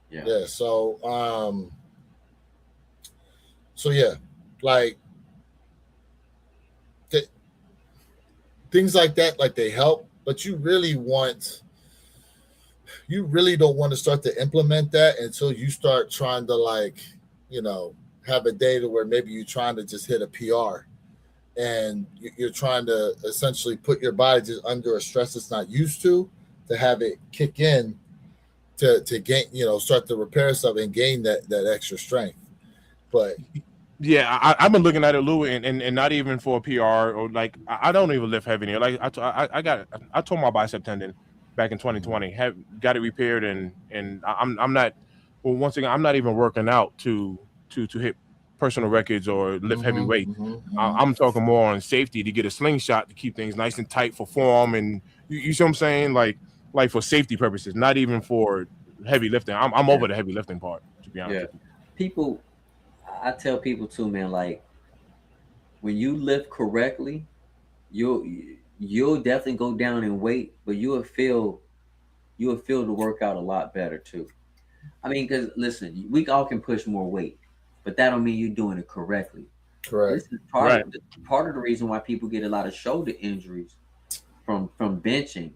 Yeah. So yeah, like things like that, like they help, but you really don't want to start to implement that until you start trying to have a day to where maybe you're trying to just hit a PR and you're trying to essentially put your body just under a stress it's not used to have it kick in to gain, start to repair stuff and gain that extra strength. But yeah, I've been looking at it, Lou, and not even for a PR or like I don't even lift heavy here. Like I tore my bicep tendon back in 2020. Got it repaired, and I'm not. Well, once again, I'm not even working out to hit personal records or lift heavy weight. I'm talking more on safety to get a slingshot to keep things nice and tight for form, and you see what I'm saying, like for safety purposes, not even for heavy lifting. I'm over the heavy lifting part, to be honest. Yeah. People, I tell people too, man, like when you lift correctly, you'll definitely go down in weight, but you will feel the workout a lot better too. I mean, because listen, we all can push more weight, but that don't mean you're doing it correctly. Correct. This is part of the reason why people get a lot of shoulder injuries from benching,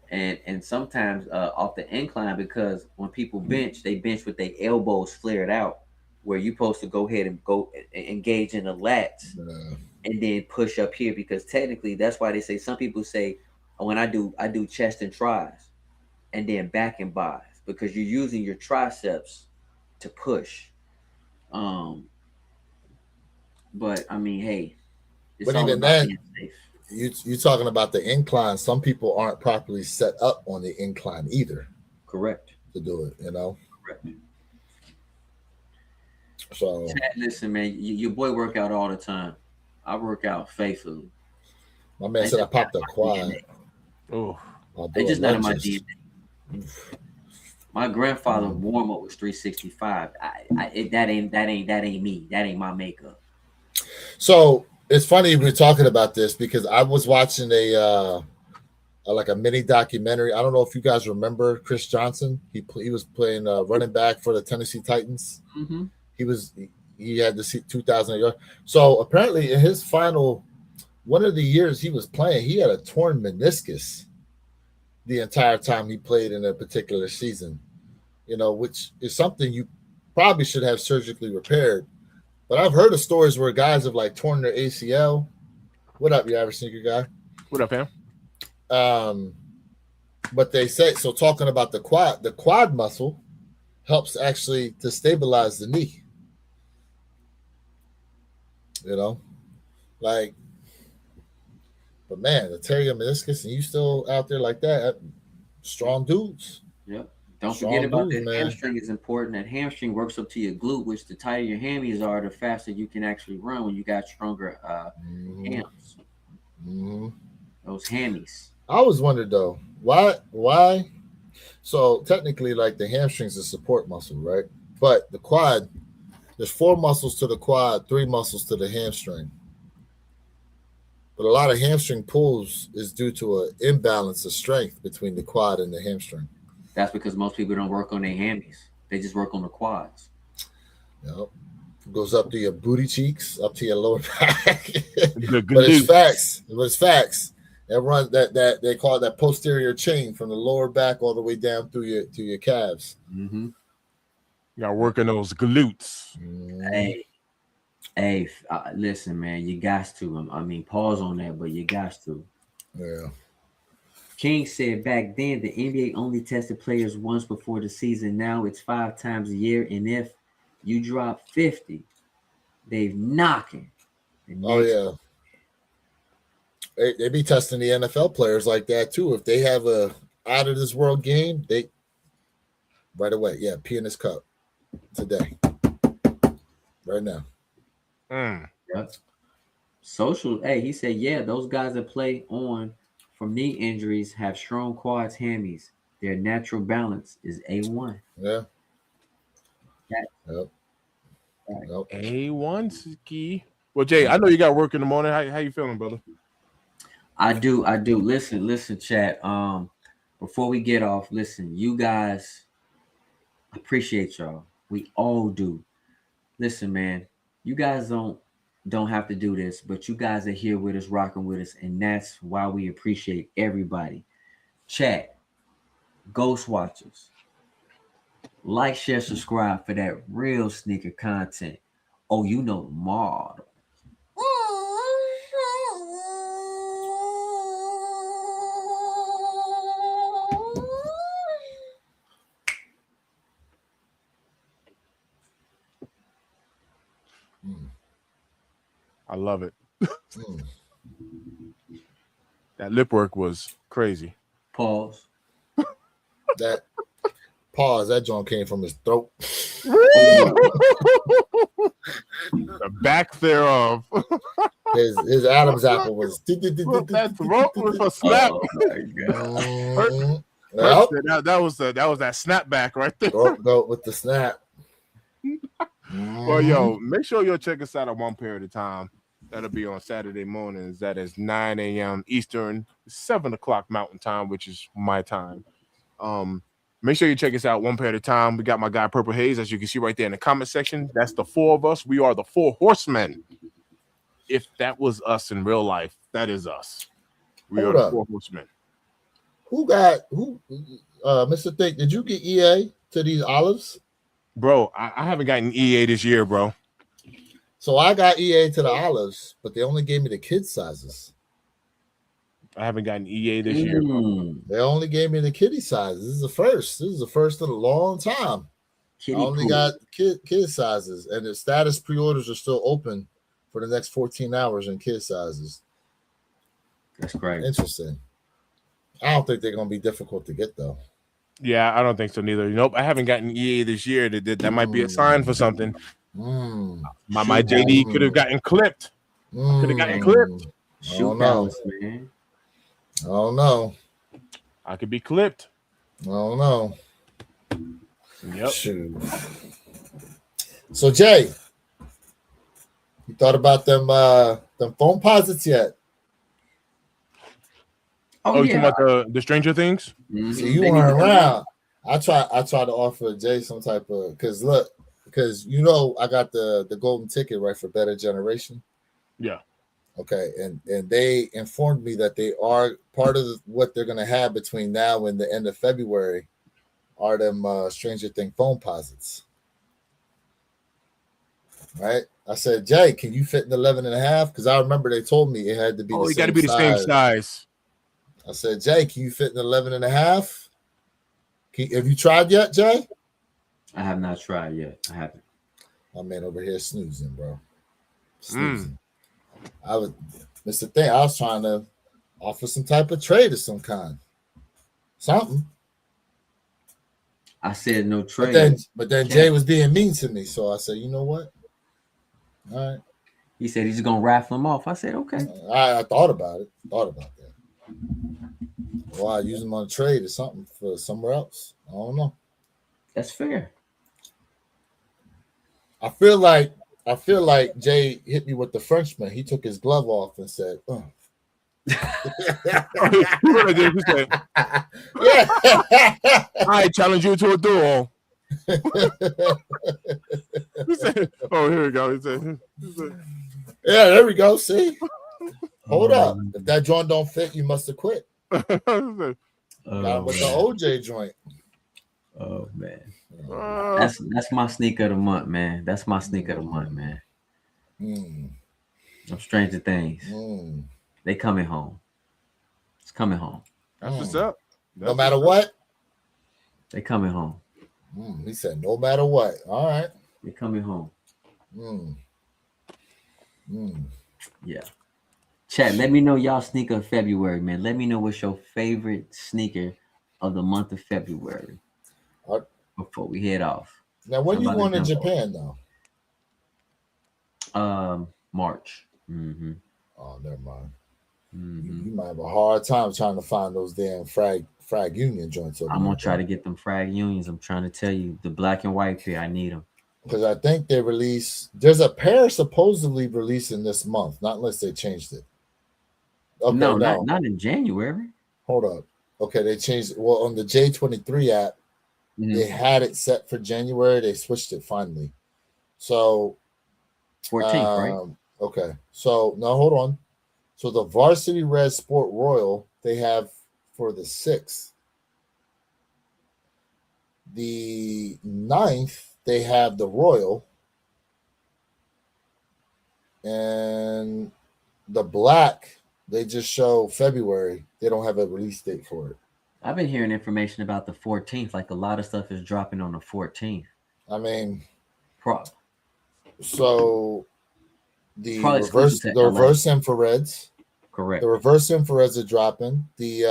and sometimes off the incline, because when people bench, they bench with their elbows flared out, where you're supposed to go ahead and go engage in the lats and then push up here, because technically that's why they say, some people say, when I do chest and tries and then back and buys, because you're using your triceps to push. But I mean, hey, it's But all even about then, being safe. you talking about the incline. Some people aren't properly set up on the incline either Correct. to do it, you know. Correct. So Chad, listen, man, your boy work out all the time. I work out faithfully. my man It's said I just not popped a in my quad DNA. Oh, while It's doing just not in my lunges. DNA. My grandfather warm up was 365. That ain't me. That ain't my makeup. So it's funny we're talking about this because I was watching a like a mini documentary. I don't know if you guys remember Chris Johnson. He was playing running back for the Tennessee Titans. Mm-hmm. He had the 2,000 yards. So apparently in his final one of the years he was playing, he had a torn meniscus the entire time he played in a particular season. You know, which is something you probably should have surgically repaired. But I've heard of stories where guys have like torn their ACL. What up, you average sneaker guy? what up, fam? But they say so. Talking about the quad muscle helps actually to stabilize the knee. You know, like, but man, to tear your meniscus and you still out there like that, strong dudes. Yep. Don't Strong forget about dudes, that man. hamstring is important. That hamstring works up to your glute, which the tighter your hammies are, the faster you can actually run when you got stronger hams. Mm-hmm. Those hammies. I always wondered though, why? So technically, like the hamstring's a support muscle, right? But the quad, there's 4 muscles to the quad, 3 muscles to the hamstring. But a lot of hamstring pulls is due to an imbalance of strength between the quad and the hamstring. That's because most people don't work on their hammies. They just work on the quads. Yep. Goes up to your booty cheeks, up to your lower back. The But it's glutes. facts. But it's facts. That runs that they call it that posterior chain from the lower back all the way down through your calves. Mm-hmm. You got working those glutes. Hey, listen, man, you got to. I mean, pause on that, but you got to. Yeah. King said back then the NBA only tested players once before the season. Now it's 5 times a year, and if you drop 50, they've knocking. Oh yeah. They be testing the NFL players like that too. If they have a out of this world game, they right away, yeah, pee in his cup today, right now. Yep. Social. Hey, he said, yeah, those guys that play on from knee injuries have strong quads, hammies. Their natural balance is A1. Yeah. Yeah. Yep. Right. A1 ski. Well, Jay, I know you got work in the morning. How you feeling, brother? I do. Listen, chat. Before we get off, listen, you guys, I appreciate y'all. We all do. Listen, man, you guys don't have to do this, but you guys are here with us, rocking with us, and that's why we appreciate everybody. Chat, Ghost Watchers, like, share, subscribe for that real sneaker content. Oh, you know the model. I love it. That lip work was crazy. Pause. That joint came from his throat. The back thereof. His Adam's apple was That throat was a snap. Oh my God. That was that snapback right there. Go with the snap. Well, yo, make sure you'll check us out at One Pair at a Time. That'll be on Saturday mornings. That is 9 a.m. Eastern, 7 o'clock Mountain Time, which is my time. Make sure you check us out One Pair at a Time. We got my guy Purple Haze, as you can see right there in the comment section. That's the 4 of us. We are the 4 horsemen. If that was us in real life, that is us. We are the 4 horsemen. Mr. Thick, did you get EA to these olives? Bro, I haven't gotten EA this year, bro. So I got EA to the olives, but they only gave me the kid sizes. I haven't gotten EA this year, bro. They only gave me the kiddie sizes. This is the first. This is the first in a long time. I only got kid sizes, and the status pre-orders are still open for the next 14 hours in kid sizes. That's great. Interesting. I don't think they're gonna be difficult to get though. Yeah, I don't think so neither. Nope, I haven't gotten EA this year. That might be a sign for something. My JD could have gotten clipped. Could have gotten clipped. Shoot balance, man. I don't know. I could be clipped. I don't know. Yep. Shoot. So Jay, you thought about them phone posits yet? Oh, you talking about the Stranger Things? Mm-hmm. See, you weren't around. I try to offer Jay some type of because you know I got the golden ticket right for Better Generation. Yeah. Okay, and they informed me that they are part of what they're gonna have between now and the end of February are them Stranger Thing phone posits. Right? I said, Jay, can you fit in 11.5? Because I remember they told me it had to be. Oh, it got to be the same size. I said, Jay, can you fit in 11.5? Have you tried yet, Jay? I have not tried yet. I haven't. My man over here snoozing, bro. Snoozing. It's the thing. I was trying to offer some type of trade of some kind. Something. I said no trade. But then Jay was being mean to me. So I said, you know what? All right. He said he's gonna raffle them off. I said, okay. I thought about it. Thought about that. Well, I use them on a trade or something for somewhere else. I don't know. That's fair. I feel like Jay hit me with the Frenchman. He took his glove off and said, "Oh." Yeah. I challenge you to a duel. He said, oh, here we go. He said, yeah, there we go. See? Hold up. If that joint don't fit, you must have quit. Got with the OJ joint. Oh man. That's my sneaker of the month, man. That's my sneaker of the month, man. Of Stranger Things. They coming home. It's coming home. That's what's up. No matter what? They coming home. He said, no matter what. All right. They coming home. Yeah. Chat, let me know y'all sneaker of February, man. Let me know what's your favorite sneaker of the month of February before we head off. Now, when you going to Japan, though? March. Oh, never mind. You might have a hard time trying to find those damn frag union joints. I'm going to try to get them frag unions. I'm trying to tell you, the black and white pair, I need them. Because I think they there's a pair supposedly releasing this month, not unless they changed it. Okay, no. Not in January. Hold up. Okay, they changed it. Well, on the J23 app, they had it set for January. They switched it finally. So 14th, right? Okay. So now hold on. So the Varsity Red Sport Royal they have for the 6th. The 9th, they have the Royal. And the black, they just show February. They don't have a release date for it. I've been hearing information about the 14th. Like a lot of stuff is dropping on the 14th. I mean, so the reverse infrareds. Correct. The reverse infrareds are dropping. The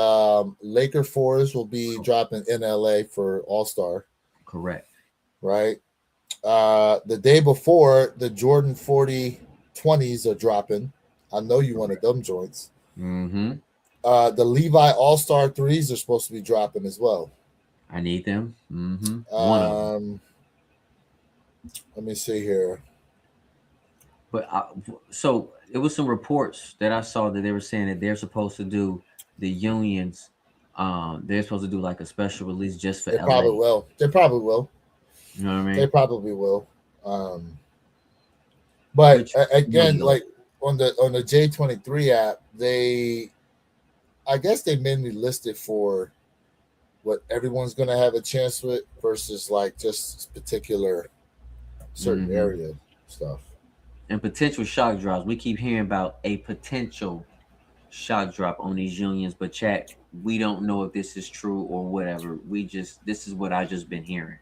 Laker 4s will be dropping in LA for All-Star. Correct. Right. The day before, the Jordan 40 20s are dropping. I know you wanted them joints. The Levi All-Star 3s are supposed to be dropping as well. I need them. One of them. Let me see here. But so it was some reports that I saw that they were saying that they're supposed to do the unions. They're supposed to do like a special release just for LA. They probably will. You know what I mean? They probably will. But again, like on the J23 app, I guess they mainly listed for what everyone's going to have a chance with versus like just particular certain area stuff. And potential shock drops. We keep hearing about a potential shock drop on these unions, but chat, we don't know if this is true or whatever. This is what I just been hearing.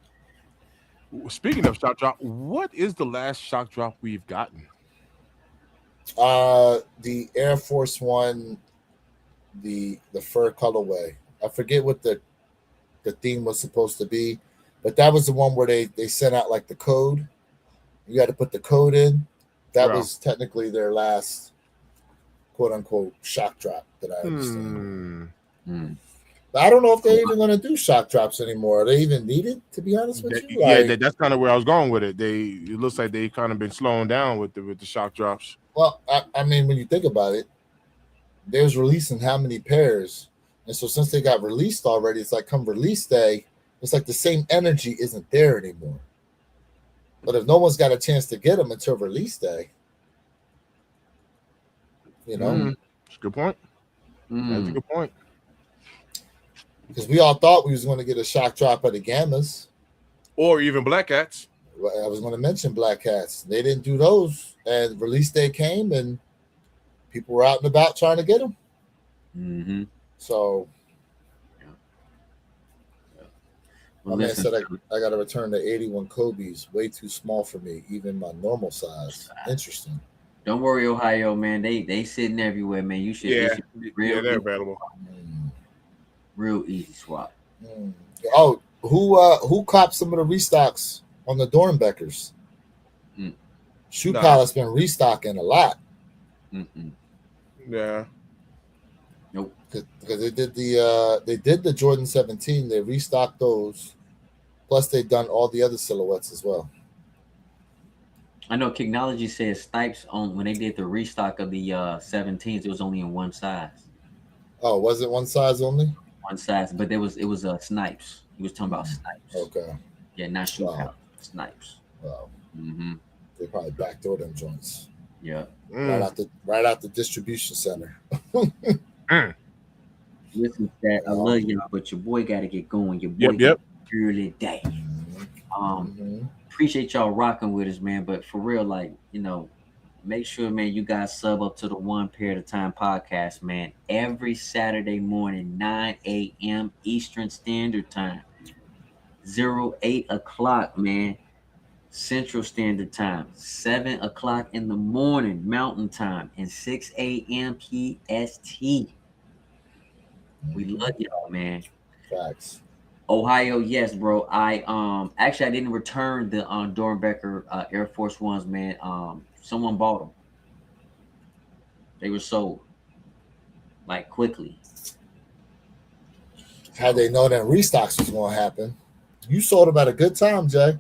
Speaking of shock drop, what is the last shock drop we've gotten? The Air Force One, the fur colorway. I forget what the theme was supposed to be, but that was the one where they sent out like the code. You had to put the code in. That was technically their last quote unquote shock drop that I understand. But I don't know if they're even going to do shock drops anymore. Are they even needed, to be honest with you? Yeah, that's kind of where I was going with it. It looks like they kind of been slowing down with the shock drops. Well, I mean, when you think about it, they was releasing how many pairs, and so since they got released already, it's like come release day, it's like the same energy isn't there anymore. But if no one's got a chance to get them until release day, you know, that's a good point. That's a good point. Because we all thought we was going to get a shock drop of the Gammas, or even Black Cats. I was going to mention Black Cats. They didn't do those, and release day came, and people were out and about trying to get them. So, my man said I got to return the 81 Kobe's. Way too small for me, even my normal size. Interesting. Don't worry, Ohio, man. They sitting everywhere, man. You should. Yeah, they're available. Real easy swap. Oh, who copped some of the restocks on the Dornbeckers? Shoe Palace been restocking a lot. Yeah. Nope. Because they did the Jordan 17. They restocked those. Plus, they've done all the other silhouettes as well. I know Kicknology says Snipes when they did the restock of the 17s, it was only in one size. Oh, was it one size only? One size, but it was Snipes. He was talking about Snipes. Okay. Yeah, not Shoe Palace. Snipes. Wow. They probably backdoor them joints. Yeah. Right out the distribution center. Listen, Stat, I love you, but your boy got to get going. Your boy got early day. Appreciate y'all rocking with us, man. But for real, like, make sure, man, you guys sub up to the One Pair at a Time podcast, man. Every Saturday morning, 9 a.m. Eastern Standard Time. 8 o'clock, man. Central Standard Time. 7 o'clock in the morning, Mountain Time. And 6 a.m. PST. We love y'all, man. Facts. Ohio, yes, bro. I didn't return the Dornbecker Air Force Ones, man. Someone bought them. They were sold like quickly. Had they known that restocks was going to happen, you sold them at a good time, Jay.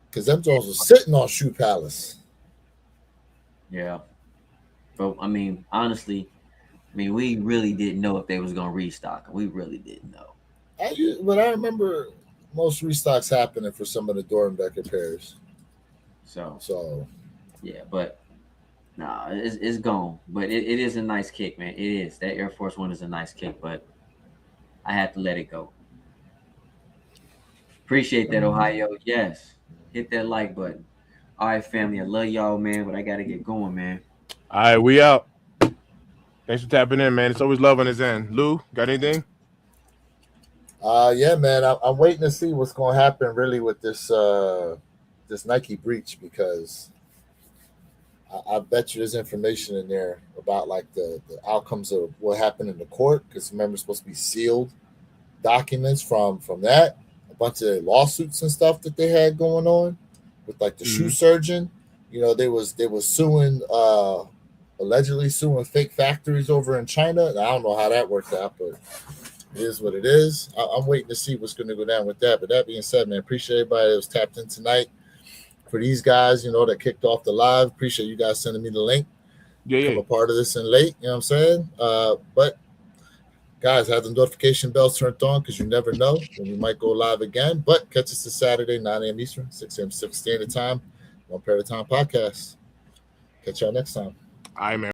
Because them Jones was sitting on Shoe Palace. Yeah. But I mean, honestly, we really didn't know if they was going to restock. We really didn't know. But I remember most restocks happening for some of the Dornbecker pairs. So yeah, but it's gone. But it is a nice kick, man. It is. That Air Force One is a nice kick, but I had to let it go. Appreciate that, Ohio. Yes. Hit that like button. All right, family. I love y'all, man, but I got to get going, man. All right, we out. Thanks for tapping in, man. It's always love on his end. Lou, got anything? Yeah, man. I'm waiting to see what's going to happen really with this this Nike breach, because I bet you there's information in there about like the outcomes of what happened in the court, because remember it's supposed to be sealed documents from that, a bunch of lawsuits and stuff that they had going on with like the shoe surgeon. They was suing allegedly suing fake factories over in China. And I don't know how that worked out, but it is what it is. I'm waiting to see what's going to go down with that. But that being said, man, appreciate everybody that was tapped in tonight. For these guys, that kicked off the live, appreciate you guys sending me the link. Become a part of this in late, you know what I'm saying? But guys, have the notification bells turned on, because you never know when we might go live again. But catch us this Saturday, 9 a.m. Eastern, 6 a.m. Pacific Standard Time, One Pair at a Time podcast. Catch y'all next time. All right, man.